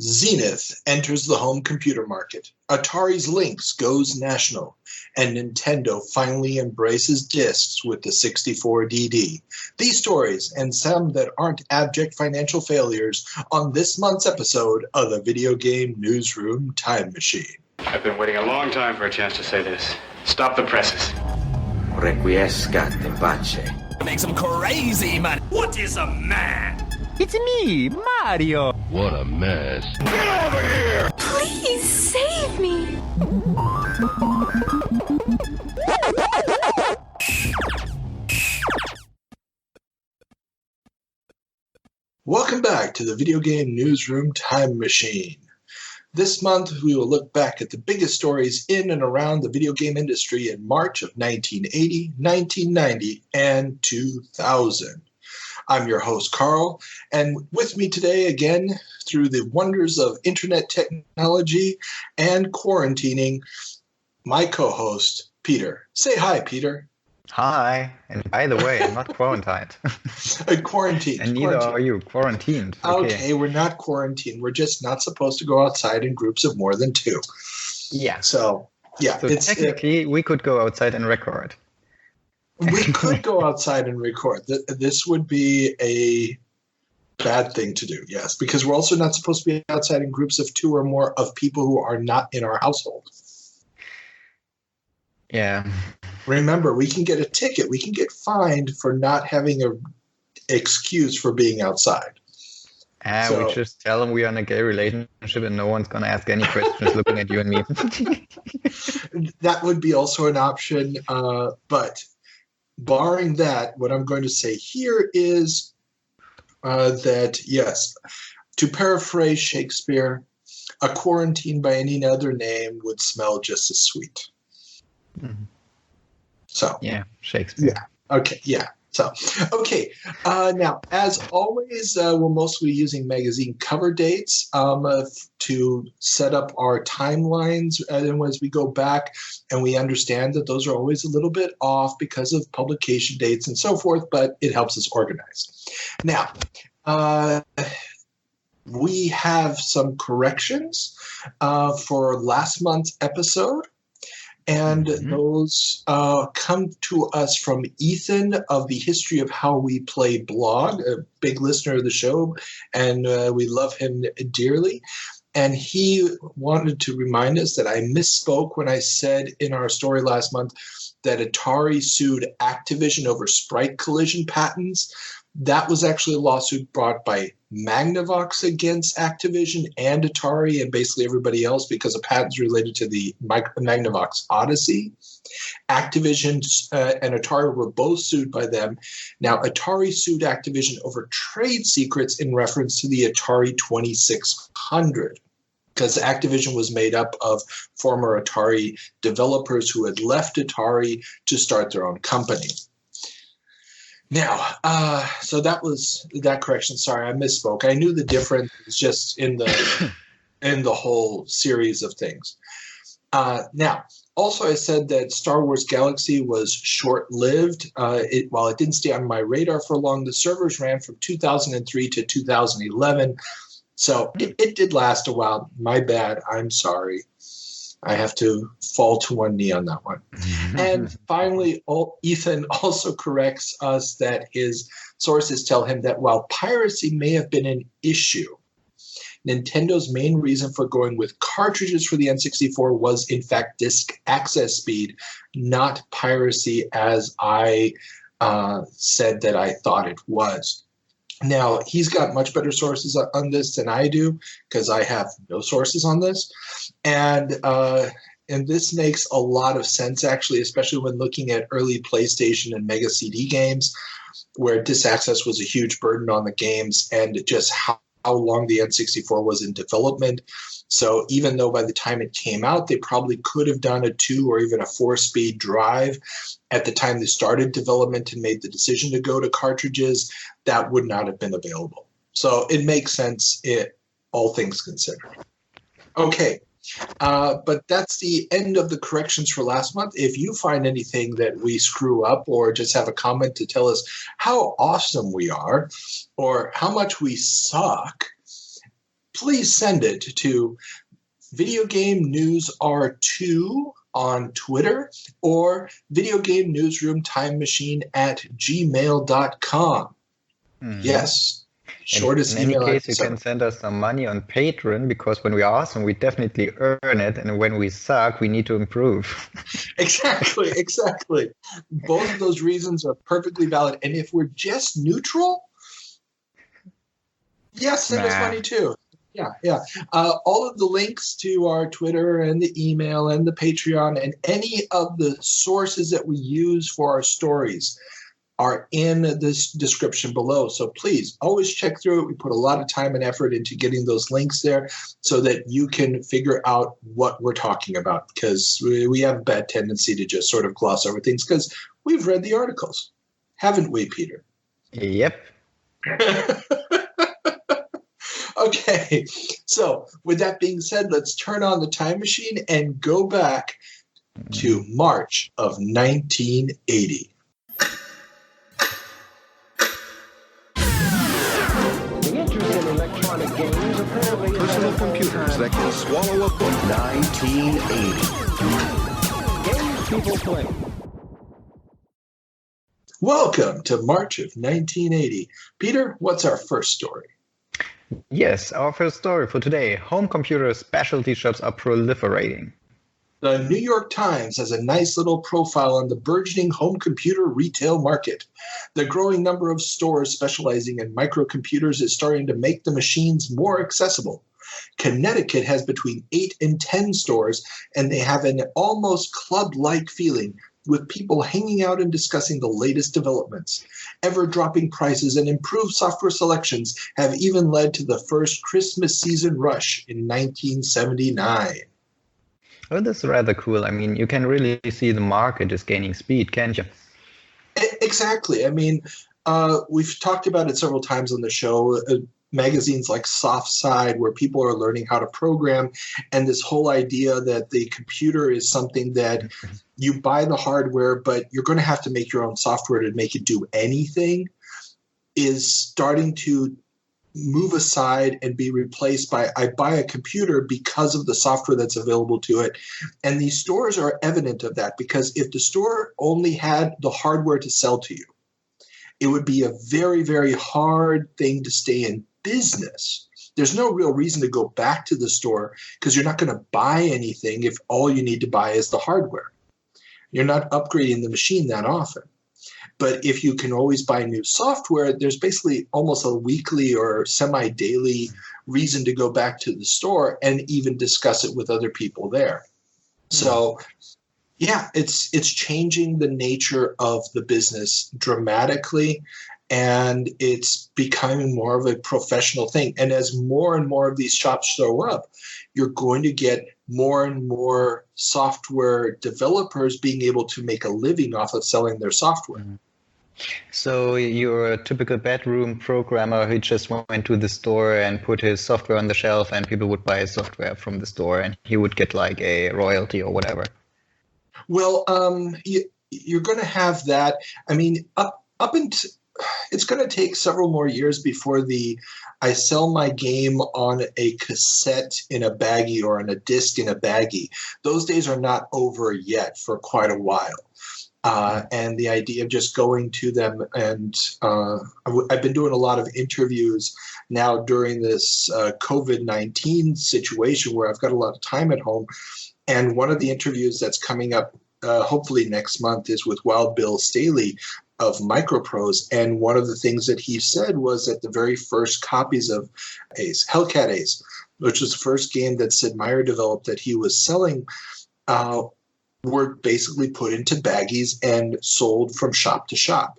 Zenith enters the home computer market. Atari's Lynx goes national. And Nintendo finally embraces discs with the 64DD. These stories and some that aren't abject financial failures on this month's episode of the Video Game Newsroom Time Machine. I've been waiting a long time for a chance to say this. Stop the presses. Requiescat in pace. Makes him crazy, man. What is a man? It's me, Mario. What a mess. Get over here! Please save me. Welcome back to the Video Game Newsroom Time Machine. This month, we will look back at the biggest stories in and around the video game industry in March of 1980, 1990, and 2000. I'm your host, Carl, and with me today, again, through the wonders of internet technology and quarantining, my co-host, Peter. Say hi, Peter. Hi. And by the way, I'm not quarantined. Quarantined. And neither are you. Quarantined. Okay, we're not quarantined. We're just not supposed to go outside in groups of more than two. Yeah. So technically, we could go outside and record. We could go outside and record. This would be a bad thing to do, yes, because we're also not supposed to be outside in groups of two or more of people who are not in our household. Yeah. Remember, we can get a ticket. We can get fined for not having an excuse for being outside. We just tell them we are in a gay relationship and no one's going to ask any questions looking at you and me. That would be also an option, but barring that, what I'm going to say here is that, yes, to paraphrase Shakespeare, a quarantine by any other name would smell just as sweet. Mm-hmm. So yeah, Shakespeare. Yeah. Okay. Yeah. So, okay. Now, as always, we're mostly using magazine cover dates to set up our timelines. And as we go back, and we understand that those are always a little bit off because of publication dates and so forth, but it helps us organize. Now, we have some corrections for last month's episode. And those come to us from Ethan of the History of How We Play blog, a big listener of the show, and we love him dearly. And he wanted to remind us that I misspoke when I said in our story last month that Atari sued Activision over sprite collision patents. That was actually a lawsuit brought by Magnavox against Activision and Atari and basically everybody else because of patents related to the Magnavox Odyssey. Activision and Atari were both sued by them. Now, Atari sued Activision over trade secrets in reference to the Atari 2600 because Activision was made up of former Atari developers who had left Atari to start their own company. Now, so that was that correction. Sorry, I misspoke. I knew the difference was just in the whole series of things. Now, also I said that Star Wars Galaxy was short-lived. While it didn't stay on my radar for long, the servers ran from 2003 to 2011. So it did last a while. My bad. I'm sorry. I have to fall to one knee on that one. And finally, Ethan also corrects us that his sources tell him that while piracy may have been an issue, Nintendo's main reason for going with cartridges for the N64 was, in fact, disk access speed, not piracy as I said that I thought it was. Now, he's got much better sources on this than I do because I have no sources on this. And this makes a lot of sense, actually, especially when looking at early PlayStation and Mega CD games where disk access was a huge burden on the games and just how long the N64 was in development. So even though by the time it came out, they probably could have done a 2 or even a 4-speed drive at the time they started development and made the decision to go to cartridges, that would not have been available. So it makes sense, all things considered. Okay, but that's the end of the corrections for last month. If you find anything that we screw up or just have a comment to tell us how awesome we are or how much we suck, please send it to Video Game News R2 on Twitter or Video Game Newsroom Time Machine at gmail.com. Yes. Shortest in any email case, you can send us some money on Patreon, because when we are awesome, we definitely earn it, and when we suck, we need to improve. Exactly. Both of those reasons are perfectly valid. And if we're just neutral, yes, send us money too. Yeah. All of the links to our Twitter and the email and the Patreon and any of the sources that we use for our stories are in this description below. So please always check through it. We put a lot of time and effort into getting those links there so that you can figure out what we're talking about, because we have a bad tendency to just sort of gloss over things because we've read the articles. Haven't we, Peter? Yep. Okay, so with that being said, let's turn on the time machine and go back to March of 1980. Personal computers that can swallow a book. 1980. Games people play. Welcome to March of 1980. Peter, what's our first story? Yes, our first story for today. Home computer specialty shops are proliferating. The New York Times has a nice little profile on the burgeoning home computer retail market. The growing number of stores specializing in microcomputers is starting to make the machines more accessible. Connecticut has between 8 and 10 stores, and they have an almost club-like feeling, with people hanging out and discussing the latest developments. Ever-dropping prices and improved software selections have even led to the first Christmas season rush in 1979. Oh, that's rather cool. I mean, you can really see the market is gaining speed, can't you? Exactly. I mean, we've talked about it several times on the show. Magazines like Soft Side, where people are learning how to program, and this whole idea that the computer is something that you buy the hardware, but you're going to have to make your own software to make it do anything, is starting to move aside and be replaced by, I buy a computer because of the software that's available to it. And these stores are evident of that, because if the store only had the hardware to sell to you, it would be a very, very hard thing to stay in business. There's no real reason to go back to the store, because you're not going to buy anything if all you need to buy is the hardware. You're not upgrading the machine that often. But if you can always buy new software, there's basically almost a weekly or semi-daily reason to go back to the store and even discuss it with other people there. So, yeah, it's changing the nature of the business dramatically, and it's becoming more of a professional thing. And as more and more of these shops show up, you're going to get more and more software developers being able to make a living off of selling their software. So you're a typical bedroom programmer who just went to the store and put his software on the shelf, and people would buy his software from the store, and he would get like a royalty or whatever. Well, you're going to have that. I mean, up until it's going to take several more years before I sell my game on a cassette in a baggie or on a disc in a baggie. Those days are not over yet for quite a while. And the idea of just going to them, and I've been doing a lot of interviews now during this COVID-19 situation where I've got a lot of time at home. And one of the interviews that's coming up hopefully next month is with Wild Bill Staley of Microprose. And one of the things that he said was that the very first copies of Ace, Hellcat Ace, which was the first game that Sid Meier developed that he was selling, were basically put into baggies and sold from shop to shop.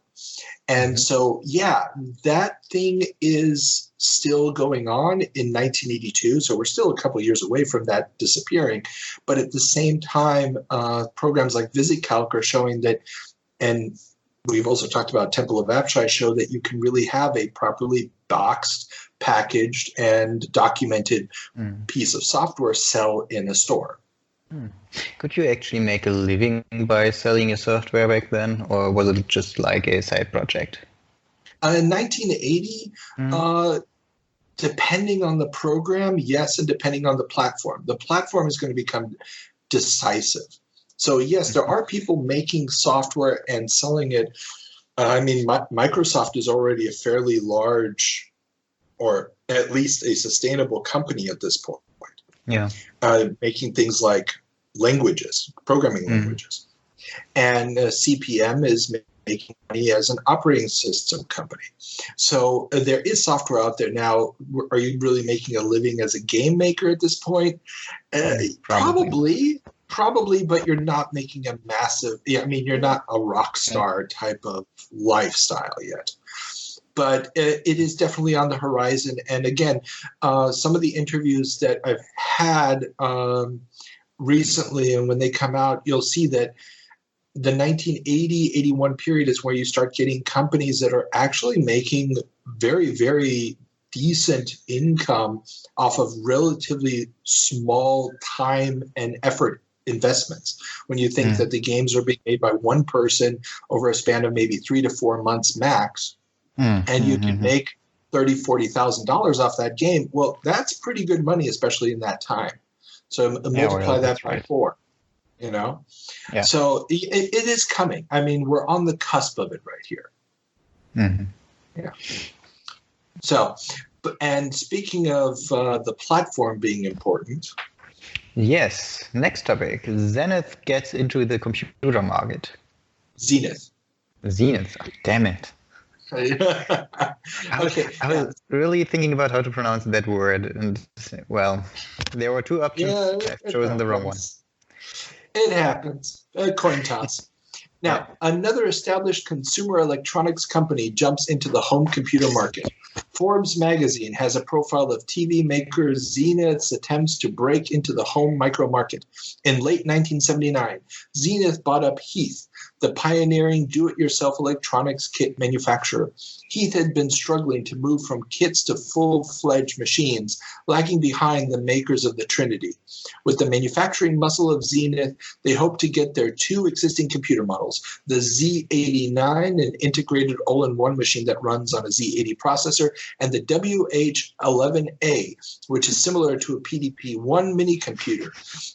And so, yeah, that thing is still going on in 1982. So we're still a couple of years away from that disappearing. But at the same time, programs like VisiCalc are showing that, and we've also talked about Temple of Apshai, show that you can really have a properly boxed, packaged, and documented piece of software sell in a store. Could you actually make a living by selling your software back then, or was it just like a side project? In 1980, Depending on the program, yes, and depending on the platform. The platform is going to become decisive. So yes, there are people making software and selling it. I mean, Microsoft is already a fairly large, or at least a sustainable company at this point. Yeah. Making things like languages, programming languages. And CPM is making money as an operating system company. So there is software out there now. Are you really making a living as a game maker at this point? Probably, but you're not making a massive, I mean, you're not a rock star type of lifestyle yet. But it is definitely on the horizon. And again, some of the interviews that I've had recently, and when they come out, you'll see that the 1980-81 period is where you start getting companies that are actually making very, very decent income off of relatively small time and effort investments. When you think that the games are being made by one person over a span of maybe 3 to 4 months max, and you can make $30,000, $40,000 off that game, well, that's pretty good money, especially in that time. So multiply that by 4. You know, so it is coming. I mean, we're on the cusp of it right here. Yeah. So, and speaking of the platform being important. Yes. Next topic. Zenith gets into the computer market. Zenith. Oh, damn it. Okay. I was really thinking about how to pronounce that word, and well, there were 2 options. I've chosen the wrong one. It happens. A coin toss. Now, another established consumer electronics company jumps into the home computer market. Forbes magazine has a profile of TV maker Zenith's attempts to break into the home micro market. In late 1979, Zenith bought up Heath, the pioneering do-it-yourself electronics kit manufacturer. Heath had been struggling to move from kits to full-fledged machines, lagging behind the makers of the Trinity. With the manufacturing muscle of Zenith, they hoped to get their 2 existing computer models, the Z89, an integrated all-in-one machine that runs on a Z80 processor, and the WH11A, which is similar to a PDP-1 mini computer.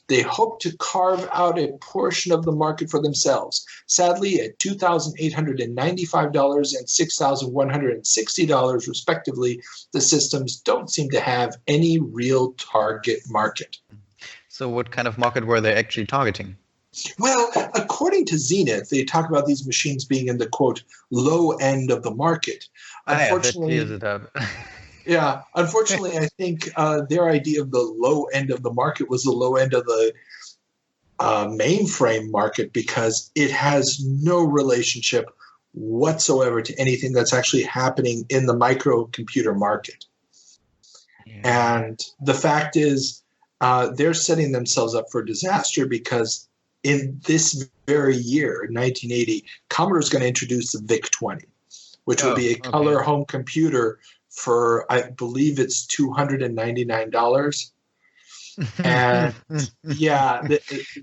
They hoped to carve out a portion of the market for themselves. Sadly, at $2,895 and $6,160 respectively, the systems don't seem to have any real target market. So what kind of market were they actually targeting? Well, according to Zenith, they talk about these machines being in the, quote, low end of the market. Unfortunately, that clears it up. Yeah, unfortunately, I think their idea of the low end of the market was the low end of the mainframe market, because it has no relationship whatsoever to anything that's actually happening in the microcomputer market. And the fact is, they're setting themselves up for disaster, because in this very year, 1980, Commodore is going to introduce the VIC-20, which will be a color home computer for, I believe it's $299. And yeah,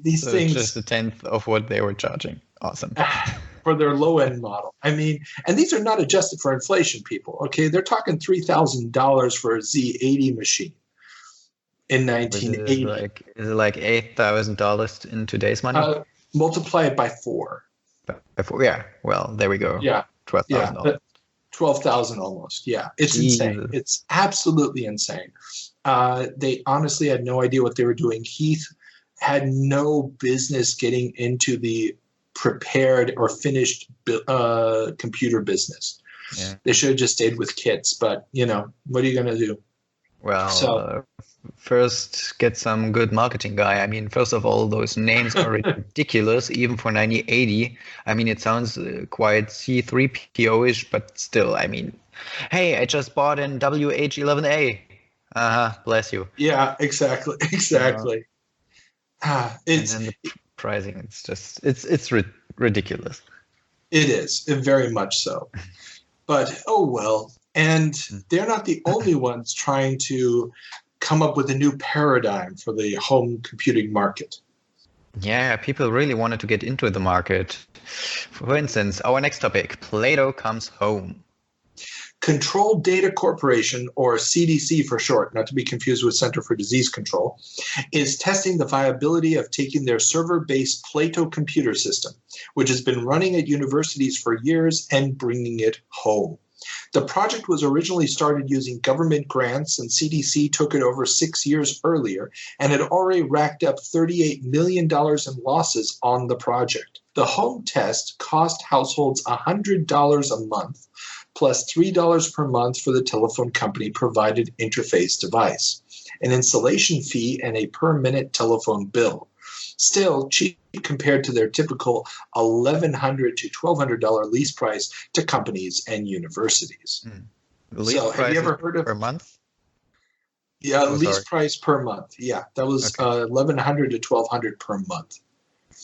these so things, just a tenth of what they were charging. Awesome. For their low end model. I mean, and these are not adjusted for inflation, people. Okay, they're talking $3,000 for a Z80 machine in 1980. Is it like $8,000 in today's money? Multiply it by 4. By 4, yeah. Well, there we go. Yeah, $12,000. Yeah, 12,000 almost. Yeah, it's insane. It's absolutely insane. They honestly had no idea what they were doing. Heath had no business getting into the prepared or finished computer business. Yeah. They should have just stayed with kits, but you know, what are you going to do? Well, first get some good marketing guy. I mean, first of all, those names are ridiculous, even for 1980. I mean, it sounds quite C3PO-ish, but still, I mean, hey, I just bought an WH11A. Bless you. Yeah, exactly. It's and then the pricing. It's just it's ridiculous. It is very much so. But oh well. And they're not the only ones trying to come up with a new paradigm for the home computing market. Yeah, people really wanted to get into the market. For instance, our next topic, Play-Doh comes home. Control Data Corporation, or CDC for short, not to be confused with Center for Disease Control, is testing the viability of taking their server-based Plato computer system, which has been running at universities for years, and bringing it home. The project was originally started using government grants, and CDC took it over 6 years earlier and had already racked up $38 million in losses on the project. The home test cost households $100 a month, plus $3 per month for the telephone company provided interface device, an installation fee, and a per-minute telephone bill. Still cheap compared to their typical $1,100 to $1,200 lease price to companies and universities. The lease So, price have you ever heard of per month? Yeah, Oh, lease sorry. price per month. Yeah, that was Okay. $1,100 to $1,200 per month.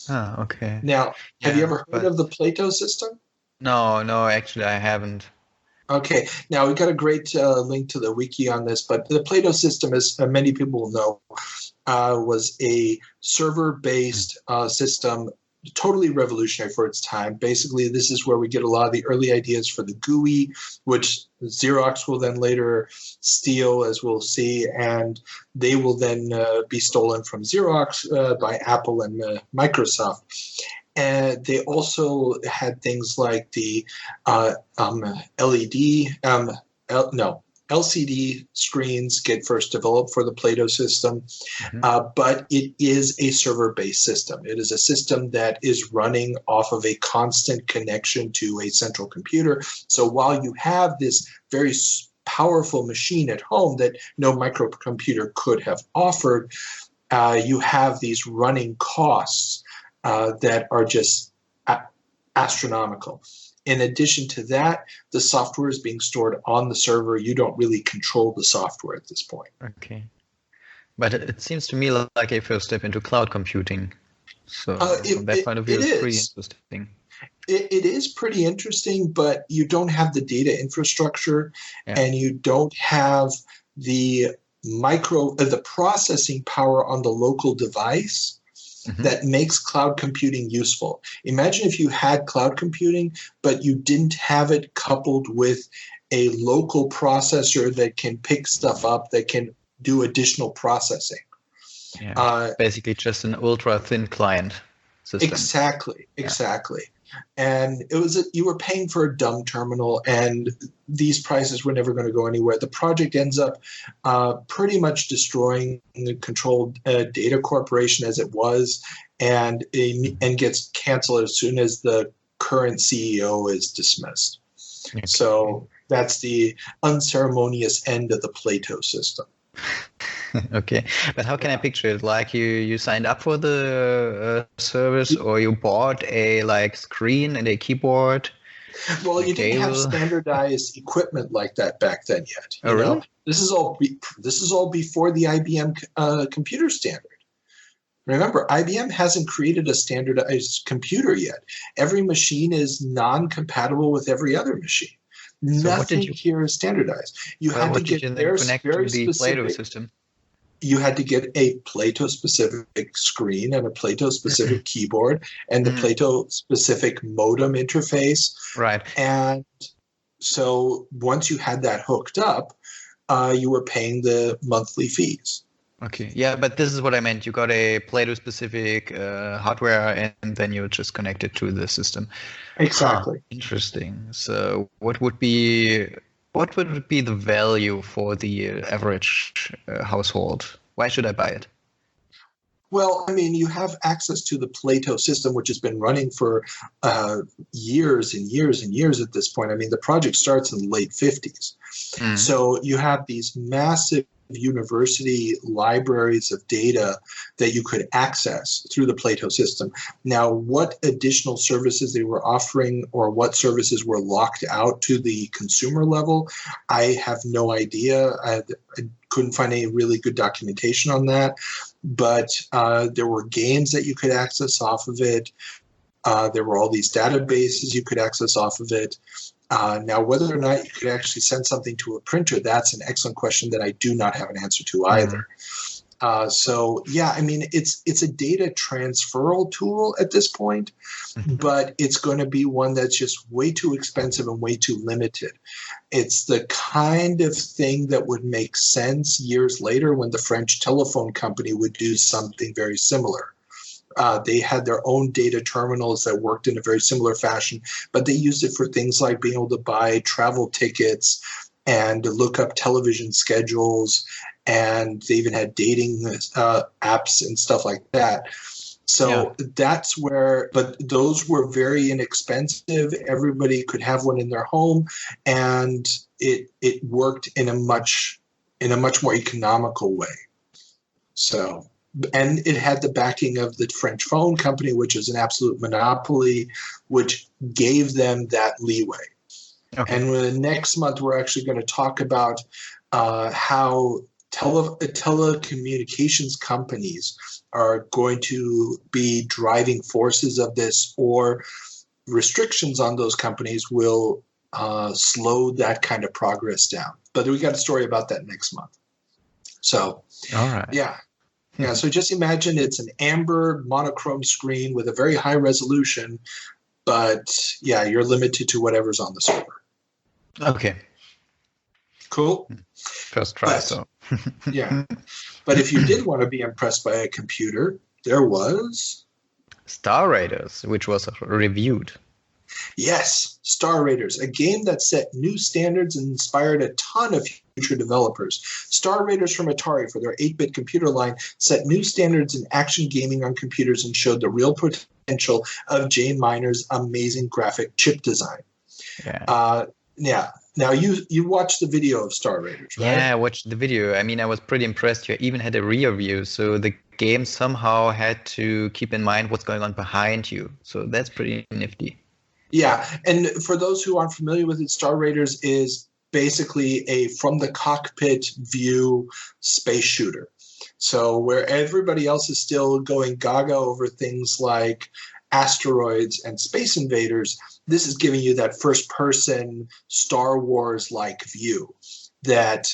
Ah, okay. Now, have you Yeah, ever heard but of the Plato system? no, actually I haven't. Okay, now we got a great link to the wiki on this, but the Plato system, as many people will know, was a server-based system, totally revolutionary for its time. Basically, this is where we get a lot of the early ideas for the GUI, which Xerox will then later steal, as we'll see, and they will then be stolen from Xerox by Apple and Microsoft. And they also had things like the LCD screens get first developed for the Plato system, but it is a server-based system. It is a system that is running off of a constant connection to a central computer. So while you have this very powerful machine at home that no microcomputer could have offered, you have these running costs that are just astronomical. In addition to that, the software is being stored on the server. You don't really control the software at this point. Okay. But it seems to me like a first step into cloud computing. So from that point of view, it's pretty interesting. It is pretty interesting, but you don't have the data infrastructure, and you don't have the the processing power on the local device that makes cloud computing useful. Imagine if you had cloud computing, but you didn't have it coupled with a local processor that can pick stuff up, that can do additional processing. Yeah, basically just an ultra thin client system. Exactly. And it was you were paying for a dumb terminal, and these prices were never going to go anywhere. The project ends up pretty much destroying the Controlled Data Corporation as it was, and gets canceled as soon as the current CEO is dismissed. Okay. So that's the unceremonious end of the Plato system. Okay, but how can I picture it? Like you signed up for the service, or you bought a screen and a keyboard? Well, you didn't have standardized equipment like that back then yet. Oh, really? This is all before the IBM computer standard. Remember, IBM hasn't created a standardized computer yet. Every machine is non-compatible with every other machine. So nothing here is standardized. You had to get very specific Plato system. You had to get a Plato-specific screen and a Plato-specific keyboard and the Plato-specific modem interface. Right. And so once you had that hooked up, you were paying the monthly fees. Okay. Yeah, but this is what I meant. You got a Plato-specific hardware, and then you just connect it to the system. Exactly. Interesting. So what would be the value for the average household? Why should I buy it? Well, I mean, you have access to the Plato system, which has been running for years and years and years at this point. I mean, the project starts in the late 50s. So you have these massive university libraries of data that you could access through the Plato system. Now, what additional services they were offering or what services were locked out to the consumer level, I have no idea. I couldn't find any really good documentation on that. But there were games that you could access off of it. There were all these databases you could access off of it. Now, whether or not you could actually send something to a printer, that's an excellent question that I do not have an answer to either. So yeah, I mean, it's a data transferal tool at this point, but it's going to be one that's just way too expensive and way too limited. It's the kind of thing that would make sense years later when the French telephone company would do something very similar. They had their own data terminals that worked in a very similar fashion, but they used it for things like being able to buy travel tickets and to look up television schedules, and they even had dating apps and stuff like that. So that's where, but those were very inexpensive. Everybody could have one in their home, and it worked in a much more economical way. So, and it had the backing of the French phone company, which is an absolute monopoly, which gave them that leeway. Okay. And next month, we're actually going to talk about how telecommunications companies are going to be driving forces of this, or restrictions on those companies will slow that kind of progress down. But we got a story about that next month. So, all right. Yeah. So just imagine it's an amber monochrome screen with a very high resolution, but yeah, you're limited to whatever's on the server. Okay. Cool. First try, so. Yeah. But if you did want to be impressed by a computer, there was Star Raiders, which was reviewed. Yes, Star Raiders, a game that set new standards and inspired a ton of future developers. Star Raiders from Atari, for their 8-bit computer line, set new standards in action gaming on computers and showed the real potential of Jay Miner's amazing graphic chip design. Yeah. Now, you watched the video of Star Raiders, right? Yeah, I watched the video. I mean, I was pretty impressed. You even had a rear view, so the game somehow had to keep in mind what's going on behind you. So that's pretty nifty. Yeah, and for those who aren't familiar with it, Star Raiders is basically a from-the-cockpit view space shooter. So where everybody else is still going gaga over things like asteroids and space invaders, this is giving you that first-person Star Wars-like view that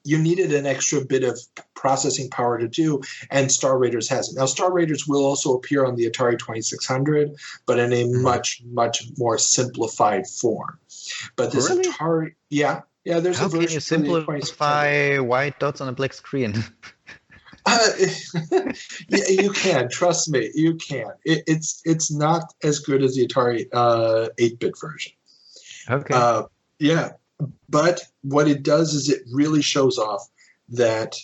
you needed an extra bit of processing power to do, and Star Raiders has it. Now, Star Raiders will also appear on the Atari 2600, but in a much, much more simplified form. But this Atari, there's How a version. Can you simplify white dots on a black screen? Yeah, you can. Trust me, you can. It's not as good as the Atari 8-bit version. Okay. But what it does is it really shows off that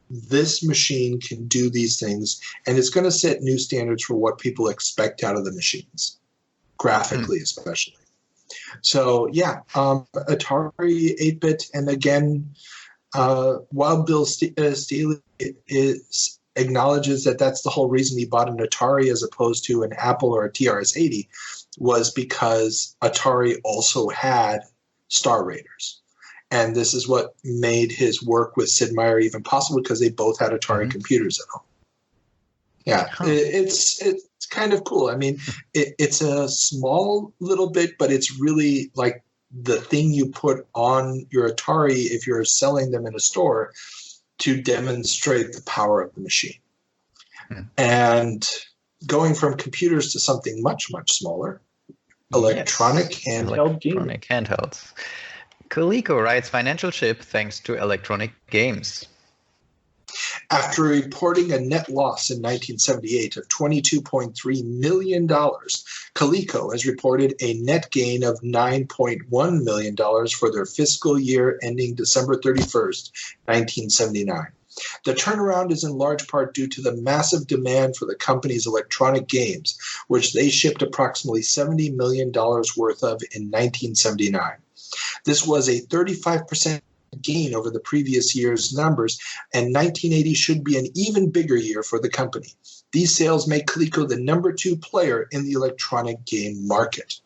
this machine can do these things, and it's going to set new standards for what people expect out of the machines, graphically especially. So, Atari 8-bit, and again, Wild Bill Steele acknowledges that that's the whole reason he bought an Atari as opposed to an Apple or a TRS-80, was because Atari also had Star Raiders. And this is what made his work with Sid Meier even possible, because they both had Atari computers at home. Yeah, it's kind of cool. I mean, it's a small little bit, but it's really like the thing you put on your Atari if you're selling them in a store to demonstrate the power of the machine. And going from computers to something much, much smaller, electronic handheld gaming. Handhelds. Coleco rides financial ship thanks to electronic games. After reporting a net loss in 1978 of $22.3 million, Coleco has reported a net gain of $9.1 million for their fiscal year ending December 31st, 1979. The turnaround is in large part due to the massive demand for the company's electronic games, which they shipped approximately $70 million worth of in 1979. This was a 35% gain over the previous year's numbers, and 1980 should be an even bigger year for the company. These sales make Coleco the number 2 player in the electronic game market.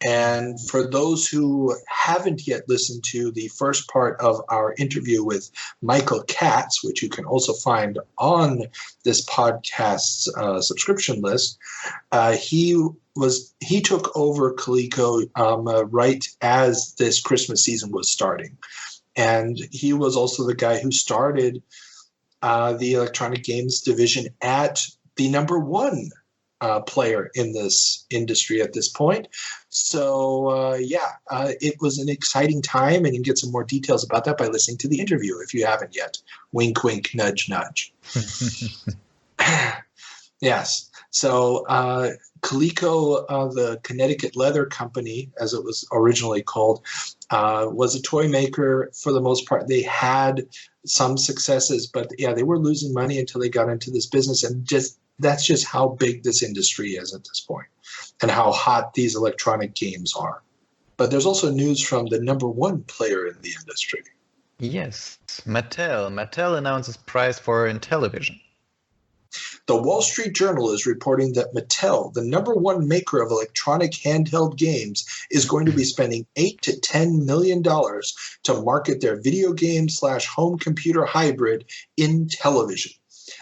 And for those who haven't yet listened to the first part of our interview with Michael Katz, which you can also find on this podcast's subscription list, he took over Coleco right as this Christmas season was starting. And he was also the guy who started the electronic games division at the number one player in this industry at this point. So, it was an exciting time, and you can get some more details about that by listening to the interview if you haven't yet. Wink, wink, nudge, nudge. Yes. So, Coleco, the Connecticut Leather Company, as it was originally called, was a toy maker for the most part. They had some successes, but they were losing money until they got into this business, and that's just how big this industry is at this point and how hot these electronic games are. But there's also news from the number one player in the industry. Yes, Mattel. Mattel announces price for Intellivision. The Wall Street Journal is reporting that Mattel, the number one maker of electronic handheld games, is going to be spending $8 to $10 million to market their video game/home computer hybrid Intellivision.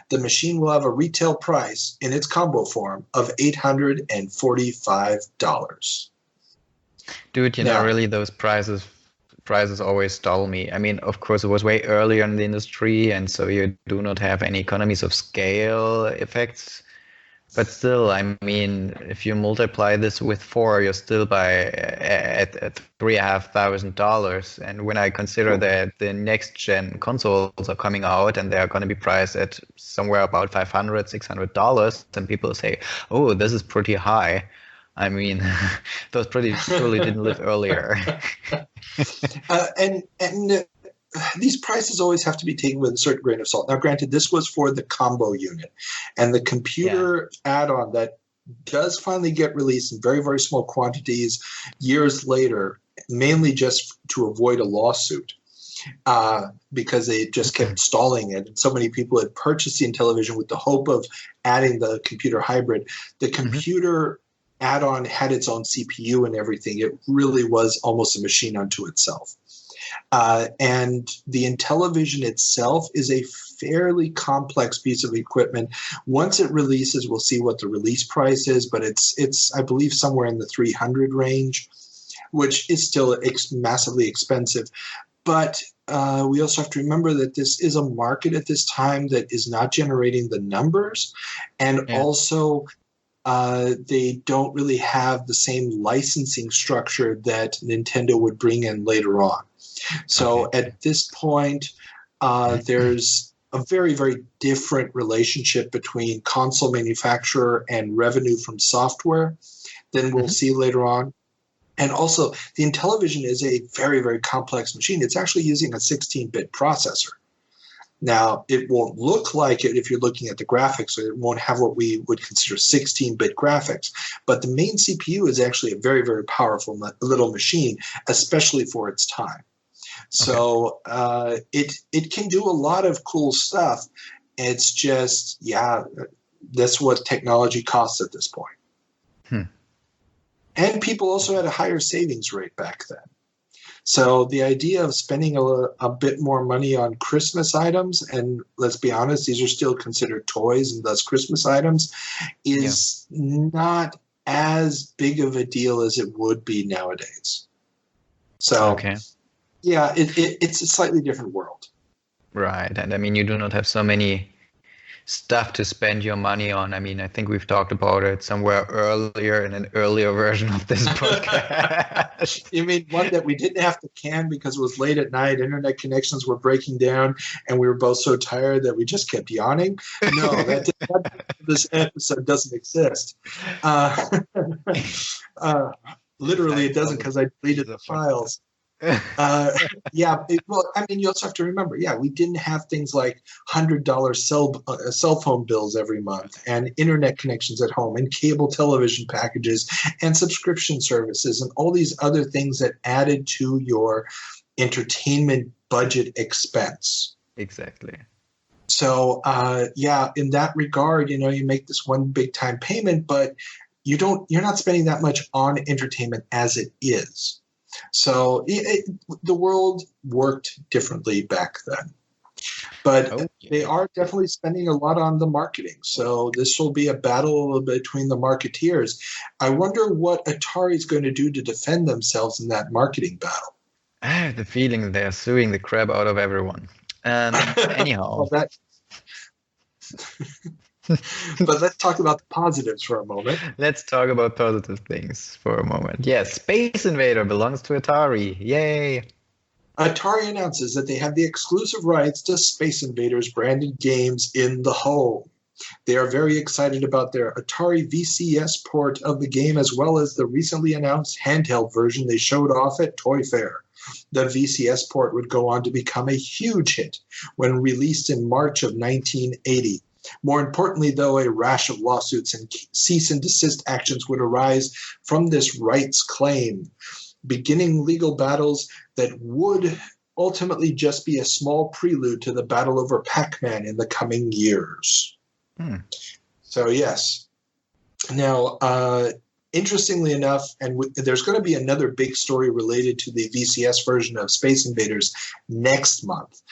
The machine will have a retail price in its combo form of $845. Dude, really those prices always stall me. I mean, of course, it was way earlier in the industry, and so you do not have any economies of scale effects. But still, I mean, if you multiply this with 4, you're still at $3,500. And when I consider that the next gen consoles are coming out and they are going to be priced at somewhere about $500, $600, then people say, "Oh, this is pretty high." I mean, those pretty surely didn't live earlier. And these prices always have to be taken with a certain grain of salt. Now, granted, this was for the combo unit, and the computer add-on that does finally get released in very, very small quantities years later, mainly just to avoid a lawsuit. Because they just kept stalling it. And so many people had purchased the Intellivision with the hope of adding the computer hybrid. The computer add-on had its own CPU and everything. It really was almost a machine unto itself. And the Intellivision itself is a fairly complex piece of equipment. Once it releases, we'll see what the release price is, but it's I believe somewhere in the 300 range, which is still massively expensive. But we also have to remember that this is a market at this time that is not generating the numbers, and also they don't really have the same licensing structure that Nintendo would bring in later on. So at this point, there's a very, very different relationship between console manufacturer and revenue from software than we'll see later on. And also, the Intellivision is a very, very complex machine. It's actually using a 16-bit processor. Now, it won't look like it if you're looking at the graphics, so it won't have what we would consider 16-bit graphics. But the main CPU is actually a very, very powerful little machine, especially for its time. So it can do a lot of cool stuff. It's just, that's what technology costs at this point. And people also had a higher savings rate back then. So the idea of spending a bit more money on Christmas items, and let's be honest, these are still considered toys and thus Christmas items, is not as big of a deal as it would be nowadays. So, it's a slightly different world. Right. And I mean, you do not have so many stuff to spend your money on. I mean, I think we've talked about it somewhere earlier in an earlier version of this podcast. You mean one that we didn't have to can because it was late at night, internet connections were breaking down, and we were both so tired that we just kept yawning? No, this episode doesn't exist. Literally, it doesn't because I deleted the files. You also have to remember, we didn't have things like $100 cell phone bills every month, and internet connections at home, and cable television packages, and subscription services, and all these other things that added to your entertainment budget expense. Exactly. So, in that regard, you make this one big time payment, but you're not spending that much on entertainment as it is. So the world worked differently back then. But they are definitely spending a lot on the marketing. So this will be a battle between the marketeers. I wonder what Atari is going to do to defend themselves in that marketing battle. I have the feeling they're suing the crap out of everyone. Anyhow. But let's talk about the positives for a moment. Let's talk about positive things for a moment. Yes, Space Invader belongs to Atari. Yay! Atari announces that they have the exclusive rights to Space Invaders branded games in the home. They are very excited about their Atari VCS port of the game, as well as the recently announced handheld version they showed off at Toy Fair. The VCS port would go on to become a huge hit when released in March of 1980. More importantly, though, a rash of lawsuits and cease and desist actions would arise from this rights claim, beginning legal battles that would ultimately just be a small prelude to the battle over Pac-Man in the coming years. So, yes. Now, interestingly enough, and there's going to be another big story related to the VCS version of Space Invaders next month.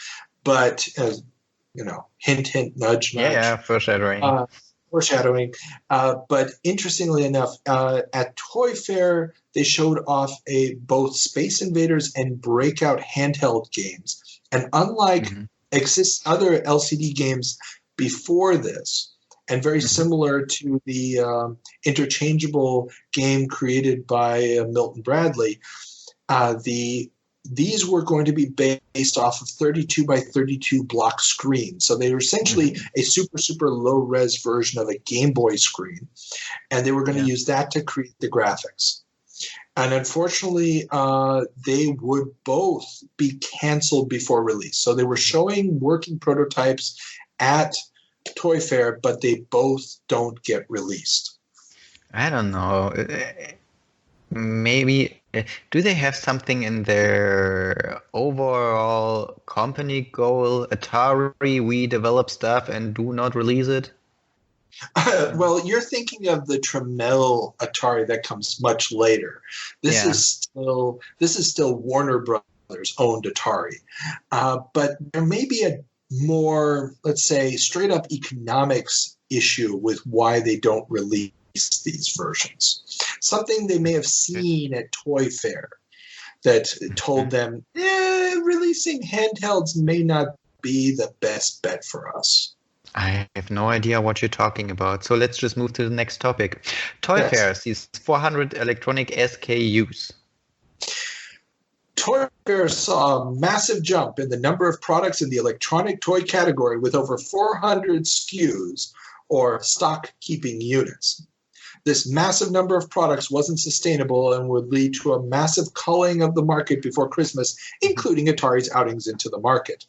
But, hint, hint, nudge, nudge. Yeah, foreshadowing. But interestingly enough, at Toy Fair, they showed off both Space Invaders and Breakout handheld games. And unlike other LCD games before this, and very similar to the interchangeable game created by Milton Bradley, these were going to be based off of 32 by 32 block screens. So they were essentially a super, super low-res version of a Game Boy screen. And they were going to use that to create the graphics. And unfortunately, they would both be canceled before release. So they were showing working prototypes at Toy Fair, but they both don't get released. I don't know. Maybe, do they have something in their overall company goal? Atari, we develop stuff and do not release it? Well, you're thinking of the Tramiel Atari that comes much later. This is still Warner Brothers owned Atari, but there may be a more, let's say, straight up economics issue with why they don't release these versions. Something they may have seen at Toy Fair that told them, releasing handhelds may not be the best bet for us. I have no idea what you're talking about. So let's just move to the next topic. Toy Fair sees 400 electronic SKUs. Toy Fair saw a massive jump in the number of products in the electronic toy category with over 400 SKUs, or stock keeping units. This massive number of products wasn't sustainable and would lead to a massive culling of the market before Christmas, including Atari's outings into the market.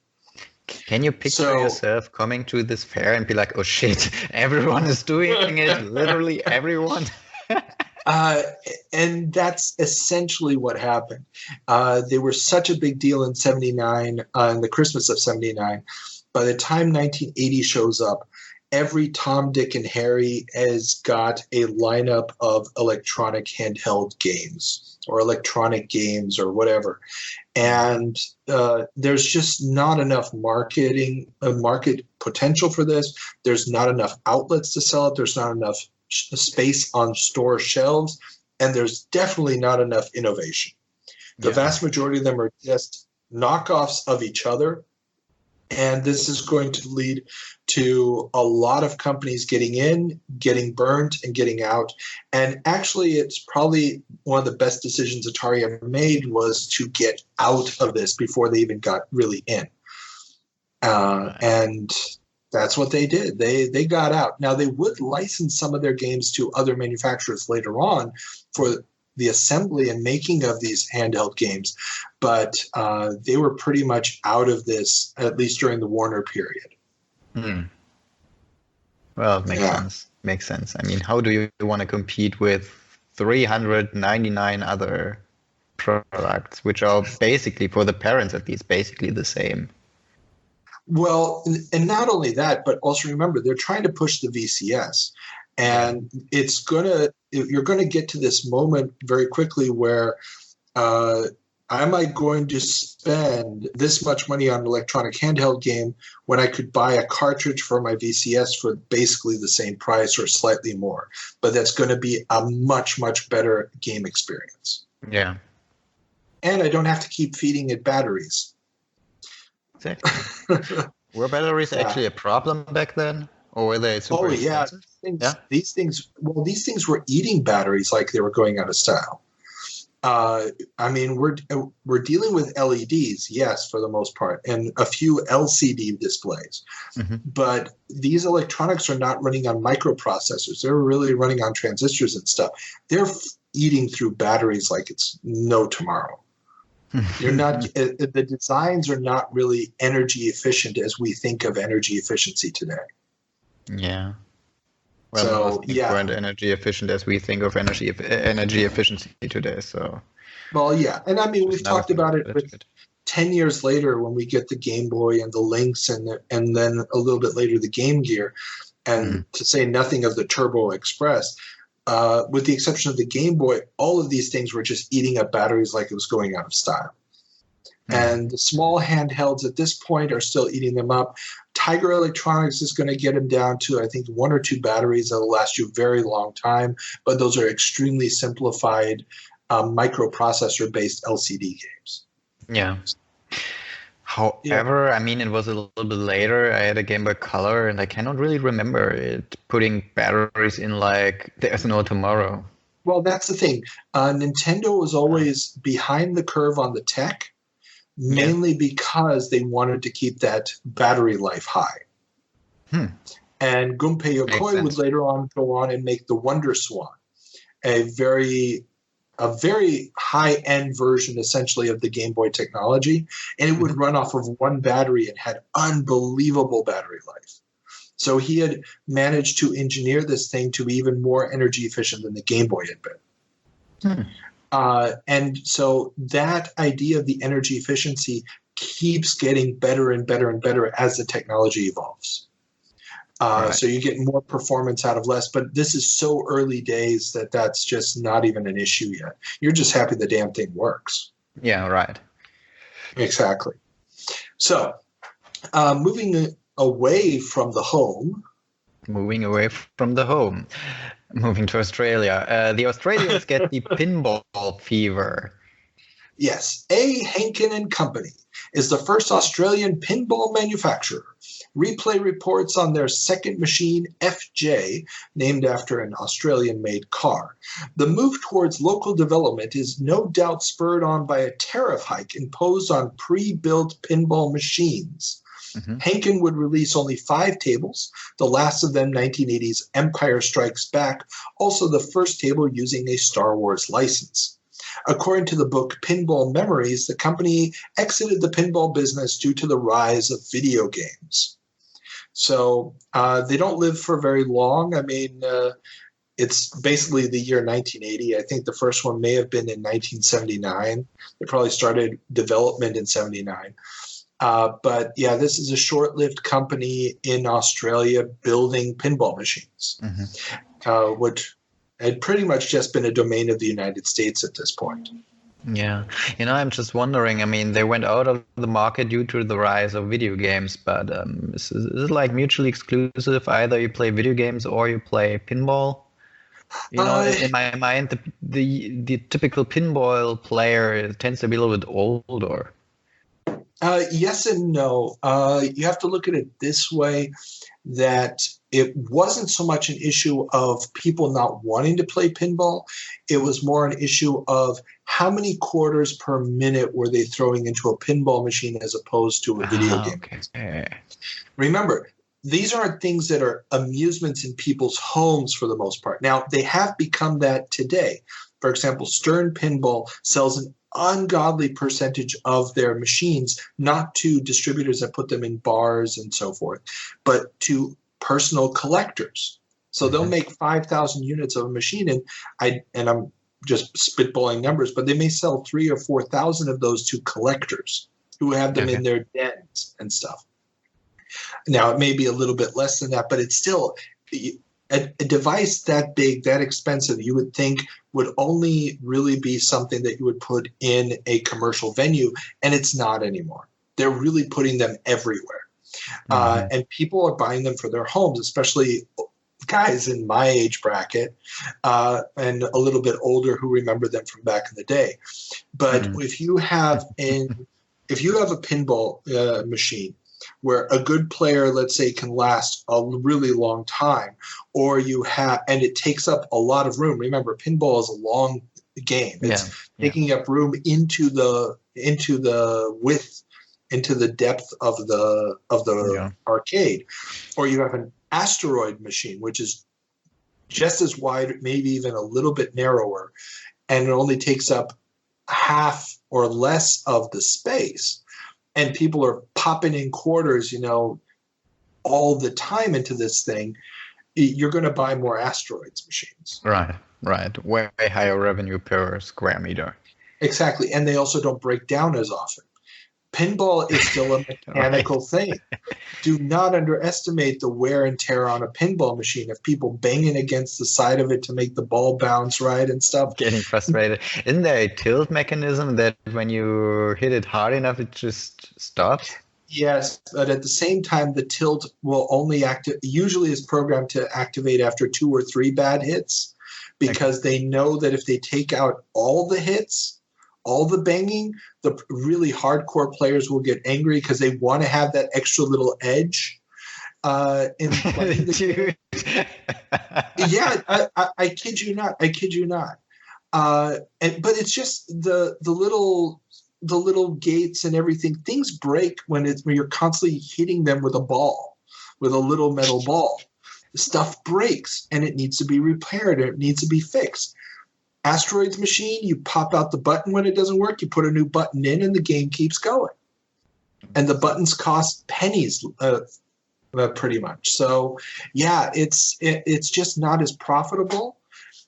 Can you picture yourself coming to this fair and be like, oh shit, everyone is doing it, literally everyone? And that's essentially what happened. They were such a big deal in 79, in the Christmas of 79. By the time 1980 shows up, every Tom, Dick, and Harry has got a lineup of electronic handheld games or electronic games or whatever. And there's just not enough market potential for this. There's not enough outlets to sell it. There's not enough space on store shelves. And there's definitely not enough innovation. The vast majority of them are just knockoffs of each other. And this is going to lead to a lot of companies getting in, getting burned, and getting out. And actually, it's probably one of the best decisions Atari ever made was to get out of this before they even got really in. And that's what they did. They got out. Now, they would license some of their games to other manufacturers later on for the assembly and making of these handheld games, but they were pretty much out of this, at least during the Warner period. Well, it makes sense. Makes sense. I mean, how do you want to compete with 399 other products, which are basically, for the parents at least, basically the same? Well, and not only that, but also remember, they're trying to push the VCS. And you're going to get to this moment very quickly where am I going to spend this much money on an electronic handheld game when I could buy a cartridge for my VCS for basically the same price or slightly more? But that's going to be a much, much better game experience. Yeah. And I don't have to keep feeding it batteries. Exactly. Were batteries actually a problem back then? Or were they super expensive? These things were eating batteries like they were going out of style. I mean, we're dealing with LEDs, yes, for the most part, and a few LCD displays. Mm-hmm. But these electronics are not running on microprocessors. They're really running on transistors and stuff. They're eating through batteries like it's no tomorrow. You're not. The designs are not really energy efficient as we think of energy efficiency today. Yeah. Well, weren't energy efficient as we think of energy efficiency today. So. Well, yeah, and I mean we've talked about it. With 10 years later, when we get the Game Boy and the Lynx, and then a little bit later the Game Gear, and to say nothing of the Turbo Express, with the exception of the Game Boy, all of these things were just eating up batteries like it was going out of style. And the small handhelds at this point are still eating them up. Tiger Electronics is going to get them down to, I think, 1 or 2 batteries that will last you a very long time. But those are extremely simplified microprocessor-based LCD games. Yeah. However, I mean, it was a little bit later. I had a Game Boy Color, and I cannot really remember it putting batteries in like there's no tomorrow. Well, that's the thing. Nintendo was always behind the curve on the tech, mainly because they wanted to keep that battery life high. And Gunpei Yokoi would later on go on and make the Wonder Swan, a very high-end version, essentially, of the Game Boy technology, and it would run off of 1 battery and had unbelievable battery life. So he had managed to engineer this thing to be even more energy efficient than the Game Boy had been. And so that idea of the energy efficiency keeps getting better and better and better as the technology evolves. So you get more performance out of less, but this is so early days that that's just not even an issue yet. You're just happy the damn thing works. Yeah, right. Exactly. So moving away from the home. Moving to Australia. The Australians get the pinball fever. Yes. A. Henkin and Company is the first Australian pinball manufacturer. Replay reports on their second machine, FJ, named after an Australian-made car. The move towards local development is no doubt spurred on by a tariff hike imposed on pre-built pinball machines. Henkin would release only 5 tables, the last of them 1980's Empire Strikes Back, also the first table using a Star Wars license. According to the book Pinball Memories, the company exited the pinball business due to the rise of video games. So they don't live for very long. I mean, it's basically the year 1980. I think the first one may have been in 1979. They probably started development in 79. But yeah, this is a short-lived company in Australia building pinball machines, which had pretty much just been a domain of the United States at this point. Yeah. I'm just wondering, I mean, they went out of the market due to the rise of video games, but is it like mutually exclusive? Either you play video games or you play pinball? In my mind, the typical pinball player tends to be a little bit older. Yes and no. You have to look at it this way, that it wasn't so much an issue of people not wanting to play pinball. It was more an issue of how many quarters per minute were they throwing into a pinball machine as opposed to a video game. Okay. Remember, these aren't things that are amusements in people's homes for the most part. Now, they have become that today. For example, Stern Pinball sells an ungodly percentage of their machines, not to distributors that put them in bars and so forth, but to personal collectors. So they'll make 5,000 units of a machine, and I'm just spitballing numbers, but they may sell 3,000 or 4,000 of those to collectors who have them in their dens and stuff. Now, it may be a little bit less than that, but it's still a device that big, that expensive, you would think would only really be something that you would put in a commercial venue, and it's not anymore. They're really putting them everywhere. And people are buying them for their homes, especially guys in my age bracket and a little bit older who remember them from back in the day. But if you have a pinball machine, where a good player, let's say, can last a really long time, or and it takes up a lot of room. Remember, pinball is a long game. It's taking up room into the width, into the depth of the arcade. Or you have an asteroid machine, which is just as wide, maybe even a little bit narrower, and it only takes up half or less of the space. And people are popping in quarters, all the time into this thing. You're going to buy more asteroids machines. Right. Way higher revenue per square meter. Exactly. And they also don't break down as often. Pinball is still a mechanical thing. Do not underestimate the wear and tear on a pinball machine of people banging against the side of it to make the ball bounce right and stuff. Getting frustrated. Isn't there a tilt mechanism that when you hit it hard enough, it just stops? Yes, but at the same time, the tilt will only usually is programmed to activate after 2 or 3 bad hits, because they know that if they take out all the hits, all the banging, the really hardcore players will get angry because they want to have that extra little edge in playing the game. Yeah, I kid you not. But it's just the little gates and everything. Things break when you're constantly hitting them with a little metal ball. Stuff breaks and it needs to be repaired. It needs to be fixed. Asteroids machine, you pop out the button when it doesn't work, you put a new button in, and the game keeps going. And the buttons cost pennies, pretty much. So, yeah, it's just not as profitable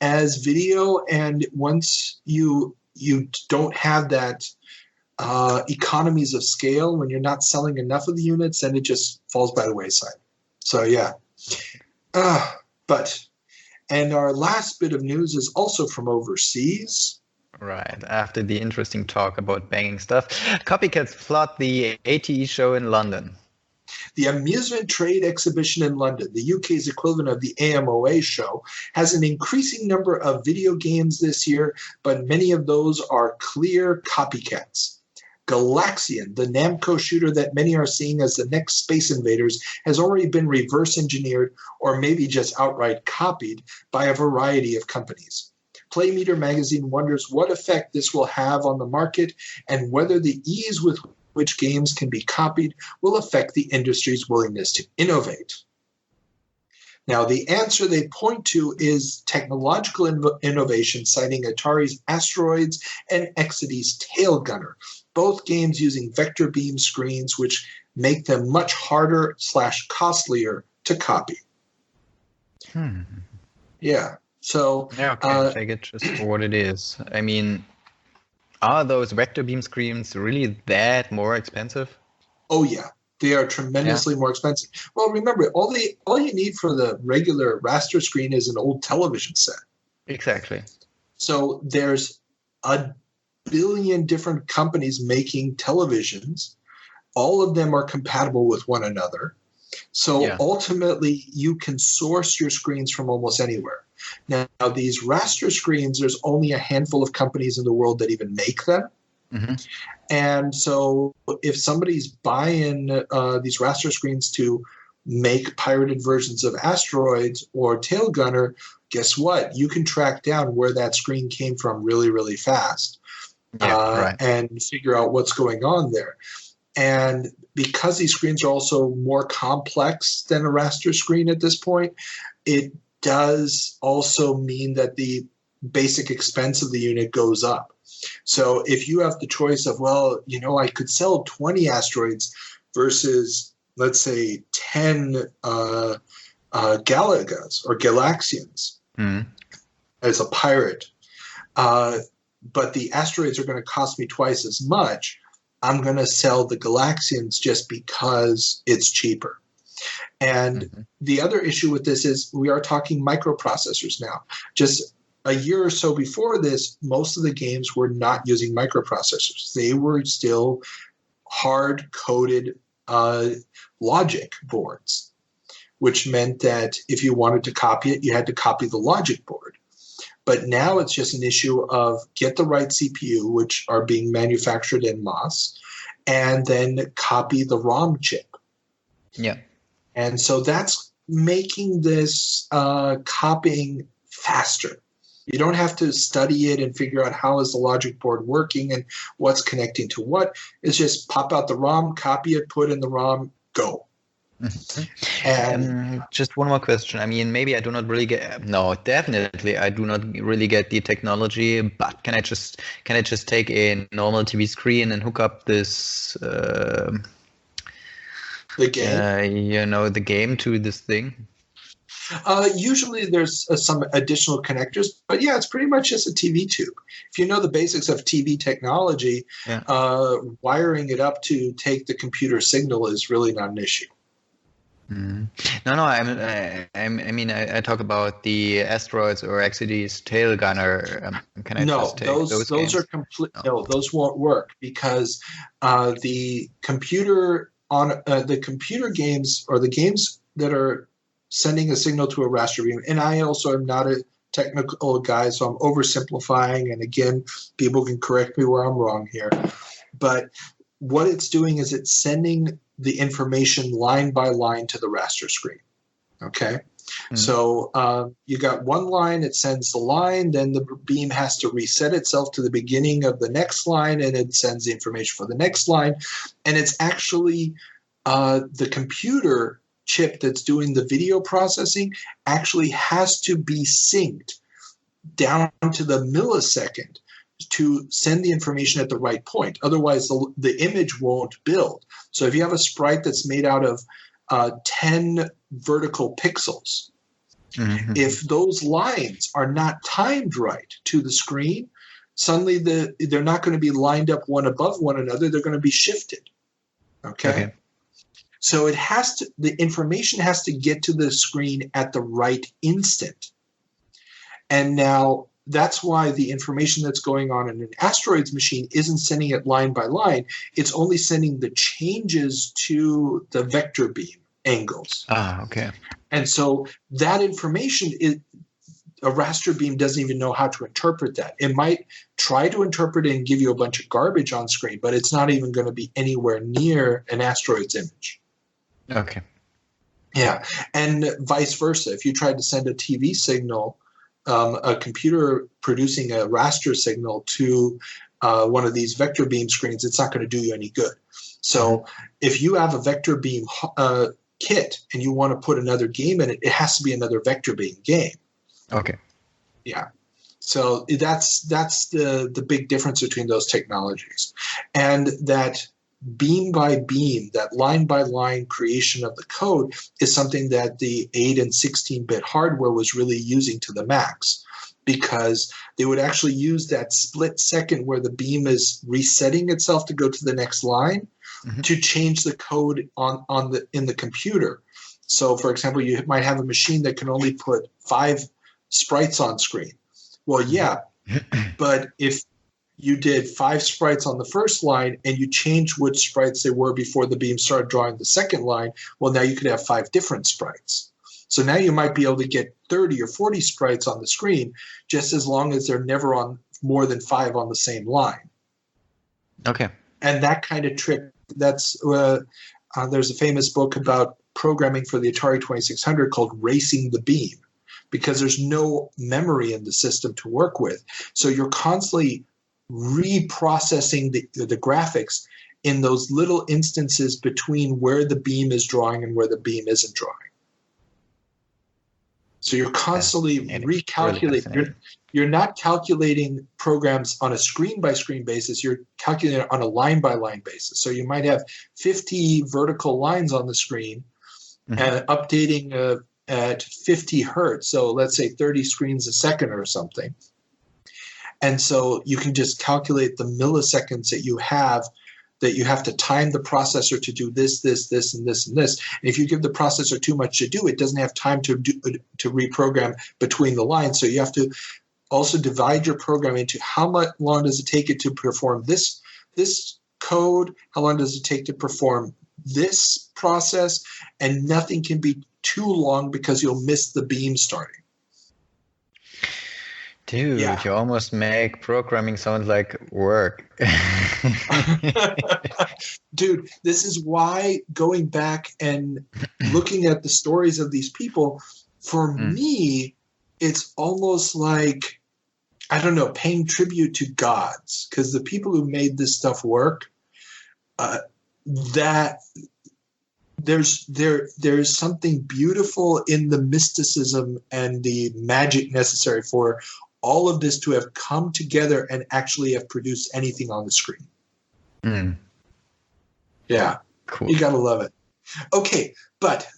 as video. And once you don't have that economies of scale, when you're not selling enough of the units, then it just falls by the wayside. So, yeah. And our last bit of news is also from overseas. Right. After the interesting talk about banging stuff, copycats flood the ATE show in London. The Amusement Trade Exhibition in London, the UK's equivalent of the AMOA show, has an increasing number of video games this year, but many of those are clear copycats. Galaxian, the Namco shooter that many are seeing as the next Space Invaders, has already been reverse engineered or maybe just outright copied by a variety of companies. Playmeter magazine wonders what effect this will have on the market and whether the ease with which games can be copied will affect the industry's willingness to innovate. Now, the answer they point to is technological innovation, citing Atari's Asteroids and Exidy's Tail Gunner, both games using vector beam screens, which make them much harder / costlier to copy. Yeah. So okay, take it just for what it is. I mean, are those vector beam screens really that more expensive? Oh yeah, they are tremendously more expensive. Well, remember, all you need for the regular raster screen is an old television set. Exactly. So there's a billion different companies making televisions. All of them are compatible with one another. So ultimately, you can source your screens from almost anywhere. Now, these raster screens, there's only a handful of companies in the world that even make them. Mm-hmm. And so if somebody's buying these raster screens to make pirated versions of Asteroids or Tail Gunner, guess what? You can track down where that screen came from really, really fast. And figure out what's going on there. And because these screens are also more complex than a raster screen at this point, it does also mean that the basic expense of the unit goes up. So if you have the choice of, I could sell 20 Asteroids versus, let's say, 10 Galagas or Galaxians as a pirate, but the Asteroids are going to cost me twice as much, I'm going to sell the Galaxians just because it's cheaper. And the other issue with this is we are talking microprocessors now. Just a year or so before this, most of the games were not using microprocessors. They were still hard-coded logic boards, which meant that if you wanted to copy it, you had to copy the logic board. But now it's just an issue of get the right CPU, which are being manufactured en masse, and then copy the ROM chip. Yeah. And so that's making this copying faster. You don't have to study it and figure out how is the logic board working and what's connecting to what. It's just pop out the ROM, copy it, put in the ROM, go. And just one more question. I mean, maybe I do not really get. No, definitely, I do not really get the technology. But can I just take a normal TV screen and hook up this The game? the game to this thing? Usually there's some additional connectors, but yeah, it's pretty much just a TV tube. If you know the basics of TV technology, wiring it up to take the computer signal is really not an issue. No, I talk about the asteroids or Exodus tail gunner. Can I just take those games? Are complete. No, those won't work because the computer games or the games that are sending a signal to a raster beam, and I also am not a technical guy, so I'm oversimplifying, and again, people can correct me where I'm wrong here, but what it's doing is it's sending the information line by line to the raster screen. Okay? Mm-hmm. So you got one line, it sends the line, then the beam has to reset itself to the beginning of the next line, and it sends the information for the next line. And it's actually the computer chip that's doing the video processing actually has to be synced down to the millisecond to send the information at the right point. Otherwise, the image won't build. So if you have a sprite that's made out of 10 vertical pixels, if those lines are not timed right to the screen, suddenly they're not going to be lined up one above one another. They're going to be shifted. Okay? So the information has to get to the screen at the right instant. And now that's why the information that's going on in an asteroids machine isn't sending it line by line. It's only sending the changes to the vector beam angles. Okay. And so that information, a raster beam doesn't even know how to interpret that. It might try to interpret it and give you a bunch of garbage on screen, but it's not even going to be anywhere near an asteroids image. Okay. Yeah. And vice versa. If you tried to send a TV signal, a computer producing a raster signal to one of these vector beam screens, it's not going to do you any good. So if you have a vector beam kit and you want to put another game in it, it has to be another vector beam game. Okay. Yeah. So that's the big difference between those technologies. And that beam by beam, that line by line creation of the code is something that the 8 and 16-bit hardware was really using to the max, because they would actually use that split second where the beam is resetting itself to go to the next line to change the code in the computer. So for example, you might have a machine that can only put 5 sprites on screen. Well, yeah, but if you did 5 sprites on the first line and you changed which sprites they were before the beam started drawing the second line, well, now you could have 5 different sprites. So now you might be able to get 30 or 40 sprites on the screen, just as long as they're never on more than 5 on the same line. Okay. And that kind of trick, that's there's a famous book about programming for the Atari 2600 called Racing the Beam, because there's no memory in the system to work with. So you're constantly reprocessing the graphics in those little instances between where the beam is drawing and where the beam isn't drawing. So you're constantly recalculating. Really you're not calculating programs on a screen-by-screen basis. You're calculating it on a line-by-line basis. So you might have 50 vertical lines on the screen and updating at 50 hertz. So let's say 30 screens a second or something. And so you can just calculate the milliseconds that you have to time the processor to do this, this, this, and this, and this. And if you give the processor too much to do, it doesn't have time to reprogram between the lines. So you have to also divide your program into how long does it take it to perform this code, how long does it take to perform this process, and nothing can be too long because you'll miss the beam starting. Dude, Yeah. you almost make programming sound like work. Dude, this is why going back and looking at the stories of these people, for me, it's almost like, I don't know, paying tribute to gods, because the people who made this stuff work, that there's something beautiful in the mysticism and the magic necessary for all of this to have come together and actually have produced anything on the screen. Yeah, Cool. You gotta love it. Okay, but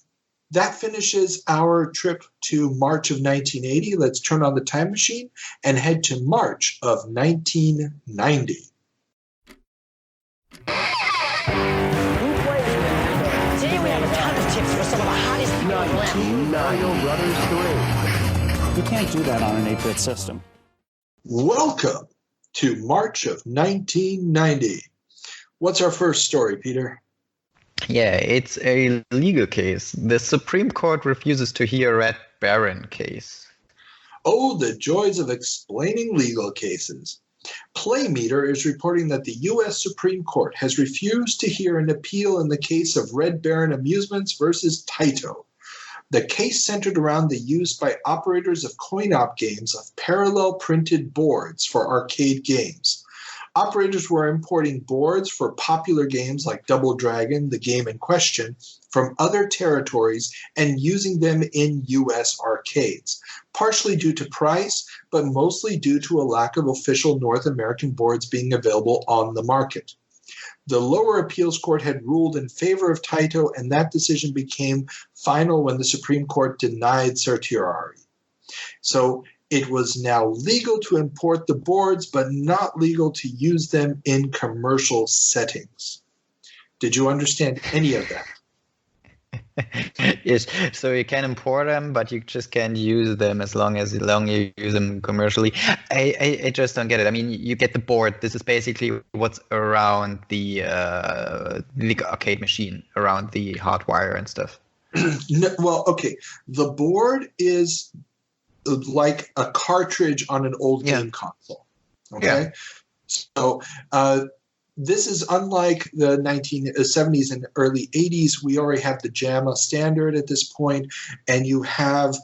that finishes our trip to March of 1980. Let's turn on the time machine and head to March of 1990. Today we have a ton of tips for some of the hottest people around. Mario Brothers 3. You can't do that on an 8-bit system. Welcome to March of 1990. What's our first story, Peter? Yeah, it's a legal case. The Supreme Court refuses to hear a Red Baron case. Oh, the joys of explaining legal cases. Playmeter is reporting that the U.S. Supreme Court has refused to hear an appeal in the case of Red Baron Amusements versus Taito. The case centered around the use by operators of coin-op games of parallel printed boards for arcade games. Operators were importing boards for popular games like Double Dragon, the game in question, from other territories and using them in U.S. arcades, partially due to price, but mostly due to a lack of official North American boards being available on the market. The lower appeals court had ruled in favor of Taito, and that decision became final when the Supreme Court denied certiorari. So it was now legal to import the boards, but not legal to use them in commercial settings. Did you understand any of that? Yes, so you can import them, but you just can't use them as long as you use them commercially. I just don't get it. I mean, you get the board. This is basically what's around the arcade machine, around the hardwire and stuff. No, well, okay. The board is like a cartridge on an old game console. Okay, so this is unlike the 1970s and early 80s. We already have the JAMA standard at this point, and you have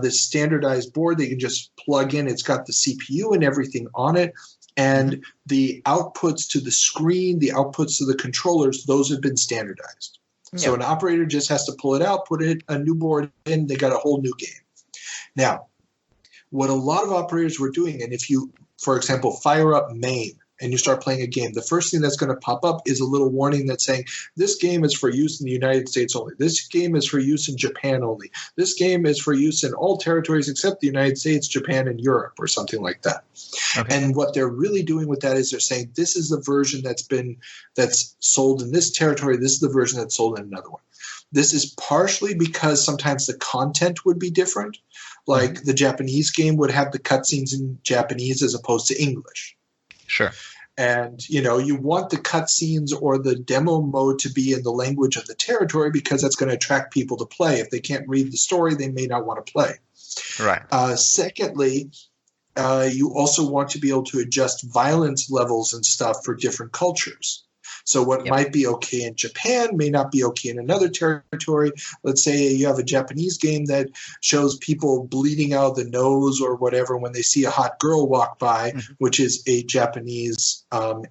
this standardized board that you can just plug in. It's got the CPU and everything on it, and the outputs to the screen, the outputs to the controllers, those have been standardized. So an operator just has to pull it out, put a new board in, they got a whole new game. Now, what a lot of operators were doing, and if you, for example, fire up MAME and you start playing a game, the first thing that's going to pop up is a little warning that's saying, this game is for use in the United States only. This game is for use in Japan only. This game is for use in all territories except the United States, Japan, and Europe, or something like that. Okay. And what they're really doing with that is they're saying, this is the version that's sold in this territory. This is the version that's sold in another one. This is partially because sometimes the content would be different. Like the Japanese game would have the cutscenes in Japanese as opposed to English. Sure. And, you know, you want the cutscenes or the demo mode to be in the language of the territory because that's going to attract people to play. If they can't read the story, they may not want to play. Right. Secondly, you also want to be able to adjust violence levels and stuff for different cultures. So what might be okay in Japan may not be okay in another territory. Let's say you have a Japanese game that shows people bleeding out of the nose or whatever when they see a hot girl walk by, which is a Japanese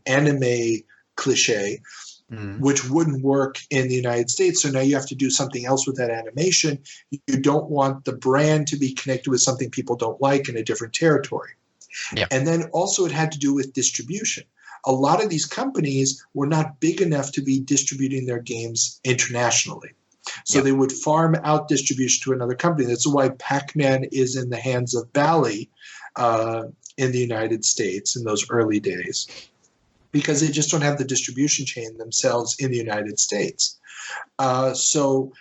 anime cliche, which wouldn't work in the United States. So now you have to do something else with that animation. You don't want the brand to be connected with something people don't like in a different territory. Yep. And then also it had to do with distribution. A lot of these companies were not big enough to be distributing their games internationally. So they would farm out distribution to another company. That's why Pac-Man is in the hands of Bally in the United States in those early days, because they just don't have the distribution chain themselves in the United States. So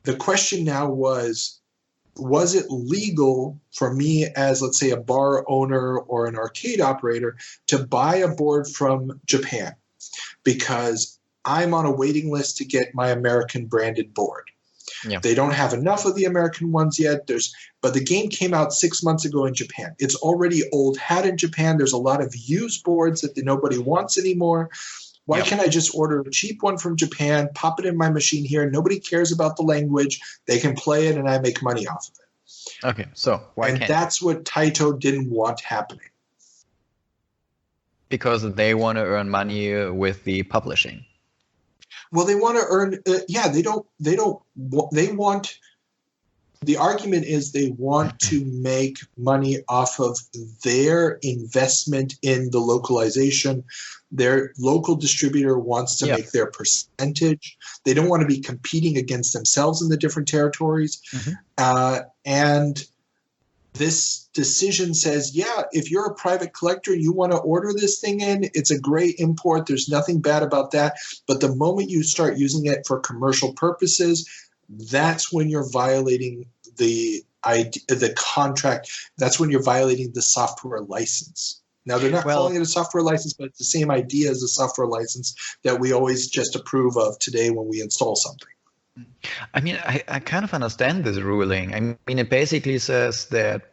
the question now was it legal for me as, let's say, a bar owner or an arcade operator to buy a board from Japan because I'm on a waiting list to get my American branded board? Yeah. They don't have enough of the American ones yet. But the game came out 6 months ago in Japan. It's already old hat in Japan. There's a lot of used boards that nobody wants anymore. Why can't I just order a cheap one from Japan, pop it in my machine here? Nobody cares about the language. They can play it, and I make money off of it. Okay, so why can't? And that's what Taito didn't want happening. Because they want to earn money with the publishing. Well, they want to earn. They want. The argument is they want to make money off of their investment in the localization. Their local distributor wants to make their percentage. They don't want to be competing against themselves in the different territories. And this decision says, if you're a private collector and you want to order this thing in, it's a great import. There's nothing bad about that. But the moment you start using it for commercial purposes, that's when you're violating the contract. That's when you're violating the software license. Now, they're not calling it a software license, but it's the same idea as a software license that we always just approve of today when we install something. I mean, I kind of understand this ruling. I mean, it basically says that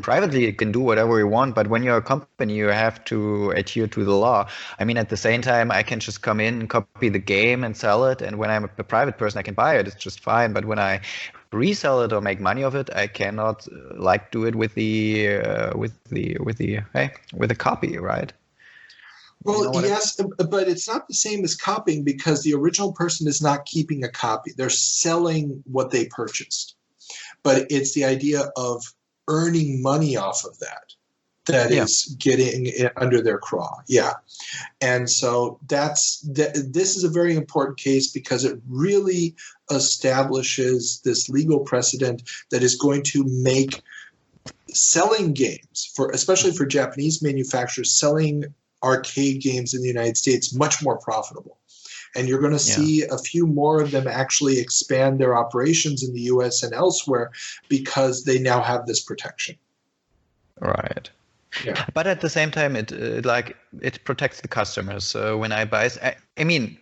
privately you can do whatever you want, but when you're a company, you have to adhere to the law. I mean, at the same time, I can just come in, copy the game and sell it. And when I'm a private person, I can buy it. It's just fine. But when I resell it or make money of it, I cannot do it with the copy, right? Well, yes, but it's not the same as copying because the original person is not keeping a copy. They're selling what they purchased. But it's the idea of earning money off of that is getting it under their craw. Yeah. And so this is a very important case because it really establishes this legal precedent that is going to make selling games, especially for Japanese manufacturers, selling arcade games in the United States much more profitable. And you're going to see a few more of them actually expand their operations in the US and elsewhere because they now have this protection. Right. Yeah. But at the same time, it protects the customers. So when I buy, I mean,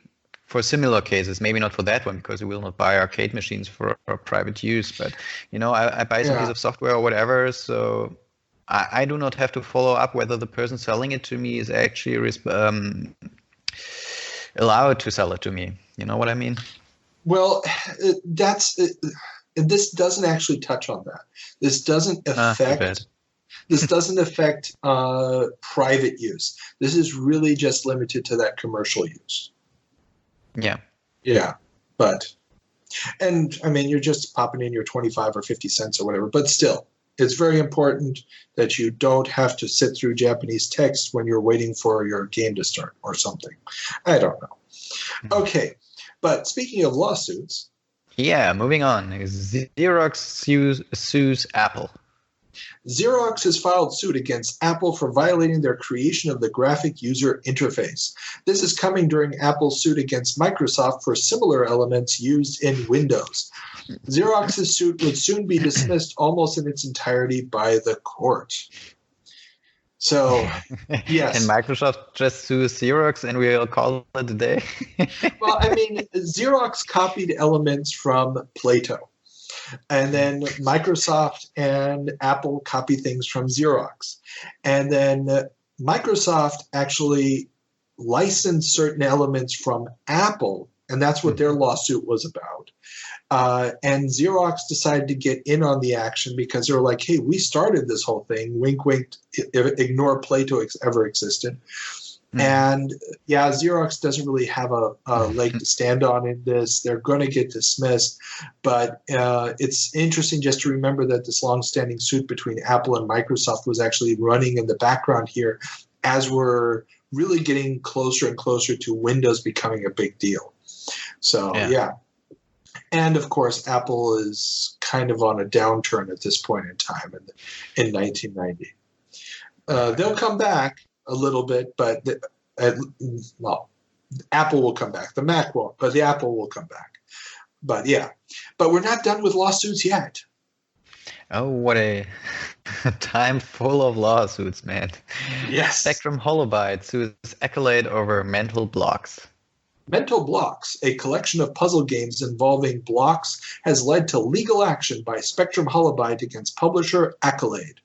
for similar cases, maybe not for that one because we will not buy arcade machines for private use. But I buy some piece of software or whatever, so I do not have to follow up whether the person selling it to me is actually allowed to sell it to me. You know what I mean? Well, this doesn't actually touch on that. This doesn't affect. This doesn't affect private use. This is really just limited to that commercial use. Yeah. Yeah, and I mean, you're just popping in your 25 or 50 cents or whatever, but still. It's very important that you don't have to sit through Japanese text when you're waiting for your game to start or something. I don't know. Okay, but speaking of lawsuits. Yeah, moving on. Xerox sues Apple. Xerox has filed suit against Apple for violating their creation of the graphic user interface. This is coming during Apple's suit against Microsoft for similar elements used in Windows. Xerox's suit would soon be dismissed almost in its entirety by the court. So, yes. Can Microsoft just sue Xerox and we'll call it a day? Well, I mean, Xerox copied elements from Plato. And then Microsoft and Apple copy things from Xerox. And then Microsoft actually licensed certain elements from Apple, and that's what their lawsuit was about. And Xerox decided to get in on the action because they were like, hey, we started this whole thing. Wink, wink, ignore Plato ever existed. And yeah, Xerox doesn't really have a leg to stand on in this. They're going to get dismissed. But it's interesting just to remember that this long-standing suit between Apple and Microsoft was actually running in the background here as we're really getting closer and closer to Windows becoming a big deal. So, yeah. And, of course, Apple is kind of on a downturn at this point in time in 1990. They'll come back a little bit, but Apple will come back. The Mac won't, but the Apple will come back. But yeah, but we're not done with lawsuits yet. Oh, what a time full of lawsuits, man. Yes. Spectrum Holobyte sues Accolade over mental blocks. Mental Blocks, a collection of puzzle games involving blocks, has led to legal action by Spectrum Holobyte against publisher Accolade.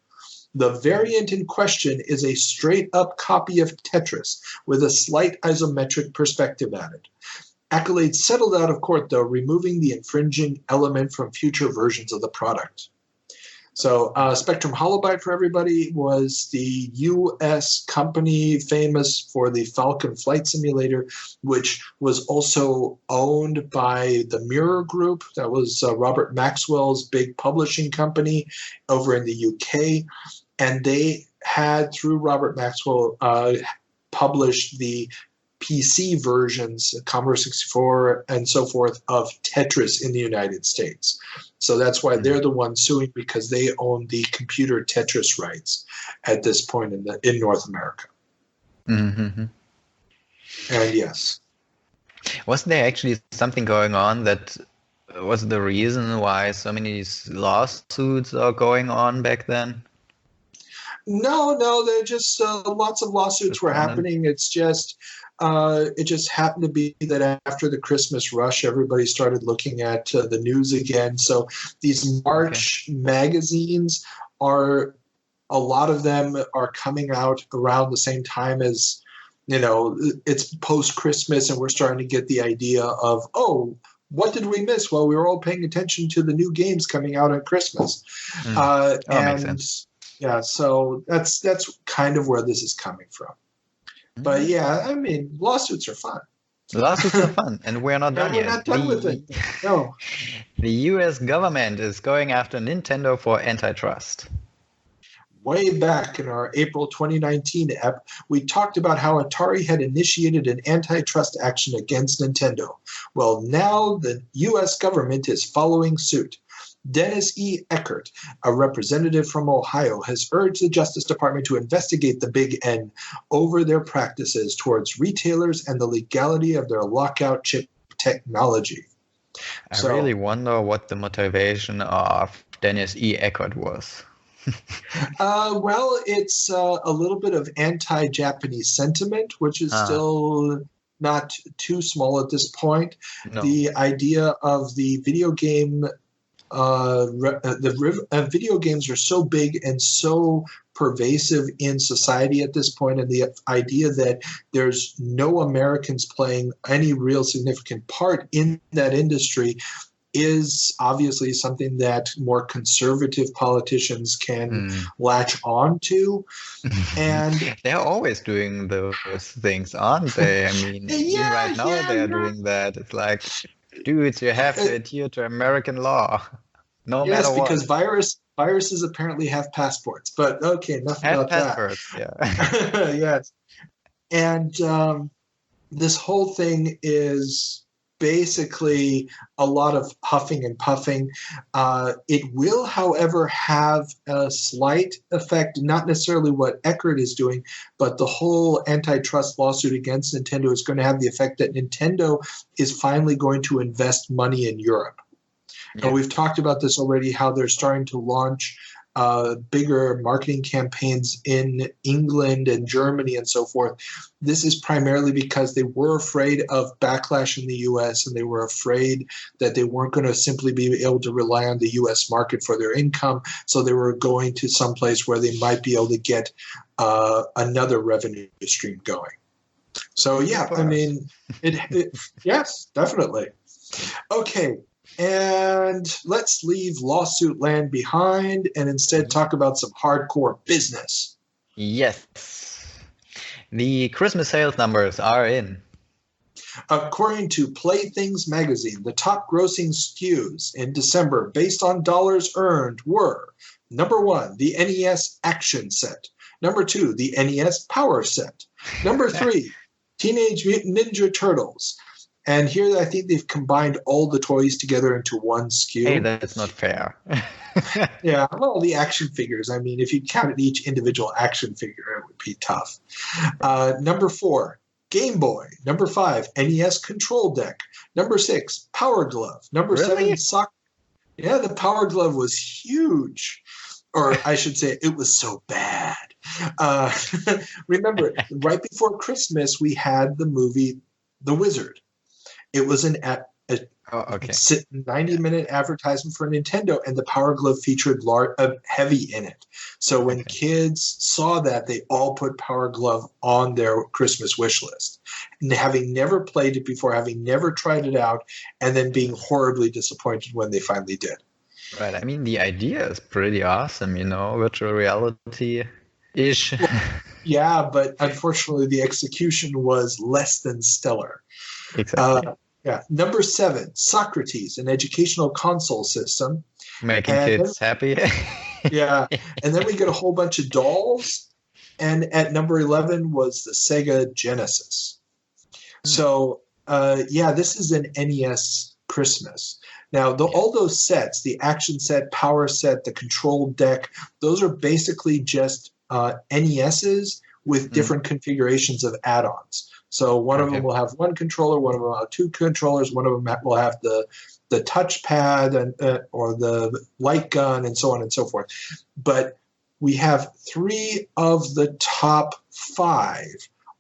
The variant in question is a straight-up copy of Tetris with a slight isometric perspective added. Accolade settled out of court, though, removing the infringing element from future versions of the product. So Spectrum Holobyte, for everybody, was the U.S. company famous for the Falcon Flight Simulator, which was also owned by the Mirror Group. That was Robert Maxwell's big publishing company over in the U.K. And they had, through Robert Maxwell, published the PC versions, Commodore 64 and so forth, of Tetris in the United States. So that's why they're the ones suing, because they own the computer Tetris rights at this point in North America. Mm-hmm. And yes. Wasn't there actually something going on that was the reason why so many lawsuits are going on back then? No, they're just lots of lawsuits were happening. It's just it just happened to be that after the Christmas rush, everybody started looking at the news again. So these March magazines a lot of them are coming out around the same time as, it's post-Christmas, and we're starting to get the idea of, what did we miss? Well, we were all paying attention to the new games coming out at Christmas. Makes sense. Yeah, so that's kind of where this is coming from. But yeah, I mean, lawsuits are fun. Lawsuits are fun, and we're not done yet. We're not done with it. No. The U.S. government is going after Nintendo for antitrust. Way back in our April 2019 ep, we talked about how Atari had initiated an antitrust action against Nintendo. Well, now the U.S. government is following suit. Dennis E. Eckert, a representative from Ohio, has urged the Justice Department to investigate the Big N over their practices towards retailers and the legality of their lockout chip technology. I really wonder what the motivation of Dennis E. Eckert was. Well, it's a little bit of anti-Japanese sentiment, which is still not too small at this point. No. The idea of the video game video games are so big and so pervasive in society at this point, and the idea that there's no Americans playing any real significant part in that industry is obviously something that more conservative politicians can latch on to. And they're always doing those things, aren't they? I mean, even right now they're doing that. It's like, dudes, you have to adhere to American law, no matter what. Yes, because viruses apparently have passports. But okay, enough about passports, that. Yeah. Yes. And this whole thing is basically a lot of huffing and puffing. It will, however, have a slight effect, not necessarily what Eckert is doing, but the whole antitrust lawsuit against Nintendo is going to have the effect that Nintendo is finally going to invest money in Europe. Yeah. And we've talked about this already, how they're starting to launch bigger marketing campaigns in England and Germany and so forth. This is primarily because they were afraid of backlash in the U.S. and they were afraid that they weren't going to simply be able to rely on the U.S. market for their income. So they were going to some place where they might be able to get another revenue stream going. So yeah, I mean, yes, definitely. Okay. And let's leave lawsuit land behind and instead talk about some hardcore business. Yes. The Christmas sales numbers are in. According to Playthings magazine, the top grossing SKUs in December based on dollars earned were: number 1, the NES Action Set; number 2, the NES Power Set; number 3, Teenage Mutant Ninja Turtles. And here I think they've combined all the toys together into one SKU. Hey, that's not fair. Yeah, well, the action figures. I mean, if you counted each individual action figure, it would be tough. Number 4, Game Boy. Number 5, NES Control Deck. Number 6, Power Glove. Number 7, Soccer. Yeah, the Power Glove was huge. Or I should say, it was so bad. Remember, right before Christmas, we had the movie The Wizard. It was a Oh, okay. 90-minute advertisement for Nintendo, and the Power Glove featured heavy in it. So when kids saw that, they all put Power Glove on their Christmas wish list. And having never played it before, having never tried it out, and then being horribly disappointed when they finally did. Right. I mean, the idea is pretty awesome, virtual reality-ish. Yeah, but unfortunately, the execution was less than stellar. Exactly. Yeah. Number 7, Socrates, an educational console system. Making kids happy. Yeah. And then we get a whole bunch of dolls. And at number 11 was the Sega Genesis. So, this is an NES Christmas. Now, all those sets, the action set, power set, the control deck, those are basically just NESs with different configurations of add-ons. So one of them will have one controller, one of them will have two controllers, one of them will have the touchpad or the light gun, and so on and so forth. But we have 3 of the top 5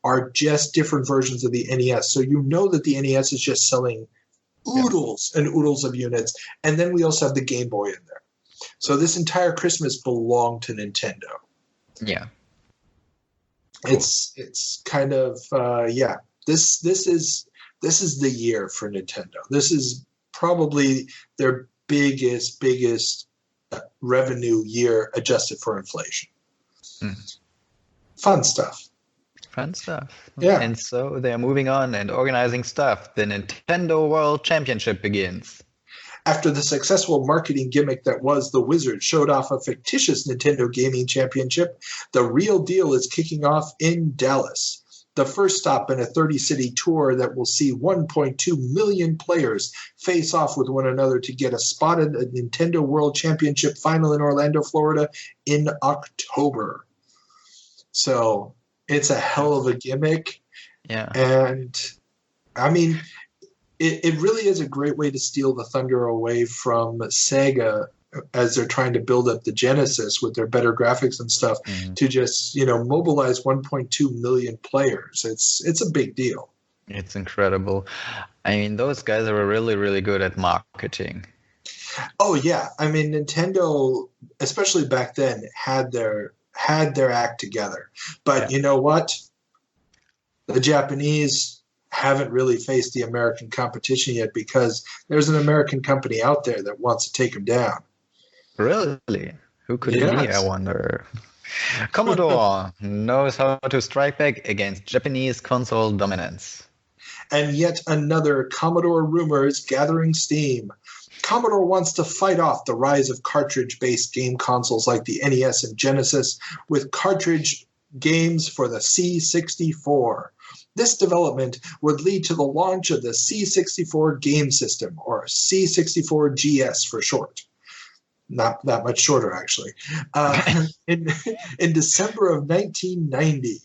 are just different versions of the NES. So you know that the NES is just selling oodles and oodles of units. And then we also have the Game Boy in there. So this entire Christmas belonged to Nintendo. Yeah. Cool. It's kind of This is the year for Nintendo. This is probably their biggest revenue year adjusted for inflation. Fun stuff. Yeah. And so they're moving on and organizing stuff. The Nintendo World Championship begins. After the successful marketing gimmick that was the Wizard showed off a fictitious Nintendo Gaming Championship, the real deal is kicking off in Dallas. The first stop in a 30-city tour that will see 1.2 million players face off with one another to get a spot at the Nintendo World Championship final in Orlando, Florida in October. So it's a hell of a gimmick. Yeah. And, I mean, it really is a great way to steal the thunder away from Sega as they're trying to build up the Genesis with their better graphics and stuff to just, mobilize 1.2 million players. It's a big deal. It's incredible. I mean, those guys are really, really good at marketing. Oh, yeah. I mean, Nintendo, especially back then, had their act together. But you know what? The Japanese haven't really faced the American competition yet because there's an American company out there that wants to take them down. Really? Who could it be, I wonder? Commodore knows how to strike back against Japanese console dominance. And yet another Commodore rumor is gathering steam. Commodore wants to fight off the rise of cartridge-based game consoles like the NES and Genesis with cartridge games for the C64. This development would lead to the launch of the C64 game system, or C64 GS for short. Not that much shorter, actually. In December of 1990,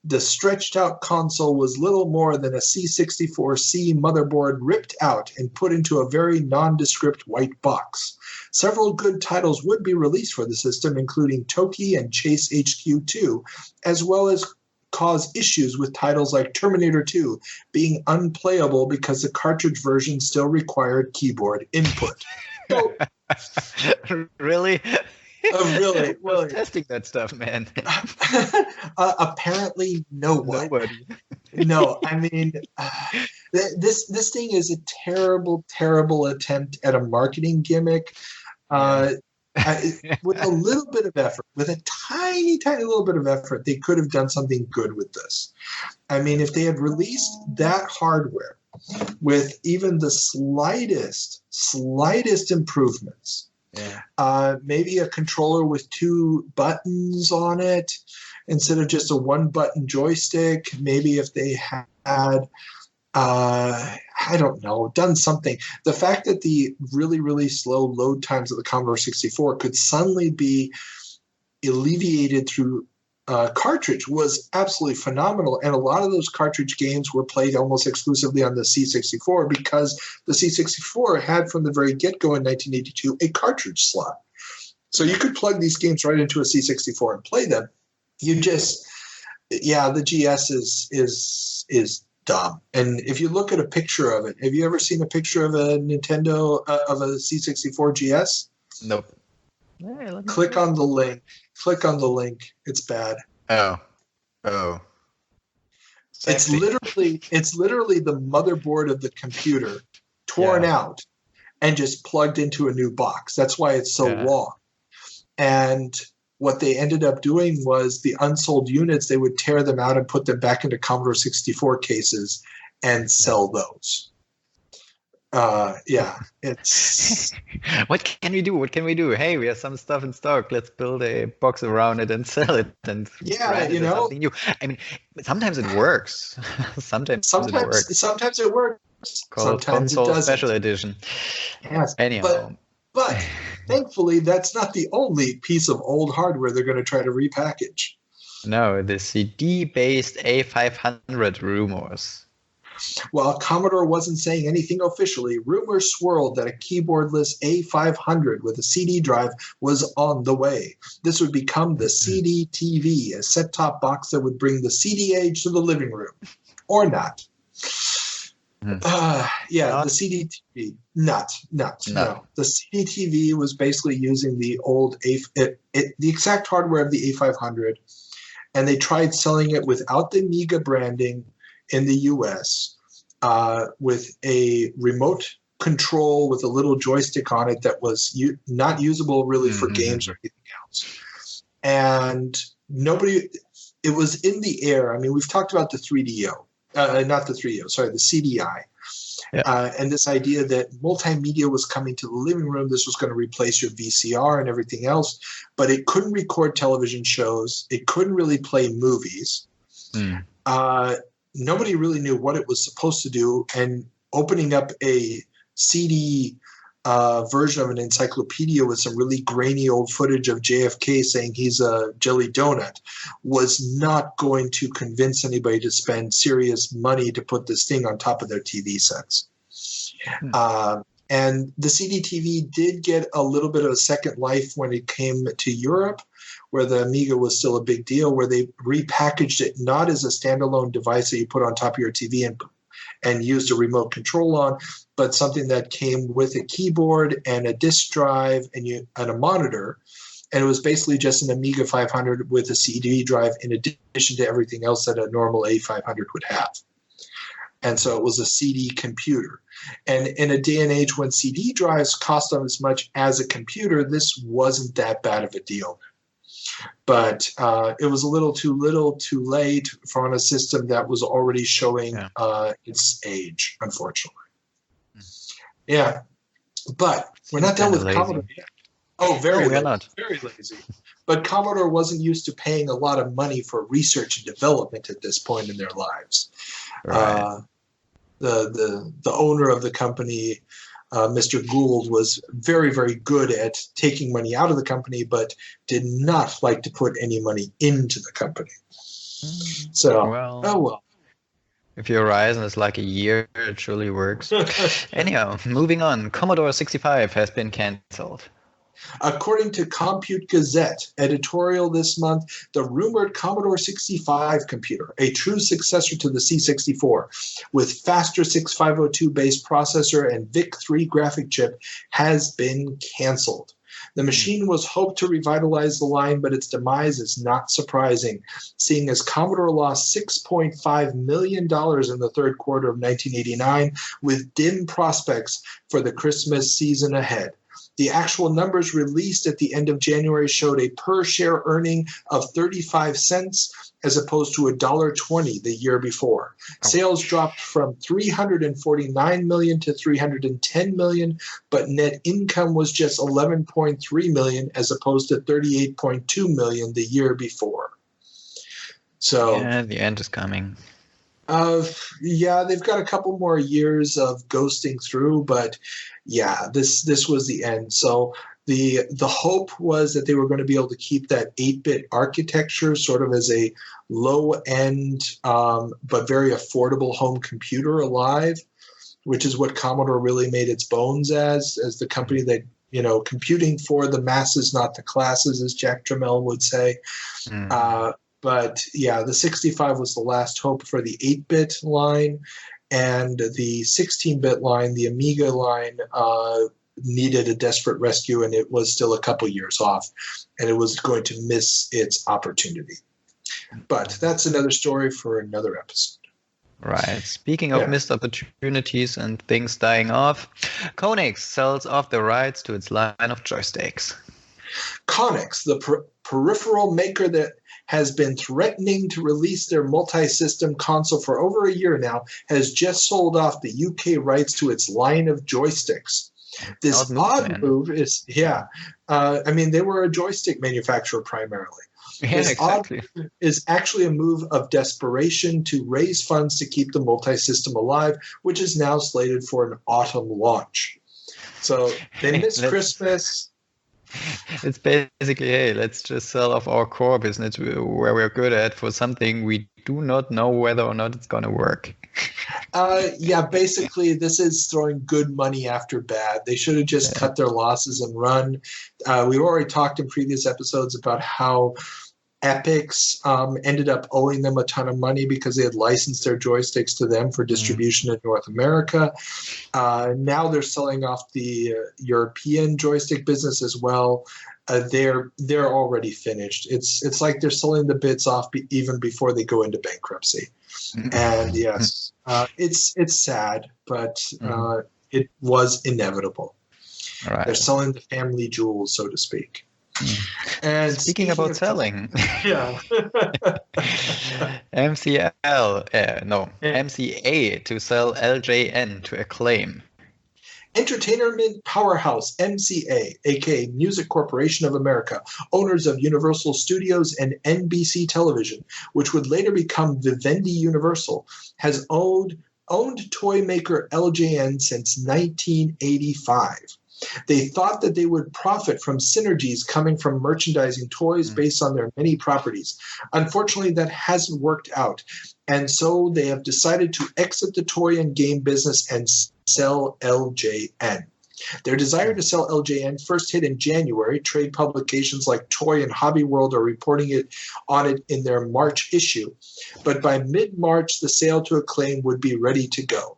the stretched-out console was little more than a C64C motherboard ripped out and put into a very nondescript white box. Several good titles would be released for the system, including Toki and Chase HQ2, as well as cause issues with titles like Terminator 2 being unplayable because the cartridge version still required keyboard input. So, really? Really? Testing that stuff, man. Apparently, no one. Nobody. No, I mean, this thing is a terrible, terrible attempt at a marketing gimmick. With a little bit of effort, with a tiny, tiny little bit of effort, they could have done something good with this. I mean, if they had released that hardware with even the slightest improvements, maybe a controller with 2 buttons on it instead of just a 1-button joystick, maybe if they had I don't know, done something. The fact that the really, really slow load times of the Commodore 64 could suddenly be alleviated through cartridge was absolutely phenomenal. And a lot of those cartridge games were played almost exclusively on the C64 because the C64 had from the very get-go in 1982 a cartridge slot. So you could plug these games right into a C64 and play them. You just, the GS is dumb. And if you look at a picture of it, have you ever seen a picture of a Nintendo of a C64 GS? Nope. Click on the link. Click on the link. It's bad. Oh. It's literally the motherboard of the computer torn out and just plugged into a new box. That's why it's so long. And what they ended up doing was the unsold units, they would tear them out and put them back into Commodore 64 cases and sell those. It's What can we do? Hey, we have some stuff in stock. Let's build a box around it and sell it. And brand it as something new. I mean, sometimes it works. Sometimes it works. Sometimes it works. Called Sometimes Console it doesn't. Special Edition. Yes. Anyhow. But thankfully, that's not the only piece of old hardware they're going to try to repackage. No, the CD-based A500 rumors. While Commodore wasn't saying anything officially, rumors swirled that a keyboardless A500 with a CD drive was on the way. This would become the CD TV, a set-top box that would bring the CD age to the living room. Or not. The CD TV. No. The CD TV was basically using the old the exact hardware of the A500, and they tried selling it without the Amiga branding in the US, with a remote control with a little joystick on it that was not usable really for games or anything else. And it was in the air. I mean, we've talked about the 3DO. Not the 3DO, sorry, the CDI. And this idea that multimedia was coming to the living room. This was going to replace your VCR and everything else. But it couldn't record television shows. It couldn't really play movies. Nobody really knew what it was supposed to do. And opening up a CD version of an encyclopedia with some really grainy old footage of JFK saying he's a jelly donut was not going to convince anybody to spend serious money to put this thing on top of their TV sets. And the CD TV did get a little bit of a second life when it came to Europe, where the Amiga was still a big deal, where they repackaged it not as a standalone device that you put on top of your TV and used a remote control on, but something that came with a keyboard and a disk drive and a monitor. And it was basically just an Amiga 500 with a CD drive in addition to everything else that a normal A500 would have. And so it was a CD computer. And in a day and age when CD drives cost as much as a computer, this wasn't that bad of a deal. But it was a little too late for on a system that was already showing its age, unfortunately. Yeah, but we're not done with Commodore yet. Oh, very lazy. But Commodore wasn't used to paying a lot of money for research and development at this point in their lives. Right. The owner of the company, Mr. Gould, was very, very good at taking money out of the company, but did not like to put any money into the company. So, well. If your horizon is like a year, it surely works. Anyhow, moving on. Commodore 65 has been cancelled. According to Compute Gazette editorial this month, the rumored Commodore 65 computer, a true successor to the C64, with faster 6502-based processor and VIC-3 graphic chip, has been canceled. The machine was hoped to revitalize the line, but its demise is not surprising, seeing as Commodore lost $6.5 million in the third quarter of 1989, with dim prospects for the Christmas season ahead. The actual numbers released at the end of January showed a per-share earning of 35 cents as opposed to $1.20 the year before. Sales dropped from $349 million to $310 million, but net income was just $11.3 million as opposed to $38.2 million the year before. So yeah, the end is coming. They've got a couple more years of ghosting through, but yeah, this was the end. So the hope was that they were going to be able to keep that 8-bit architecture sort of as a low-end but very affordable home computer alive, which is what Commodore really made its bones as the company that, computing for the masses, not the classes, as Jack Tramiel would say. But yeah, the 65 was the last hope for the 8-bit line, and the 16-bit line, the Amiga line, needed a desperate rescue, and it was still a couple years off, and it was going to miss its opportunity. But that's another story for another episode. Right. Speaking of missed opportunities and things dying off, Konix sells off the rights to its line of joysticks. Konix, the peripheral maker that has been threatening to release their multi-system console for over a year now, has just sold off the UK rights to its line of joysticks. This odd move is, I mean, they were a joystick manufacturer primarily. Yeah, this exactly. odd is actually a move of desperation to raise funds to keep the multi-system alive, which is now slated for an autumn launch. So they missed Christmas. It's basically, hey, let's just sell off our core business where we're good at for something we do not know whether or not it's going to work. Basically, this is throwing good money after bad. They should have just cut their losses and run. We've already talked in previous episodes about how Epix ended up owing them a ton of money because they had licensed their joysticks to them for distribution in North America. Now they're selling off the European joystick business as well. They're already finished. It's like they're selling the bits off even before they go into bankruptcy. And yes, it's sad, but it was inevitable. Right. They're selling the family jewels, so to speak. And speaking about selling, MCA to sell LJN to Acclaim. Entertainment powerhouse MCA, aka Music Corporation of America, owners of Universal Studios and NBC Television, which would later become Vivendi Universal, has owned toy maker LJN since 1985. They thought that they would profit from synergies coming from merchandising toys based on their many properties. Unfortunately, that hasn't worked out, and so they have decided to exit the toy and game business and sell LJN. Their desire to sell LJN first hit in January. Trade publications like Toy and Hobby World are reporting on it in their March issue. But by mid-March, the sale to Acclaim would be ready to go.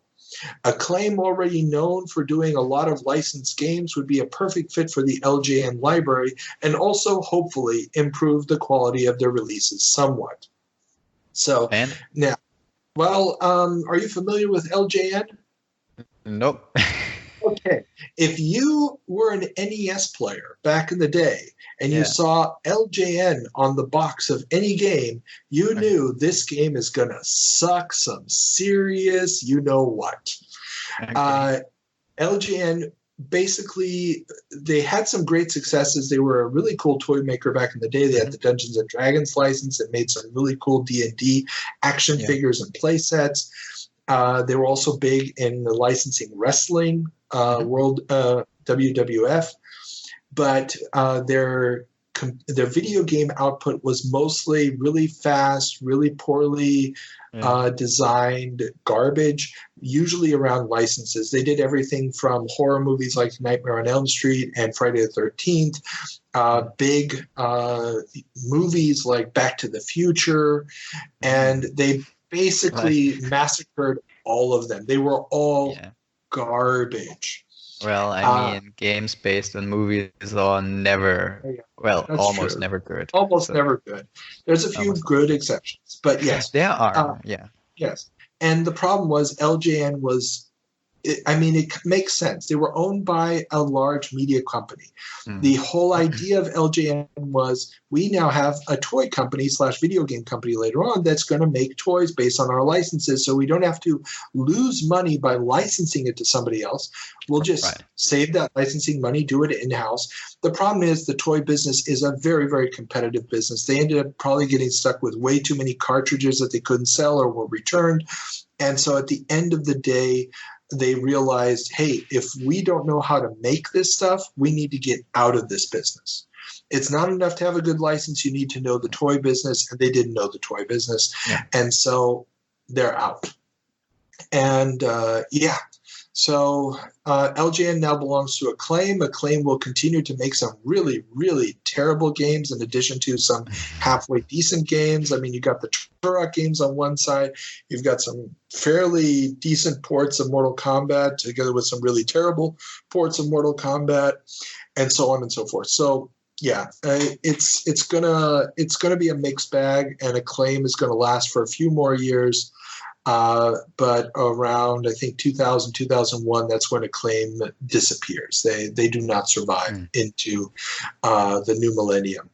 Acclaim, already known for doing a lot of licensed games, would be a perfect fit for the LJN library and also hopefully improve the quality of their releases somewhat. So now, are you familiar with LJN? Nope. Okay. If you were an NES player back in the day and you saw LJN on the box of any game, you knew this game is going to suck some serious you-know-what. Okay. LJN, basically, they had some great successes. They were a really cool toy maker back in the day. They had the Dungeons & Dragons license that made some really cool D&D action figures and play sets. They were also big in the licensing wrestling world, WWF, but their video game output was mostly really fast, really poorly designed garbage, usually around licenses. They did everything from horror movies like Nightmare on Elm Street and Friday the 13th, big movies like Back to the Future, and they basically massacred all of them. They were all garbage. Well, I mean, games based on movies are never, almost never good. Almost never good. There's a few good exceptions, but yes. There are, Yes. And the problem was LJN was, it makes sense. They were owned by a large media company. The whole idea of LJN was we now have a toy company / video game company later on that's going to make toys based on our licenses, so we don't have to lose money by licensing it to somebody else. We'll just save that licensing money, do it in-house. The problem is the toy business is a very, very competitive business. They ended up probably getting stuck with way too many cartridges that they couldn't sell or were returned. And so at the end of the day, they realized, hey, if we don't know how to make this stuff, we need to get out of this business. It's not enough to have a good license. You need to know the toy business, and they didn't know the toy business. And so they're out. And So LJN now belongs to Acclaim. Acclaim will continue to make some really, really terrible games in addition to some halfway decent games. I mean, you got the Turok games on one side. You've got some fairly decent ports of Mortal Kombat together with some really terrible ports of Mortal Kombat, and so on and so forth. So yeah, it's gonna be a mixed bag, and Acclaim is going to last for a few more years. But around, I think, 2000, 2001, that's when Acclaim disappears. They do not survive into the new millennium.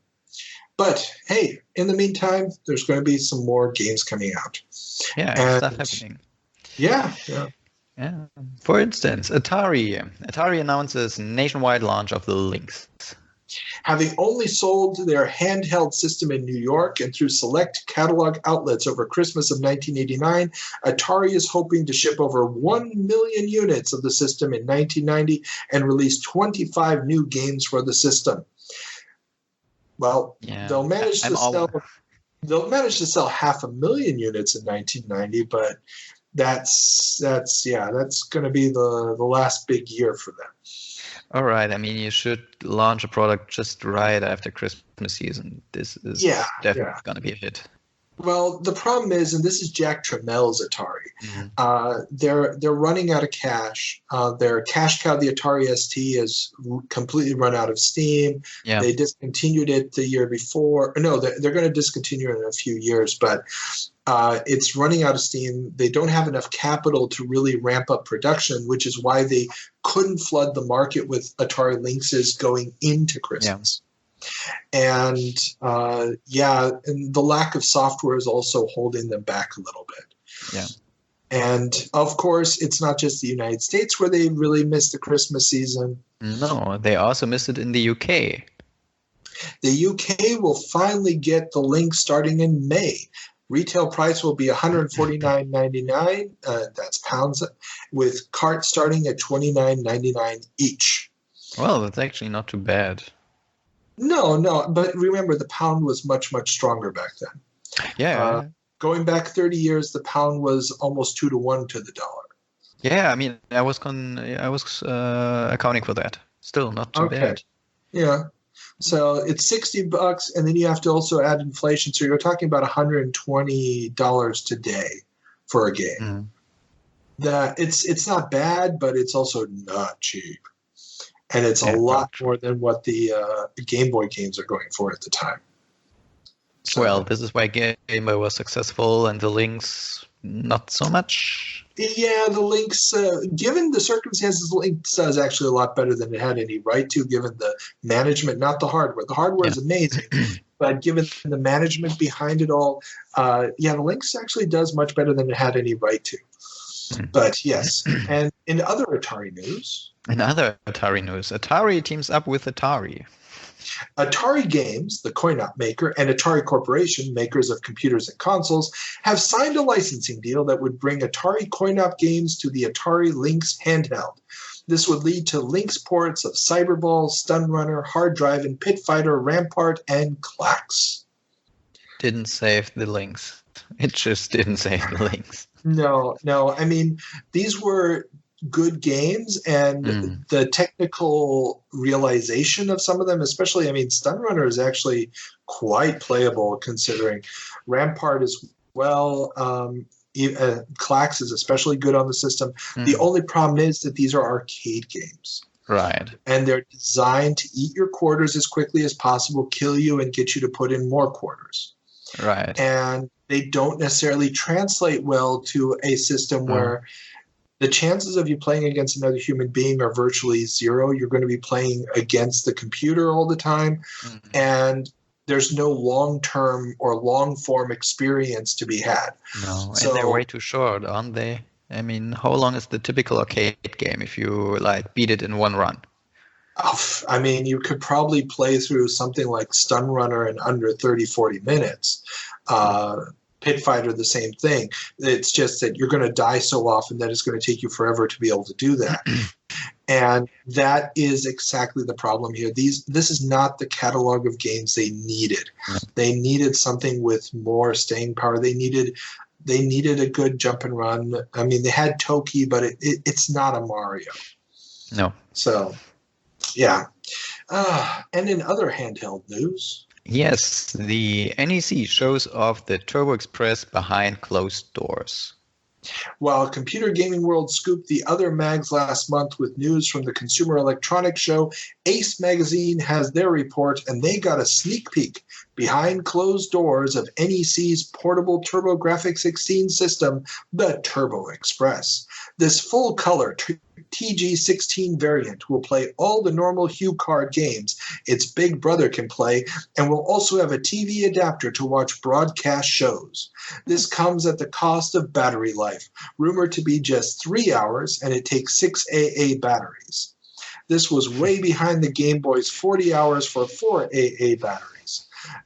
But, hey, in the meantime, there's going to be some more games coming out. Yeah, stuff happening. Yeah. For instance, Atari. Atari announces nationwide launch of the Lynx. Having only sold their handheld system in New York and through select catalog outlets over Christmas of 1989, Atari is hoping to ship over 1 million units of the system in 1990 and release 25 new games for the system. Well, they'll manage to sell 500,000 units in 1990, but that's going to be the last big year for them. All right. I mean, you should launch a product just right after Christmas season. This is definitely going to be a hit. Well, the problem is, and this is Jack Trammell's Atari, they're running out of cash. Their cash cow, the Atari ST, has completely run out of steam. Yeah. They discontinued it the year before. No, they're going to discontinue it in a few years, but it's running out of steam. They don't have enough capital to really ramp up production, which is why they couldn't flood the market with Atari Lynxes going into Christmas. And and the lack of software is also holding them back a little bit. Yeah. And of course, it's not just the United States where they really missed the Christmas season. No, they also missed it in the UK. The UK will finally get the Lynx starting in May. Retail price will be $149.99. That's pounds, with cart starting at $29.99 each. Well, that's actually not too bad. No, but remember, the pound was much, much stronger back then. Yeah. Going back 30 years, the pound was almost 2 to 1 to the dollar. Yeah, I mean, I was accounting for that. Still not too bad. Yeah. So it's $60, and then you have to also add inflation. So you're talking about $120 today for a game. That it's not bad, but it's also not cheap. And it's a lot more than what the Game Boy games are going for at the time. So, well, this is why Game Boy was successful and the Lynx not so much. Yeah, the Lynx, given the circumstances, the Lynx does actually a lot better than it had any right to, given the management, not the hardware. The hardware is amazing, but given the management behind it all, the Lynx actually does much better than it had any right to. But yes, and in other Atari news... Atari teams up with Atari. Atari Games, the coin-op maker, and Atari Corporation, makers of computers and consoles, have signed a licensing deal that would bring Atari coin-op games to the Atari Lynx handheld. This would lead to Lynx ports of Cyberball, Stun Runner, Hard Drive, and Pit Fighter, Rampart, and Klax. Didn't save the Lynx. It just didn't save the Lynx. No. I mean, these were good games, and the technical realization of some of them, especially, I mean, Stun Runner is actually quite playable considering. Rampart as well. Klax is especially good on the system. The only problem is that these are arcade games. Right. And they're designed to eat your quarters as quickly as possible, kill you, and get you to put in more quarters. Right. And they don't necessarily translate well to a system where the chances of you playing against another human being are virtually zero. You're going to be playing against the computer all the time, and there's no long-term or long-form experience to be had. No, and they're way too short, aren't they? I mean, how long is the typical arcade game if you beat it in one run? I mean, you could probably play through something like Stun Runner in under 30, 40 minutes. Pit Fighter, the same thing. It's just that you're going to die so often that it's going to take you forever to be able to do that. And that is exactly the problem here. This is not the catalog of games they needed. They needed something with more staying power. They needed They needed a good jump and run. I mean, they had Toki, but it's not a Mario. No. So, yeah. And in other handheld news. Yes, the NEC shows off the Turbo Express behind closed doors. While Computer Gaming World scooped the other mags last month with news from the Consumer Electronics Show, Ace Magazine has their report, and they got a sneak peek behind closed doors of NEC's portable TurboGrafx 16 system, the Turbo Express. This full-color TG16 variant will play all the normal Hue card games its big brother can play, and will also have a TV adapter to watch broadcast shows. This comes at the cost of battery life, rumored to be just 3 hours, and it takes 6 AA batteries. This was way behind the Game Boy's 40 hours for 4 AA batteries.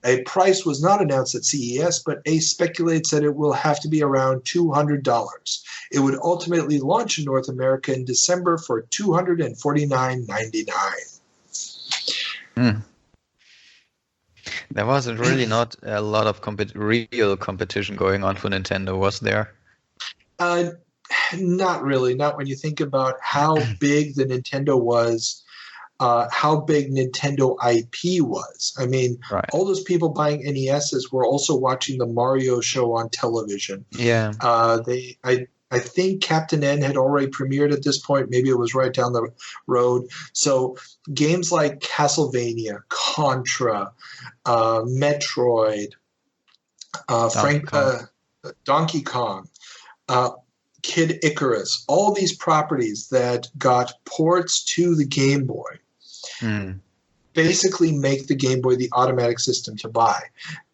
A price was not announced at CES, but Ace speculates that it will have to be around $200. It would ultimately launch in North America in December for $249.99. There was really not a lot of real competition going on for Nintendo, was there? Not really. Not when you think about how big the Nintendo was, how big Nintendo IP was. I mean, all those people buying NESs were also watching the Mario show on television. Yeah. I think Captain N had already premiered at this point. Maybe it was right down the road. So games like Castlevania, Contra, Metroid, Donkey Kong, Kid Icarus, all these properties that got ports to the Game Boy basically make the Game Boy the automatic system to buy.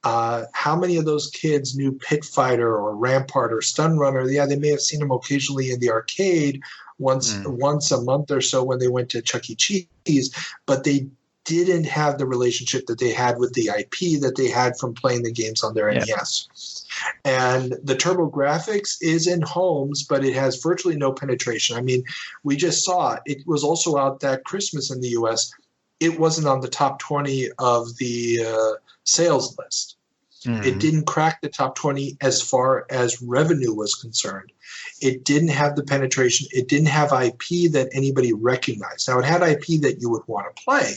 How many of those kids knew Pit Fighter or Rampart or Stun Runner? Yeah, they may have seen them occasionally in the arcade once a month or so when they went to Chuck E. Cheese, but they didn't have the relationship that they had with the IP that they had from playing the games on their NES. And the TurboGrafx is in homes, but it has virtually no penetration. I mean, we just saw it was also out that Christmas in the US. It wasn't on the top 20 of the sales list. It didn't crack the top 20 as far as revenue was concerned. It didn't have the penetration. It didn't have IP that anybody recognized. Now, it had IP that you would want to play.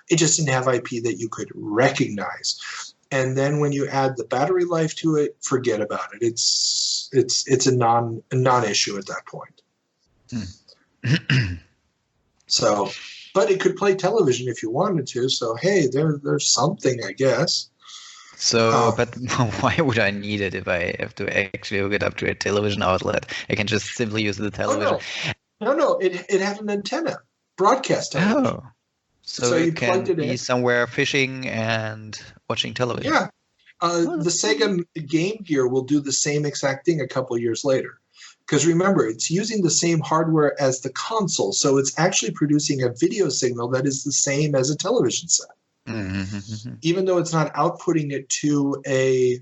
It just didn't have IP that you could recognize. And then when you add the battery life to it, forget about it. It's a non-issue at that point. So, but it could play television if you wanted to. So hey, there's something, I guess. So, but why would I need it if I have to actually hook it up to a television outlet? I can just simply use the television. No. It had an antenna, broadcast television. Oh. So you can be somewhere fishing and watching television. Yeah. The Sega Game Gear will do the same exact thing a couple years later. Because remember, it's using the same hardware as the console, so it's actually producing a video signal that is the same as a television set. Even though it's not outputting it to a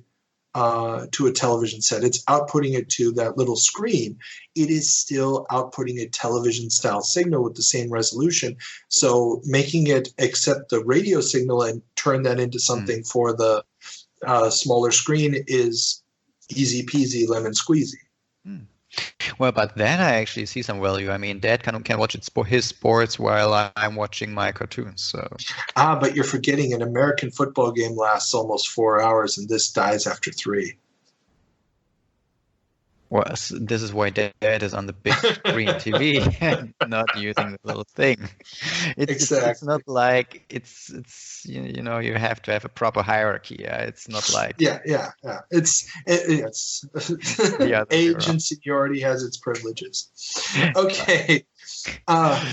television set, it's outputting it to that little screen. It is still outputting a television-style signal with the same resolution. So making it accept the radio signal and turn that into something for the smaller screen is easy peasy lemon squeezy. Well, but then I actually see some value. I mean, Dad can watch his sports while I'm watching my cartoons. So. But you're forgetting an American football game lasts almost 4 hours, and this dies after 3. Well, this is why Dad is on the big screen TV and not using the little thing. It's not like it's you have to have a proper hierarchy. It's not like It's age and seniority has its privileges. Okay,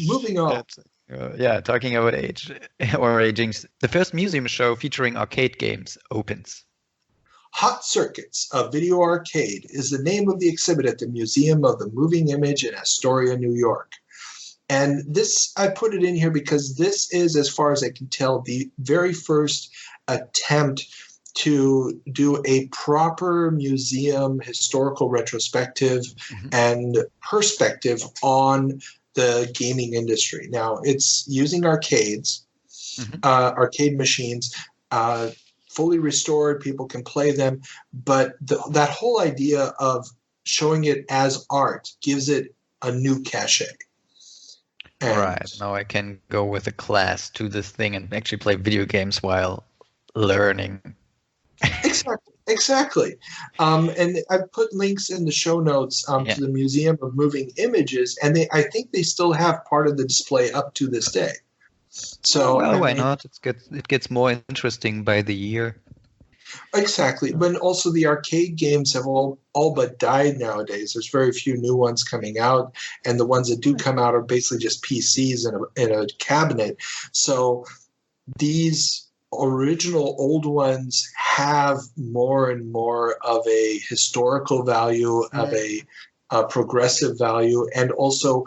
moving on. Talking about age or aging. The first museum show featuring arcade games opens. Hot Circuits, a video arcade, is the name of the exhibit at the Museum of the Moving Image in Astoria, New York. And this, I put it in here because this is, as far as I can tell, the very first attempt to do a proper museum historical retrospective and perspective on the gaming industry. Now, it's using arcades, arcade machines, fully restored. People can play them. But that whole idea of showing it as art gives it a new cachet. And Right. Now I can go with a class to this thing and actually play video games while learning. Exactly. And I've put links in the show notes to the Museum of Moving Images, and I think they still have part of the display up to this day. So why not? It gets more interesting by the year. Exactly. But also the arcade games have all but died nowadays. There's very few new ones coming out, and the ones that do come out are basically just PCs in a cabinet. So these original old ones have more and more of a historical value, of a progressive value, and also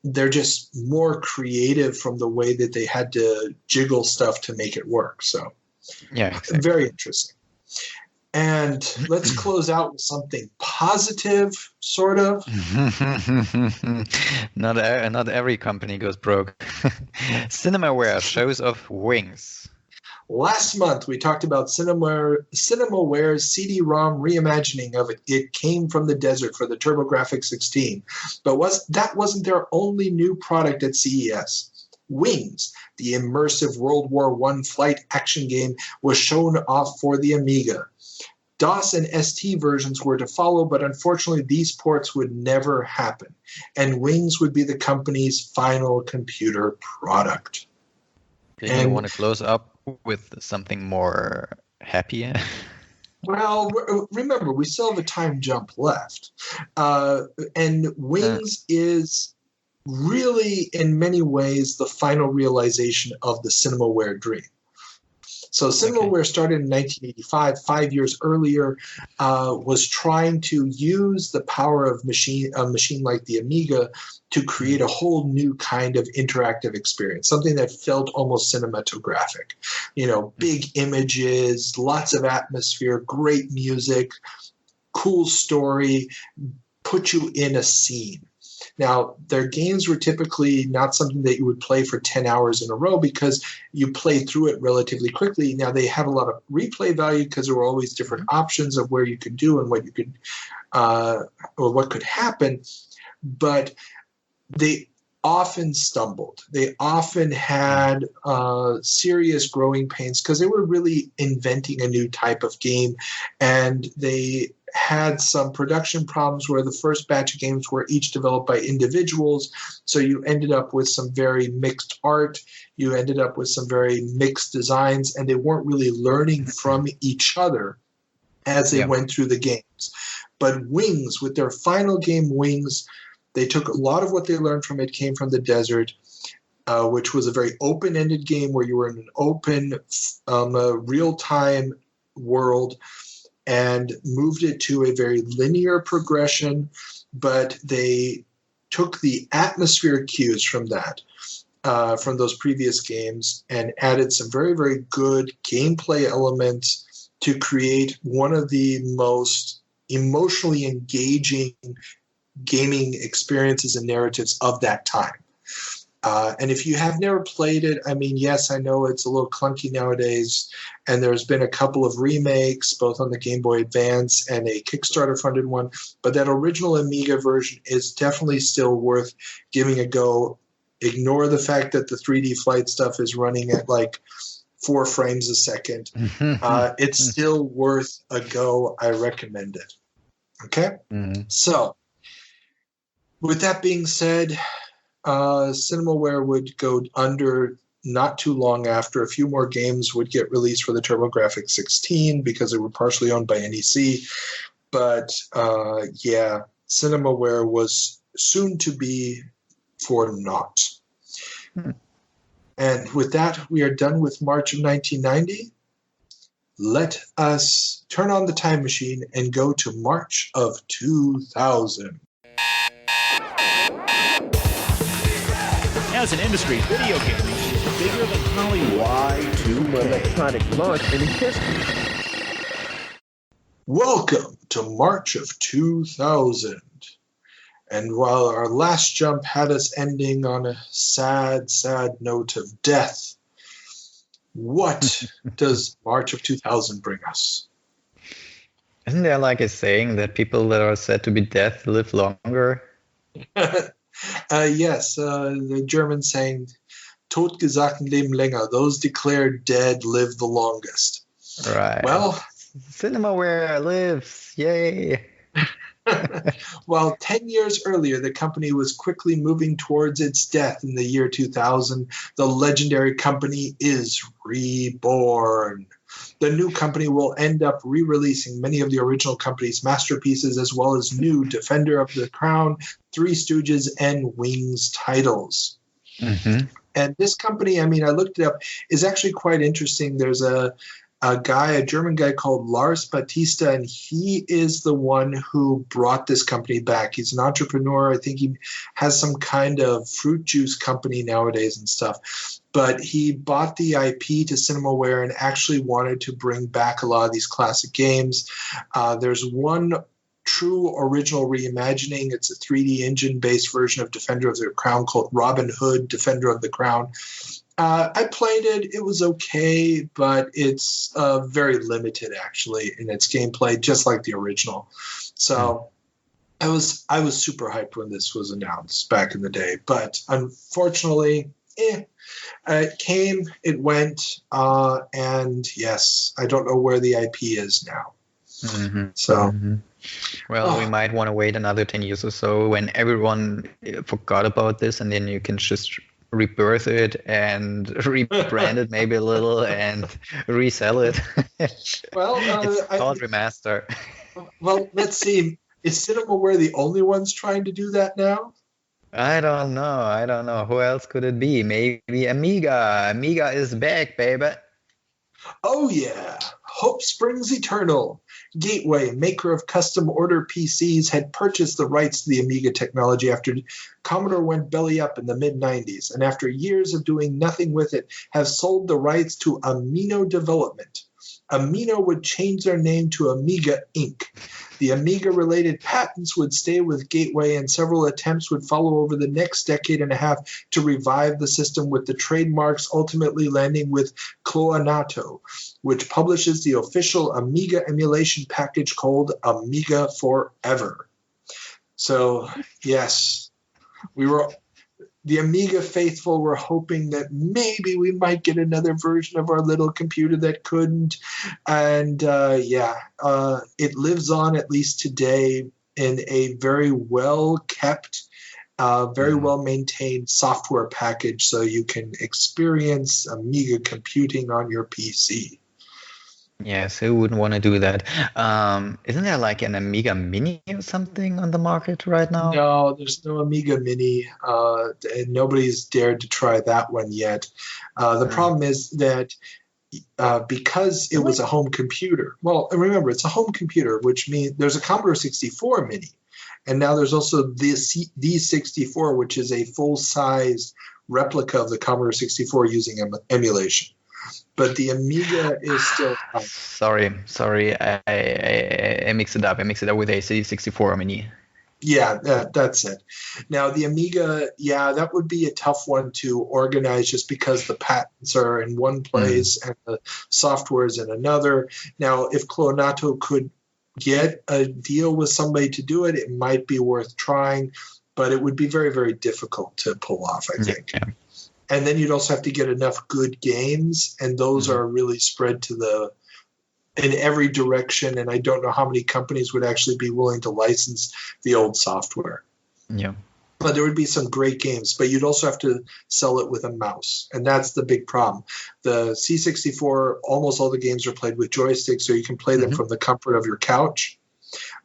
they're just more creative from the way that they had to jiggle stuff to make it work. So exactly. Very interesting. And let's close out with something positive, sort of. Not every company goes broke. Cinemaware shows off Wings. Last month, we talked about Cinemaware's CD-ROM reimagining of It Came from the Desert for the TurboGrafx 16. But that wasn't their only new product at CES. Wings, the immersive World War I flight action game, was shown off for the Amiga. DOS and ST versions were to follow, but unfortunately these ports would never happen, and Wings would be the company's final computer product. Do you want to close up with something more happier? Well, remember, we still have a time jump left. And Wings is really, in many ways, the final realization of the Cinemaware dream. So Cinemaware started in 1985, 5 years earlier, was trying to use the power of a machine like the Amiga to create a whole new kind of interactive experience, something that felt almost cinematographic. Big images, lots of atmosphere, great music, cool story, put you in a scene. Now, their games were typically not something that you would play for 10 hours in a row because you play through it relatively quickly. Now, they had a lot of replay value because there were always different options of where you could do and what you could, or what could happen. But they often stumbled. They often had serious growing pains because they were really inventing a new type of game, and they had some production problems where the first batch of games were each developed by individuals, so you ended up with some very mixed art, you ended up with some very mixed designs, and they weren't really learning from each other as they went through the games. But Wings, with their final game Wings, they took a lot of what they learned from It Came from the Desert, which was a very open-ended game where you were in an open, real-time world, and moved it to a very linear progression, but they took the atmospheric cues from that, from those previous games, and added some very, very good gameplay elements to create one of the most emotionally engaging gaming experiences and narratives of that time. And if you have never played it, I mean, yes, I know it's a little clunky nowadays, and there's been a couple of remakes, both on the Game Boy Advance and a Kickstarter-funded one, but that original Amiga version is definitely still worth giving a go. Ignore the fact that the 3D flight stuff is running at like 4 frames a second. It's still worth a go. I recommend it. Okay? So, with that being said, Cinemaware would go under not too long after. A few more games would get released for the TurboGrafx 16 because they were partially owned by NEC. But Cinemaware was soon to be for naught. And with that, we are done with March of 1990. Let us turn on the time machine and go to March of 2000. As an industry, video gaming is bigger than Hollywood. Y2 electronic launch in history. Welcome to March of 2000. And while our last jump had us ending on a sad, sad note of death, What does March of 2000 bring us? Isn't there like a saying that people that are said to be dead live longer? Yes, the German saying, Totgesagten leben länger. Those declared dead live the longest. Right. Well, Cinemaware lives. Yay. Well, 10 years earlier, the company was quickly moving towards its death in the year 2000. The legendary company is reborn. The new company will end up re-releasing many of the original company's masterpieces, as well as new Defender of the Crown, Three Stooges, and Wings titles. Mm-hmm. And this company, I looked it up, is actually quite interesting. There's a German guy called Lars Batista, and he is the one who brought this company back. He's an entrepreneur. I think he has some kind of fruit juice company nowadays and stuff. But he bought the IP to Cinemaware and actually wanted to bring back a lot of these classic games. There's one true original reimagining. It's a 3D engine-based version of Defender of the Crown called Robin Hood, Defender of the Crown. I played it. It was okay, but it's very limited, actually, in its gameplay, just like the original. So I was super hyped when this was announced back in the day. But unfortunately, it came, it went, and yes, I don't know where the IP is now. Mm-hmm. So, mm-hmm. Well, we might want to wait another 10 years or so when everyone forgot about this, and then you can just rebirth it and rebrand it maybe a little and resell it. Well, it's called remaster. Well, let's see. Is Cinemaware the only ones trying to do that now? I don't know. Who else could it be? Maybe Amiga. Amiga is back, baby. Oh, yeah. Hope springs eternal. Gateway, maker of custom order PCs, had purchased the rights to the Amiga technology after Commodore went belly up in the mid-90s, and after years of doing nothing with it, have sold the rights to Amino Development. Amino would change their name to Amiga Inc. The Amiga-related patents would stay with Gateway, and several attempts would follow over the next decade and a half to revive the system, with the trademarks ultimately landing with Cloanato, which publishes the official Amiga emulation package called Amiga Forever. So, yes, the Amiga faithful were hoping that maybe we might get another version of our little computer that couldn't. And it lives on, at least today, in a very well-kept, very well-maintained software package, so you can experience Amiga computing on your PC. Yes, who wouldn't want to do that? Isn't there like an Amiga Mini or something on the market right now? No, there's no Amiga Mini, and nobody's dared to try that one yet. The problem is that because it was a home computer, well, remember, it's a home computer, which means there's a Commodore 64 Mini, and now there's also the 64, which is a full-size replica of the Commodore 64 using emulation. But the Amiga is still... Sorry, I mixed it up. I mixed it up with a C64 Mini. Yeah, that's it. Now, the Amiga, that would be a tough one to organize just because the patents are in one place and the software is in another. Now, if Cloanato could get a deal with somebody to do it, it might be worth trying, but it would be very, very difficult to pull off, I think. Yeah. And then you'd also have to get enough good games, and those are really spread in every direction, and I don't know how many companies would actually be willing to license the old software. Yeah. But there would be some great games, but you'd also have to sell it with a mouse, and that's the big problem. The C64, almost all the games are played with joysticks, so you can play them from the comfort of your couch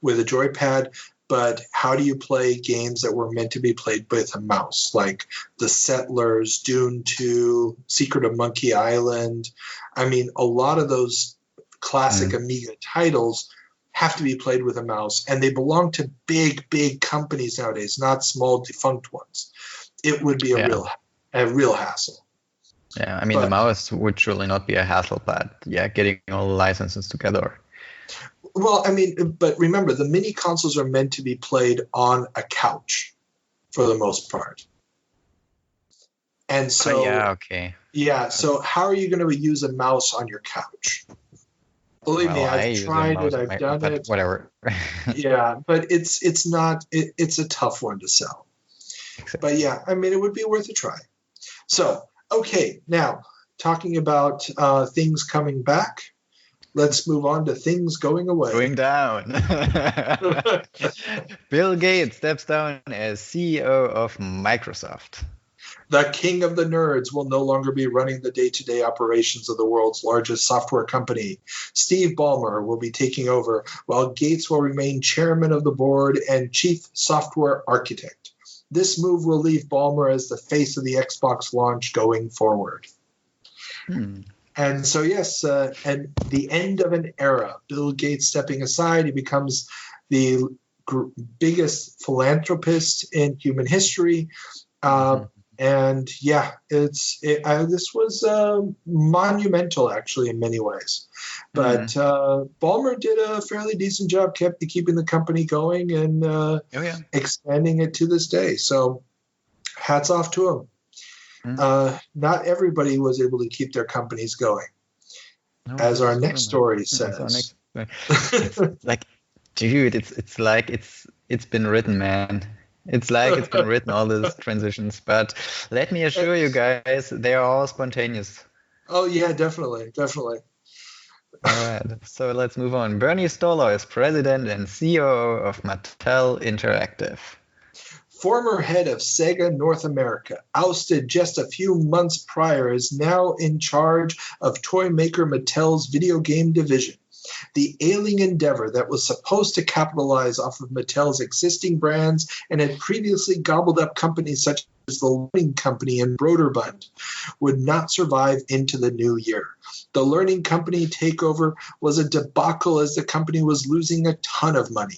with a joypad. But how do you play games that were meant to be played with a mouse, like The Settlers, Dune 2, Secret of Monkey Island? I mean, a lot of those classic Amiga titles have to be played with a mouse, and they belong to big, big companies nowadays, not small, defunct ones. It would be a real hassle. Yeah, I mean, the mouse would surely not be a hassle, but getting all the licenses together. Well, I mean, but remember, the mini consoles are meant to be played on a couch for the most part. And so, okay. Yeah, so how are you going to use a mouse on your couch? Believe me, I've tried it, I've done it. Whatever. Yeah, but it's not, it's a tough one to sell. Exactly. But yeah, I mean, it would be worth a try. So, okay, now talking about things coming back, let's move on to things going away. Going down. Bill Gates steps down as CEO of Microsoft. The king of the nerds will no longer be running the day-to-day operations of the world's largest software company. Steve Ballmer will be taking over, while Gates will remain chairman of the board and chief software architect. This move will leave Ballmer as the face of the Xbox launch going forward. And so, yes, and the end of an era. Bill Gates stepping aside, he becomes the biggest philanthropist in human history. And yeah, this was monumental, actually, in many ways. But Ballmer did a fairly decent job keeping the company going and expanding it to this day. So hats off to him. Not everybody was able to keep their companies going, as our next story says. It's like, dude, it's like it's been written, man. It's like it's been written, all these transitions. But let me assure you guys, they are all spontaneous. Oh, yeah, definitely. All right, so let's move on. Bernie Stolar is president and CEO of Mattel Interactive. Former head of Sega North America, ousted just a few months prior, is now in charge of toy maker Mattel's video game division. The ailing endeavor that was supposed to capitalize off of Mattel's existing brands and had previously gobbled up companies such as the Learning Company and Broderbund would not survive into the new year. The Learning Company takeover was a debacle as the company was losing a ton of money.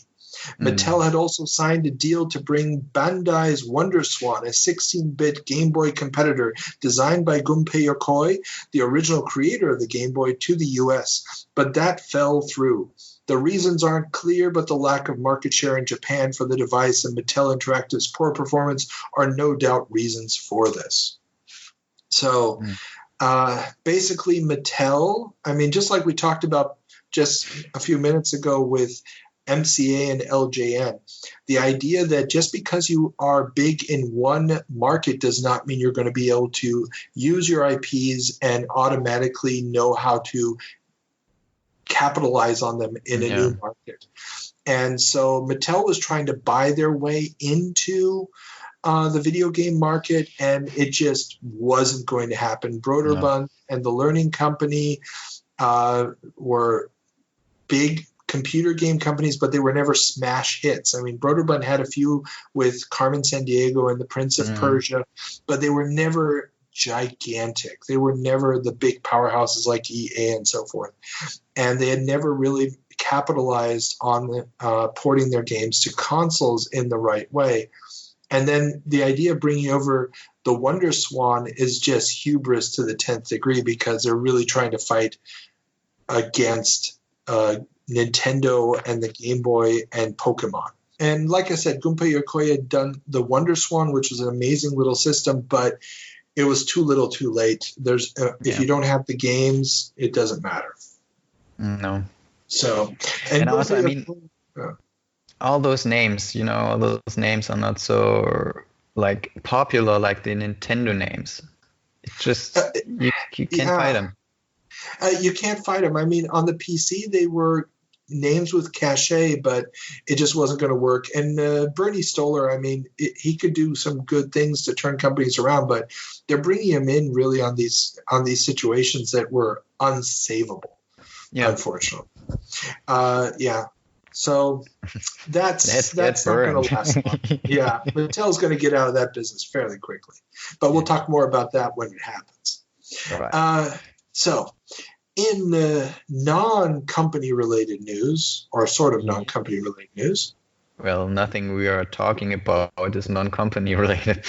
Mattel had also signed a deal to bring Bandai's Wonder Swan, a 16-bit Game Boy competitor designed by Gunpei Yokoi, the original creator of the Game Boy, to the US, but that fell through. The reasons aren't clear, but the lack of market share in Japan for the device and Mattel Interactive's poor performance are no doubt reasons for this. So basically Mattel, I mean, just like we talked about just a few minutes ago with MCA and LJN, the idea that just because you are big in one market does not mean you're going to be able to use your IPs and automatically know how to capitalize on them in a new market. And so Mattel was trying to buy their way into the video game market, and it just wasn't going to happen. Broderbund and the Learning Company were big computer game companies, but they were never smash hits. I mean, Broderbund had a few with Carmen Sandiego and the Prince of Persia, but they were never gigantic. They were never the big powerhouses like EA and so forth. And they had never really capitalized on porting their games to consoles in the right way. And then the idea of bringing over the Wonder Swan is just hubris to the 10th degree, because they're really trying to fight against Nintendo and the Game Boy and Pokemon. And like I said, Gunpei Yokoi had done the Wonder Swan, which was an amazing little system, but it was too little too late. There's if you don't have the games, it doesn't matter. No. So, and also, I mean, all those names, all those names are not so like popular like the Nintendo names. It just you can't fight them. You can't fight them. I mean, on the PC, they were names with cachet, but it just wasn't going to work. And Bernie Stolar, I mean, he could do some good things to turn companies around, but they're bringing him in really on these situations that were unsavable, unfortunately. So that's not going to last long. Yeah, Mattel's going to get out of that business fairly quickly, but we'll talk more about that when it happens. All right. So, in non-company related news, or sort of non-company related news. Well, nothing we are talking about is non-company related.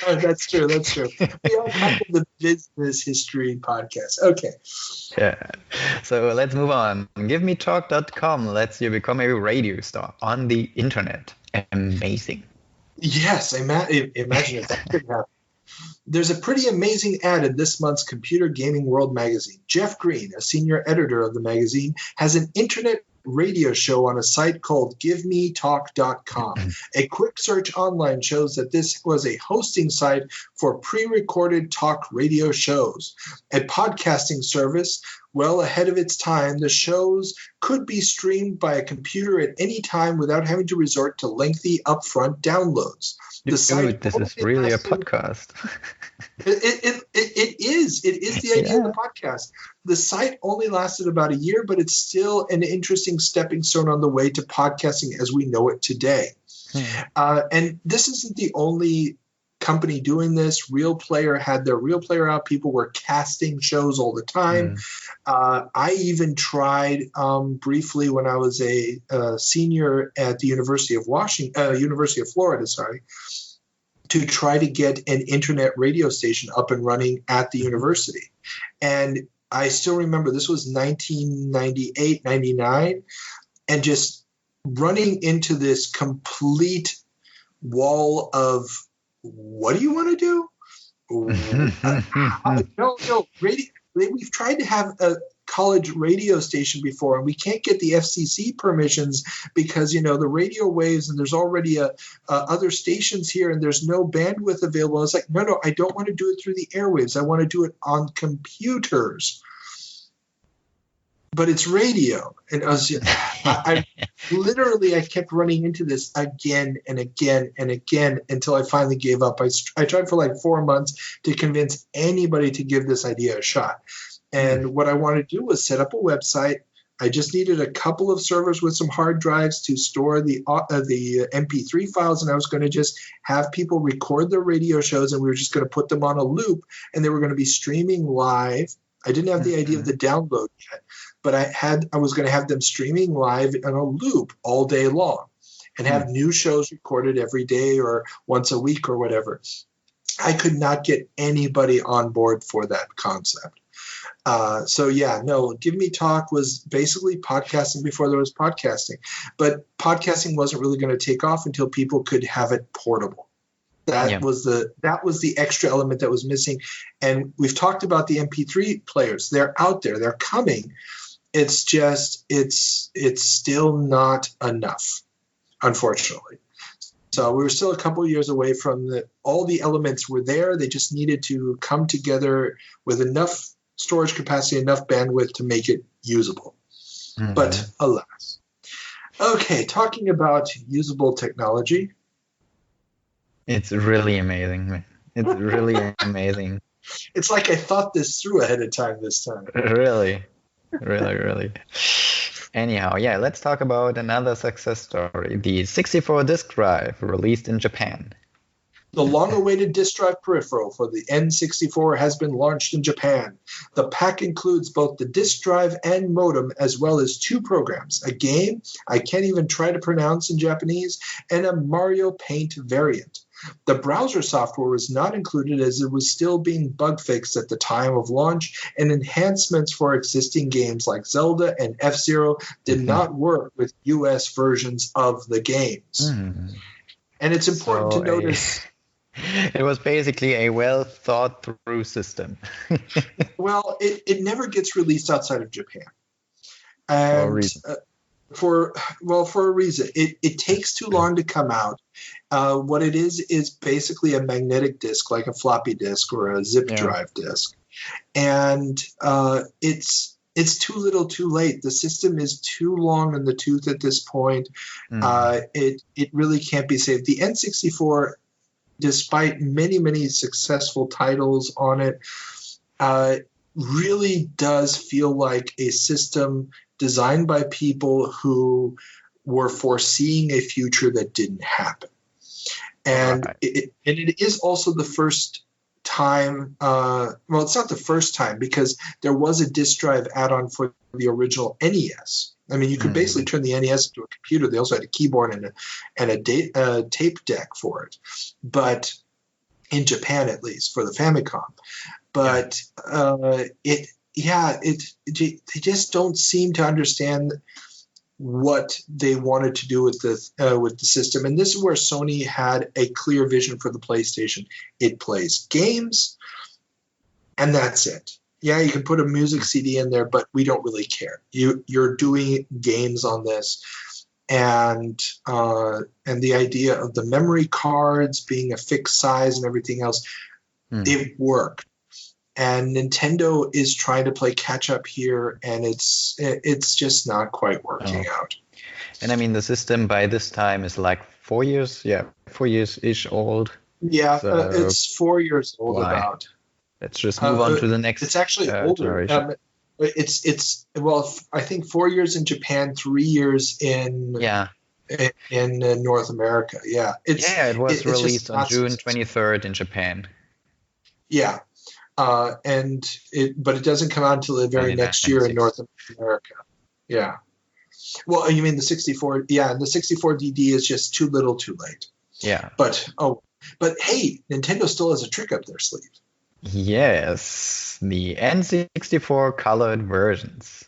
That's true. We are kind of the business history podcast. Okay. Yeah. So let's move on. GiveMeTalk.com lets you become a radio star on the internet. Amazing. Yes, imagine if that could happen. There's a pretty amazing ad in this month's Computer Gaming World magazine. Jeff Green, a senior editor of the magazine, has an internet radio show on a site called GiveMeTalk.com. A quick search online shows that this was a hosting site for pre-recorded talk radio shows. A podcasting service well ahead of its time, the shows could be streamed by a computer at any time without having to resort to lengthy upfront downloads. This is really a podcast. It is the idea of the podcast. The site only lasted about a year, but it's still an interesting stepping stone on the way to podcasting as we know it today. And this isn't the only company doing this. Real Player had their Real Player out. People were casting shows all the time. I even tried briefly when I was a senior at the University of Florida, to try to get an internet radio station up and running at the university. And I still remember this was 1998, 99, and just running into this complete wall of, what do you want to do? No, radio. We've tried to have a college radio station before, and we can't get the FCC permissions because, the radio waves, and there's already other stations here, and there's no bandwidth available. I was like, no, I don't want to do it through the airwaves. I want to do it on computers. But it's radio. And I kept running into this again and again and again until I finally gave up. I tried for like 4 months to convince anybody to give this idea a shot. And what I wanted to do was set up a website. I just needed a couple of servers with some hard drives to store the MP3 files, and I was going to just have people record their radio shows, and we were just going to put them on a loop, and they were going to be streaming live. I didn't have the idea of the download yet, but I was going to have them streaming live on a loop all day long and have new shows recorded every day or once a week or whatever. I could not get anybody on board for that concept. Give Me Talk was basically podcasting before there was podcasting, but podcasting wasn't really going to take off until people could have it portable. That was the extra element that was missing. And we've talked about the MP3 players. They're out there. They're coming. It's just it's still not enough, unfortunately. So we were still a couple of years away from all the elements were there. They just needed to come together with enough storage capacity, enough bandwidth to make it usable. But alas. Okay, talking about usable technology. It's really amazing. It's really amazing. It's like I thought this through ahead of time this time. Really. Anyhow, let's talk about another success story. The 64-disk drive released in Japan. The long-awaited disk drive peripheral for the N64 has been launched in Japan. The pack includes both the disk drive and modem, as well as 2 programs, a game I can't even try to pronounce in Japanese, and a Mario Paint variant. The browser software was not included as it was still being bug fixed at the time of launch, and enhancements for existing games like Zelda and F-Zero did not work with US versions of the games. And it's important to notice... It was basically a well-thought-through system. Well, it never gets released outside of Japan. And for a reason. For a reason. It takes too long to come out. What it is basically a magnetic disk, like a floppy disk or a zip drive disk. And it's too little too late. The system is too long in the tooth at this point. It really can't be saved. The N64, despite many, many successful titles on it, really does feel like a system designed by people who were foreseeing a future that didn't happen. And it is also the first time, it's not the first time, because there was a disk drive add-on for the original NES. I mean, you could basically turn the NES into a computer. They also had a keyboard and a tape deck for it, but in Japan at least for the Famicom. But they just don't seem to understand what they wanted to do with the system. And this is where Sony had a clear vision for the PlayStation. It plays games, and that's it. Yeah, you can put a music CD in there, but we don't really care. You're doing games on this, and the idea of the memory cards being a fixed size and everything else, it worked. And Nintendo is trying to play catch up here, and it's just not quite working out. And I mean, the system by this time is like 4 years, 4 years-ish old. Yeah, So it's 4 years old about. Let's just move on to the next. It's actually older. It's I think 4 years in Japan, 3 years in North America. Yeah, it was released on June 23rd in Japan. Yeah. But it doesn't come out until the very next year in North America. Yeah. Well, you mean the 64? Yeah, and the 64DD is just too little, too late. Yeah. But hey, Nintendo still has a trick up their sleeve. Yes, the N64 colored versions.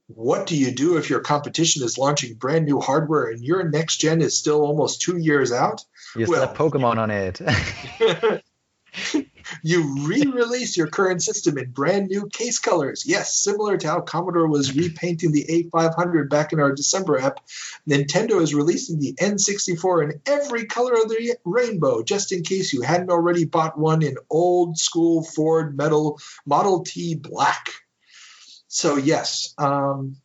What do you do if your competition is launching brand new hardware and your next gen is still almost 2 years out? You slap Pokemon on it. You re-release your current system in brand new case colors. Yes, similar to how Commodore was repainting the A500 back in our December ep, Nintendo is releasing the N64 in every color of the rainbow, just in case you hadn't already bought one in old school Ford Model T black. So yes,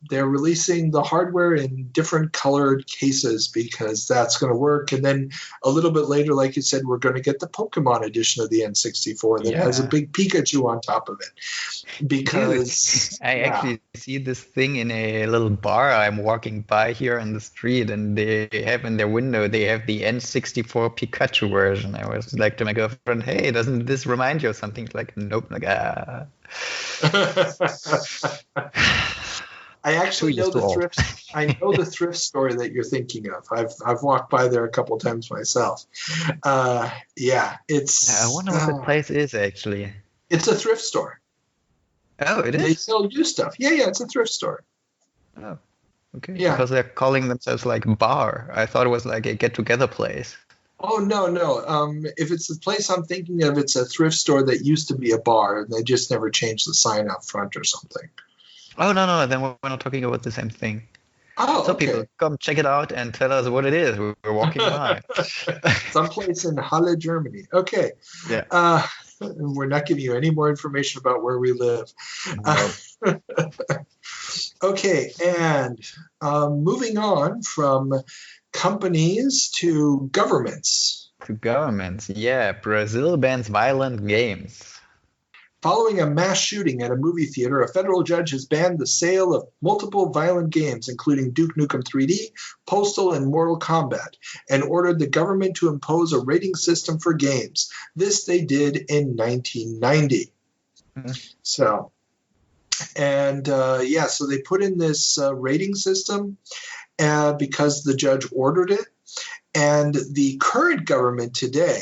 they're releasing the hardware in different colored cases because that's going to work. And then a little bit later, like you said, we're going to get the Pokemon edition of the N64 that has a big Pikachu on top of it. Because I actually see this thing in a little bar I'm walking by here on the street, and they have in their window, they have the N64 Pikachu version. I was like to my girlfriend, hey, doesn't this remind you of something? It's like, nope. Like, I actually know the thrift. I know the thrift store that you're thinking of. I've walked by there a couple times myself. It's. I wonder what the place is actually. It's a thrift store. Oh, it is. They sell used stuff. Yeah, it's a thrift store. Oh, okay. Yeah, because they're calling themselves like bar. I thought it was like a get-together place. Oh, no. If it's the place I'm thinking of, it's a thrift store that used to be a bar, and they just never changed the sign out front or something. Oh, no. Then we're not talking about the same thing. Oh, so okay. people, come check it out and tell us what it is. We're walking by. Someplace in Halle, Germany. Okay. Yeah. We're not giving you any more information about where we live. No. Okay, and moving on from companies to governments. Yeah. Brazil bans violent games. Following a mass shooting at a movie theater, a federal judge has banned the sale of multiple violent games, including Duke Nukem 3D, Postal, and Mortal Kombat, and ordered the government to impose a rating system for games. This they did in 1990. Mm-hmm. So they put in this rating system because the judge ordered it. And the current government today,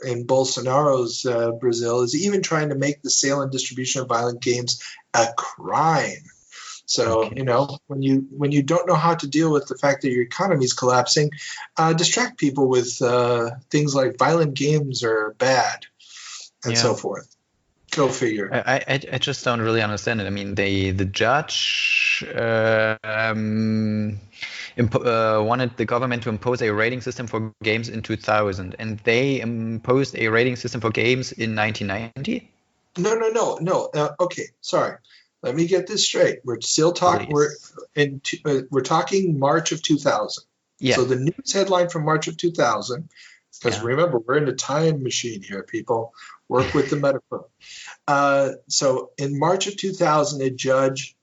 in Bolsonaro's Brazil, is even trying to make the sale and distribution of violent games a crime. So, when you don't know how to deal with the fact that your economy is collapsing, distract people with things like violent games are bad and so forth. Go figure. I just don't really understand it. I mean, the judge wanted the government to impose a rating system for games in 2000, and they imposed a rating system for games in 1990? No. Okay, sorry. Let me get this straight. We're still talking. We're talking March of 2000. Yeah. So the news headline from March of 2000. Because remember, we're in a time machine here, people. Work with the metaphor. So in March of 2000, a judge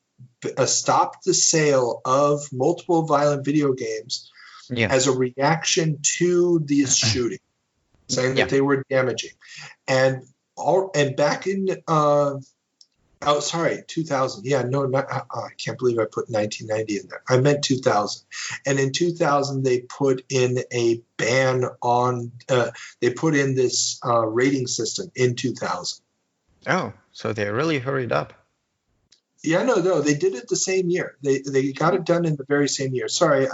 stopped the sale of multiple violent video games as a reaction to this shooting, saying that they were damaging. And back in 2000. Yeah, no, I can't believe I put 1990 in there. I meant 2000. And in 2000, they put in a ban on. They put in this rating system in 2000. Oh, so they really hurried up. Yeah, no, they did it the same year. They got it done in the very same year. Sorry,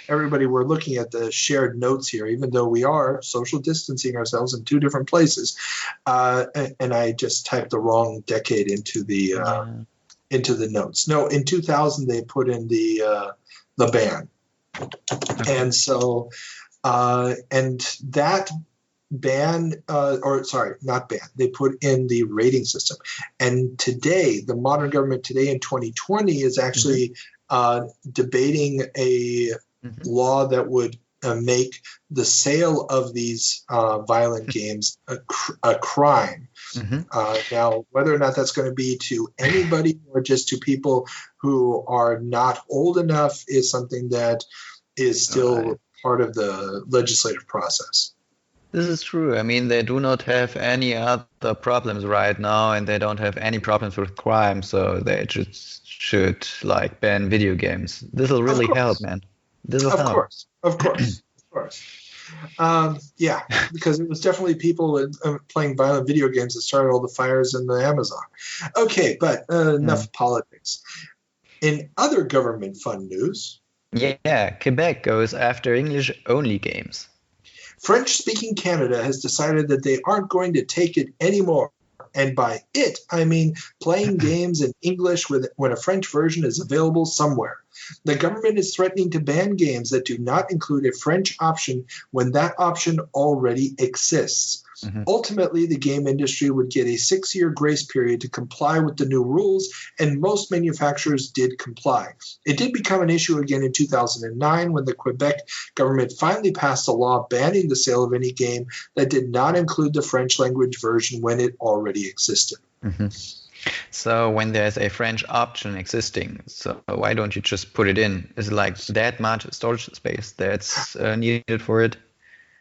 everybody, we're looking at the shared notes here, even though we are social distancing ourselves in two different places. And I just typed the wrong decade into the notes. No, in 2000 they put in the ban, and so and that ban, not ban, they put in the rating system. And today, the modern government today in 2020 is actually debating a law that would make the sale of these violent games a crime. Now, whether or not that's going to be to anybody or just to people who are not old enough is something that is still part of the legislative process. This is true. I mean, they do not have any other problems right now, and they don't have any problems with crime, so they just should like ban video games. This will really help, man. This will help. Of course. Yeah, because it was definitely people playing violent video games that started all the fires in the Amazon. Okay, but enough politics. In other government fund news, Quebec goes after English-only games. French-speaking Canada has decided that they aren't going to take it anymore. And by it, I mean playing games in English when a French version is available somewhere. The government is threatening to ban games that do not include a French option when that option already exists. Ultimately, the game industry would get a 6-year grace period to comply with the new rules, and most manufacturers did comply. It did become an issue again in 2009 when the Quebec government finally passed a law banning the sale of any game that did not include the French language version when it already existed. So when there's a French option existing, so why don't you just put it in? Is it like that much storage space that's needed for it?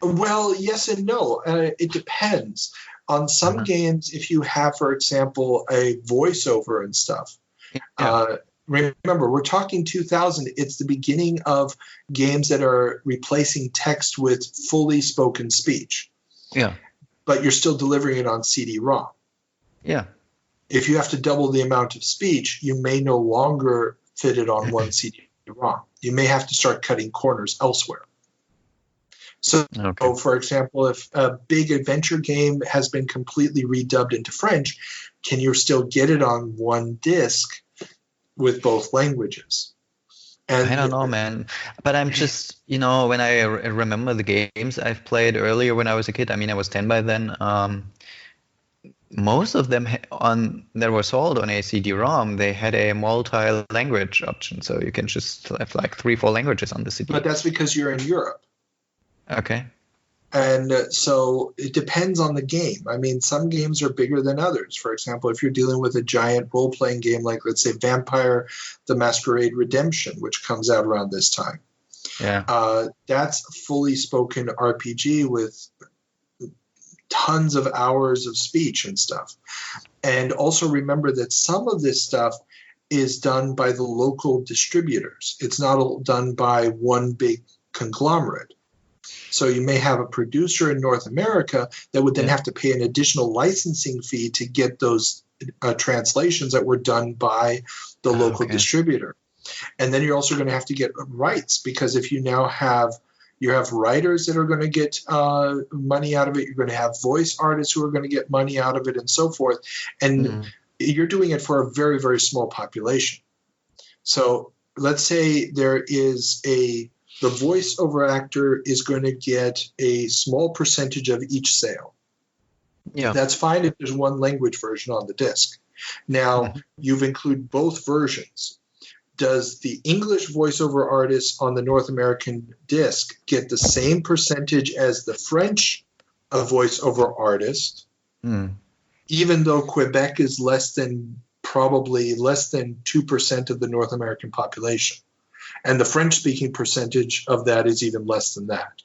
Well, yes and no. It depends. On some games, if you have, for example, a voiceover and stuff, remember, we're talking 2000. It's the beginning of games that are replacing text with fully spoken speech. Yeah. But you're still delivering it on CD-ROM. Yeah. If you have to double the amount of speech, you may no longer fit it on one CD-ROM. You may have to start cutting corners elsewhere. So, for example, if a big adventure game has been completely redubbed into French, can you still get it on one disc with both languages? And I don't know, man. But I'm just, when I remember the games I've played earlier when I was a kid, I mean, I was 10 by then, most of them that were sold on a CD-ROM, they had a multi-language option. So you can just have like 3-4 languages on the CD. But that's because you're in Europe. Okay. And so it depends on the game. I mean, some games are bigger than others. For example, if you're dealing with a giant role-playing game like, let's say, Vampire the Masquerade Redemption, which comes out around this time. Yeah. That's a fully spoken RPG with tons of hours of speech and stuff. And also remember that some of this stuff is done by the local distributors. It's not all done by one big conglomerate. So you may have a producer in North America that would then have to pay an additional licensing fee to get those translations that were done by the local distributor. And then you're also going to have to get rights, because if you now have writers that are going to get money out of it, you're going to have voice artists who are going to get money out of it, and so forth. And you're doing it for a very, very small population. So let's say there is the voiceover actor is going to get a small percentage of each sale. Yeah. That's fine if there's one language version on the disc. Now, you've included both versions. Does the English voiceover artist on the North American disc get the same percentage as the French voiceover artist, even though Quebec is probably less than 2% of the North American population? And the French-speaking percentage of that is even less than that.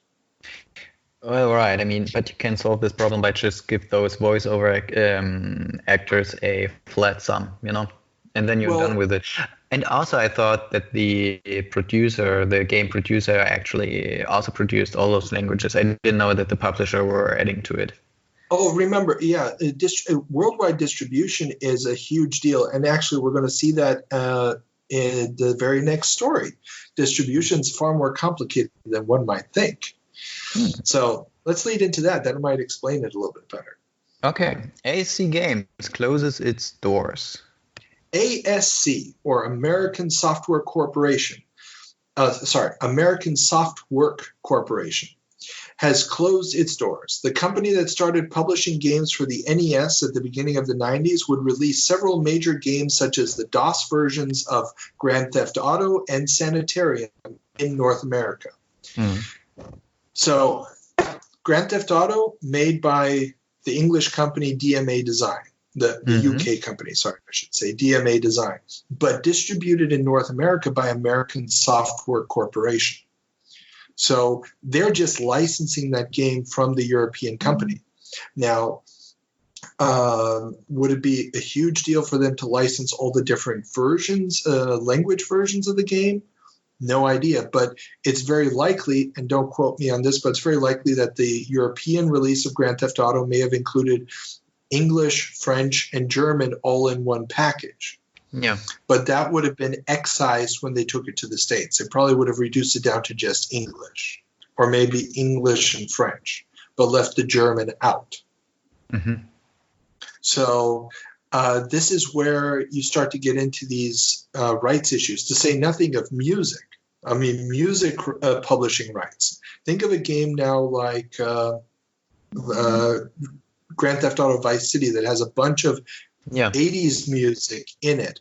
Well, right. I mean, but you can solve this problem by just give those voiceover actors a flat sum, and then you're done with it. And also, I thought that the game producer, actually also produced all those languages. I didn't know that the publisher were adding to it. Oh, remember, worldwide distribution is a huge deal. And actually, we're going to see that in the very next story. Distribution is far more complicated than one might think. So let's lead into that. That might explain it a little bit better. Okay. AC Games closes its doors. ASC, or American Software Corporation, American Softwork Corporation, has closed its doors. The company that started publishing games for the NES at the beginning of the 90s would release several major games such as the DOS versions of Grand Theft Auto and Sanitarium in North America. So Grand Theft Auto, made by the English company DMA Design, the UK company, DMA Design, but distributed in North America by American Software Corporation. So they're just licensing that game from the European company. Now, would it be a huge deal for them to license all the different versions, language versions of the game? No idea, but it's very likely, and don't quote me on this, but it's very likely that the European release of Grand Theft Auto may have included English, French, and German all in one package. Yeah. But that would have been excised when they took it to the States. They probably would have reduced it down to just English, or maybe English and French, but left the German out. So this is where you start to get into these rights issues, to say nothing of music. I mean, music publishing rights. Think of a game now like Grand Theft Auto Vice City that has a bunch of 80s music in it.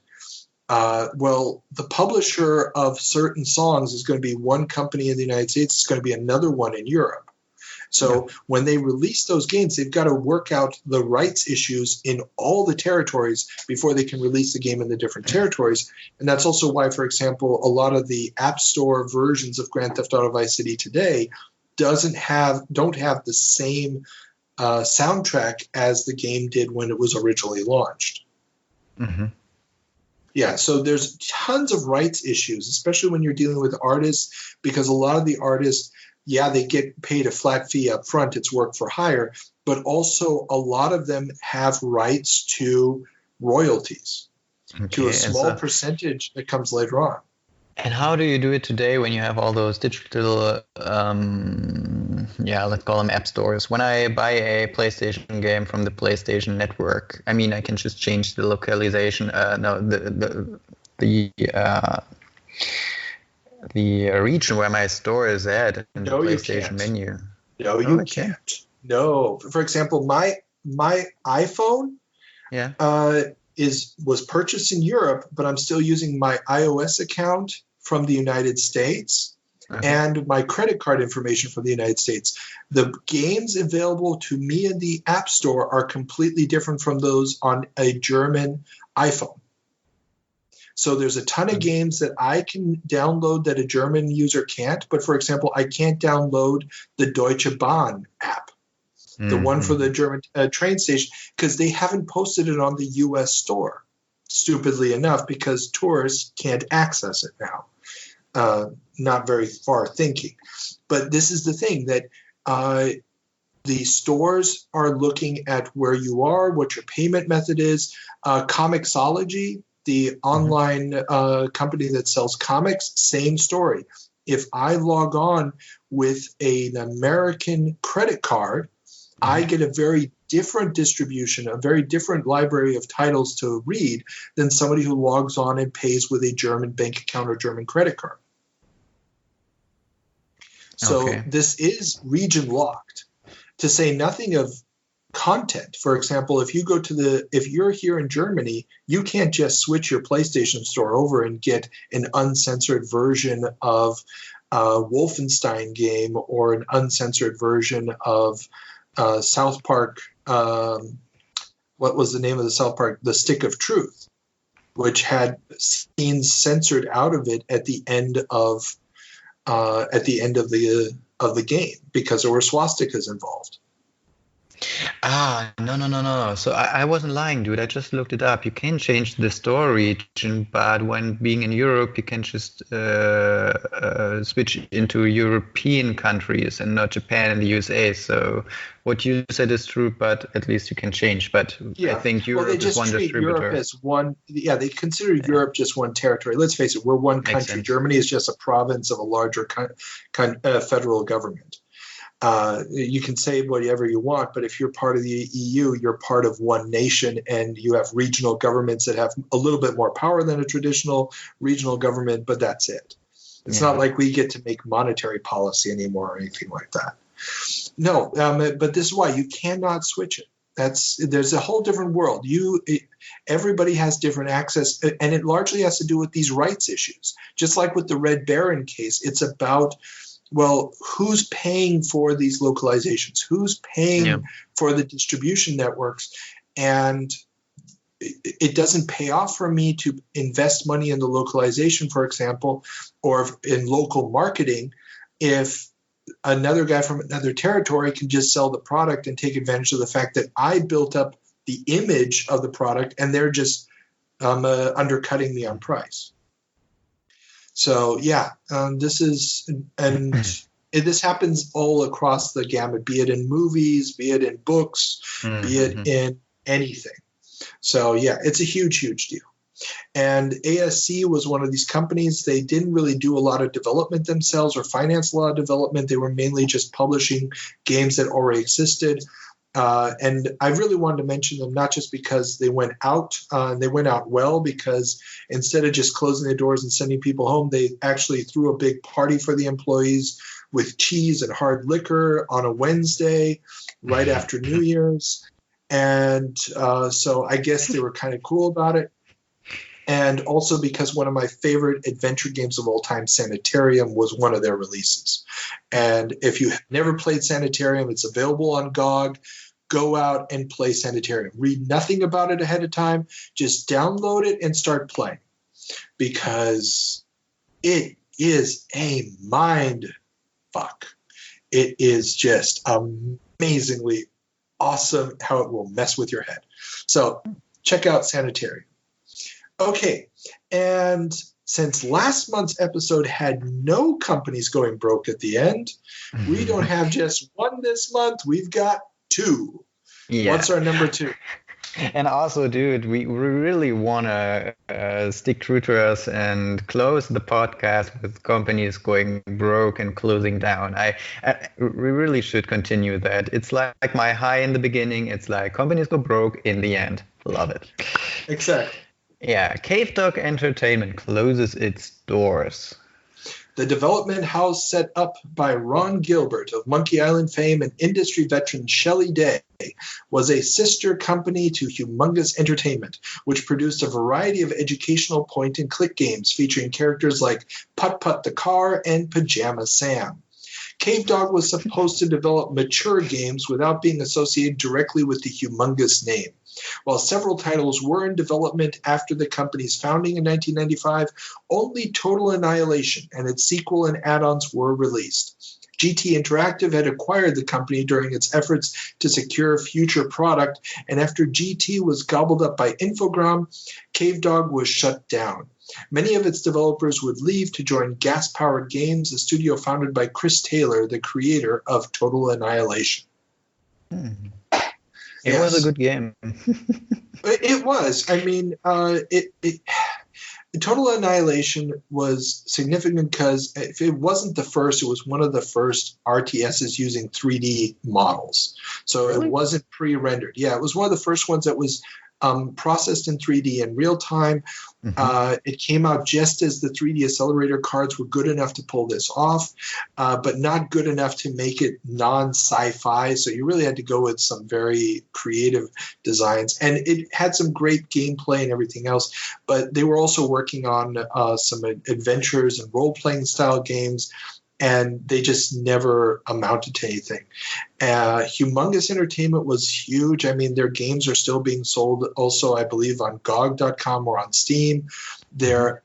Well, the publisher of certain songs is going to be one company in the United States. It's going to be another one in Europe. So when they release those games, they've got to work out the rights issues in all the territories before they can release the game in the different territories. And that's also why, for example, a lot of the App Store versions of Grand Theft Auto Vice City today don't have the same soundtrack as the game did when it was originally launched. Yeah, so there's tons of rights issues, especially when you're dealing with artists, because a lot of the artists, they get paid a flat fee up front. It's work for hire, but also a lot of them have rights to royalties, to a small percentage that comes later on. And how do you do it today when you have all those digital, let's call them app stores? When I buy a PlayStation game from the PlayStation Network, I mean, I can just change the localization, the region where my store is at in the PlayStation menu. No, you can't. No. For example, my iPhone was purchased in Europe, but I'm still using my iOS account from the United States and my credit card information from the United States. The games available to me in the App Store are completely different from those on a German iPhone. So there's a ton of games that I can download that a German user can't. But for example, I can't download the Deutsche Bahn app, the one for the German train station, because they haven't posted it on the U.S. store, stupidly enough, because tourists can't access it now. Not very far thinking. But this is the thing, that the stores are looking at where you are, what your payment method is. Comixology, the online company that sells comics, same story. If I log on with an American credit card, I get a very different distribution, a very different library of titles to read than somebody who logs on and pays with a German bank account or German credit card. So this is region locked, to say nothing of content. For example, if you're here in Germany, you can't just switch your PlayStation store over and get an uncensored version of a Wolfenstein game or an uncensored version of South Park. What was the name of the South Park? The Stick of Truth, which had scenes censored out of it at the end of the game because there were swastikas involved. No. So I wasn't lying, dude. I just looked it up. You can change the store region, but when being in Europe, you can just switch into European countries and not Japan and the USA. So what you said is true, but at least you can change. But I think Europe they just is one treat distributor. Europe as one. Yeah, they consider Europe just one territory. Let's face it, we're one country. Germany is just a province of a larger federal government. You can say whatever you want, but if you're part of the EU, you're part of one nation, and you have regional governments that have a little bit more power than a traditional regional government, but that's it. It's not like we get to make monetary policy anymore or anything like that. No, but this is why you cannot switch it. There's a whole different world. Everybody has different access, and it largely has to do with these rights issues. Just like with the Red Baron case, it's about, well, who's paying for these localizations? Who's paying for the distribution networks? And it doesn't pay off for me to invest money in the localization, for example, or in local marketing, if another guy from another territory can just sell the product and take advantage of the fact that I built up the image of the product and they're just undercutting me on price. So this happens all across the gamut, be it in movies, be it in books, be it in anything. So it's a huge, huge deal. And ASC was one of these companies. They didn't really do a lot of development themselves or finance a lot of development. They were mainly just publishing games that already existed. And I really wanted to mention them, not just because they went out, well, because instead of just closing the doors and sending people home, they actually threw a big party for the employees with cheese and hard liquor on a Wednesday right after New Year's. And so I guess they were kind of cool about it. And also because one of my favorite adventure games of all time, Sanitarium, was one of their releases. And if you have never played Sanitarium, it's available on GOG. Go out and play Sanitarium. Read nothing about it ahead of time. Just download it and start playing. Because it is a mind fuck. It is just amazingly awesome how it will mess with your head. So check out Sanitarium. Okay, and since last month's episode had no companies going broke at the end, we don't have just one this month. We've got two. Yeah. What's our number two? And also, dude, we really want to stick true to us and close the podcast with companies going broke and closing down. We really should continue that. It's like my high in the beginning. It's like companies go broke in the end. Love it. Exactly. Yeah, Cave Dog Entertainment closes its doors. The development house set up by Ron Gilbert of Monkey Island fame and industry veteran Shelley Day was a sister company to Humongous Entertainment, which produced a variety of educational point-and-click games featuring characters like Putt Putt the Car and Pajama Sam. Cave Dog was supposed to develop mature games without being associated directly with the Humongous name. While several titles were in development after the company's founding in 1995, only Total Annihilation and its sequel and add-ons were released. GT Interactive had acquired the company during its efforts to secure future product, and after GT was gobbled up by Infogrames, Cave Dog was shut down. Many of its developers would leave to join Gas Powered Games, a studio founded by Chris Taylor, the creator of Total Annihilation. It was a good game. It was. I mean, Total Annihilation was significant because if it wasn't the first, it was one of the first RTSs using 3D models. So It wasn't pre-rendered. Yeah, it was one of the first ones that was processed in 3D in real time. It came out just as the 3D accelerator cards were good enough to pull this off, but not good enough to make it non-sci-fi. So you really had to go with some very creative designs. And it had some great gameplay and everything else, but they were also working on some adventures and role-playing style games, and they just never amounted to anything. Humongous Entertainment was huge. I mean, their games are still being sold also, I believe, on GOG.com or on Steam. They're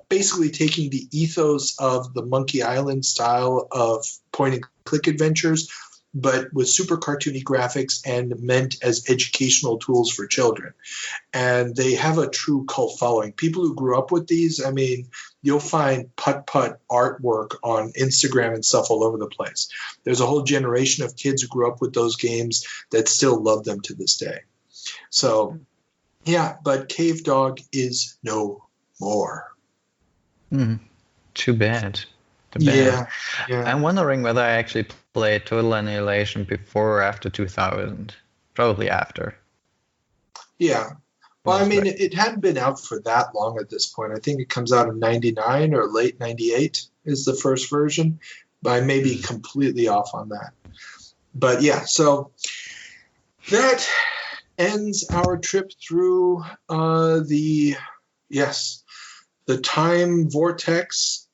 basically taking the ethos of the Monkey Island style of point-and-click adventures, but with super cartoony graphics and meant as educational tools for children. And they have a true cult following. People who grew up with these, I mean, you'll find putt-putt artwork on Instagram and stuff all over the place. There's a whole generation of kids who grew up with those games that still love them to this day. So, yeah, but Cave Dog is no more. Too bad. Yeah. I'm wondering whether I actually played Total Annihilation before or after 2000. Probably after. Yeah. Well, I mean, it hadn't been out for that long at this point. I think it comes out in 99 or late 98 is the first version, but I may be completely off on that. But yeah, so that ends our trip through the time vortex.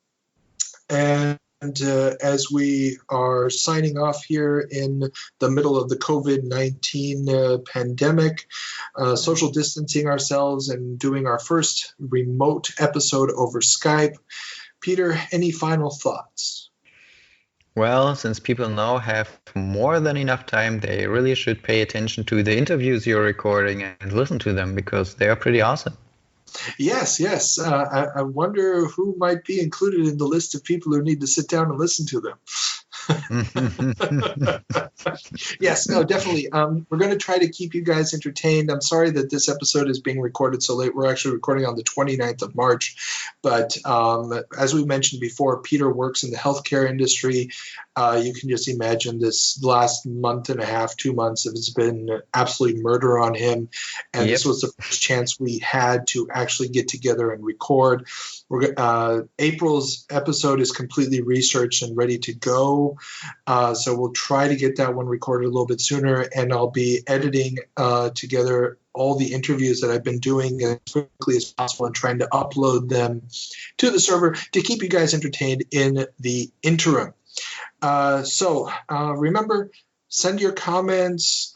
And as we are signing off here in the middle of the COVID-19 pandemic, social distancing ourselves and doing our first remote episode over Skype, Peter, any final thoughts? Well, since people now have more than enough time, they really should pay attention to the interviews you're recording and listen to them because they are pretty awesome. Yes. I wonder who might be included in the list of people who need to sit down and listen to them. Yes, no, definitely. We're going to try to keep you guys entertained. I'm sorry that this episode is being recorded so late. We're actually recording on the 29th of March. But as we mentioned before, Peter works in the healthcare industry. You can just imagine this last month and a half, 2 months, it's been absolute murder on him. And This was the first chance we had to actually get together and record. April's episode is completely researched and ready to go. So we'll try to get that one recorded a little bit sooner, and I'll be editing together all the interviews that I've been doing as quickly as possible and trying to upload them to the server to keep you guys entertained in the interim. So remember, send your comments,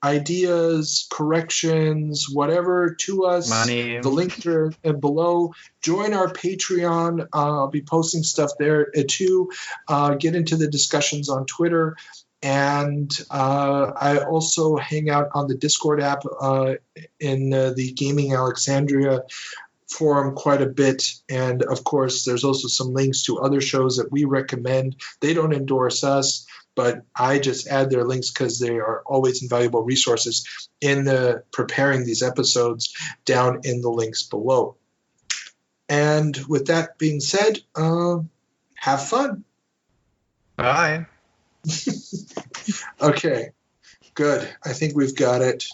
ideas, corrections, whatever to us. Money. The link there below. Join our Patreon. I'll be posting stuff there too. Get into the discussions on Twitter. And I also hang out on the Discord app in the Gaming Alexandria forum quite a bit. And of course, there's also some links to other shows that we recommend. They don't endorse us, but I just add their links because they are always invaluable resources in preparing these episodes down in the links below. And with that being said, have fun. Bye. Okay, good. I think we've got it.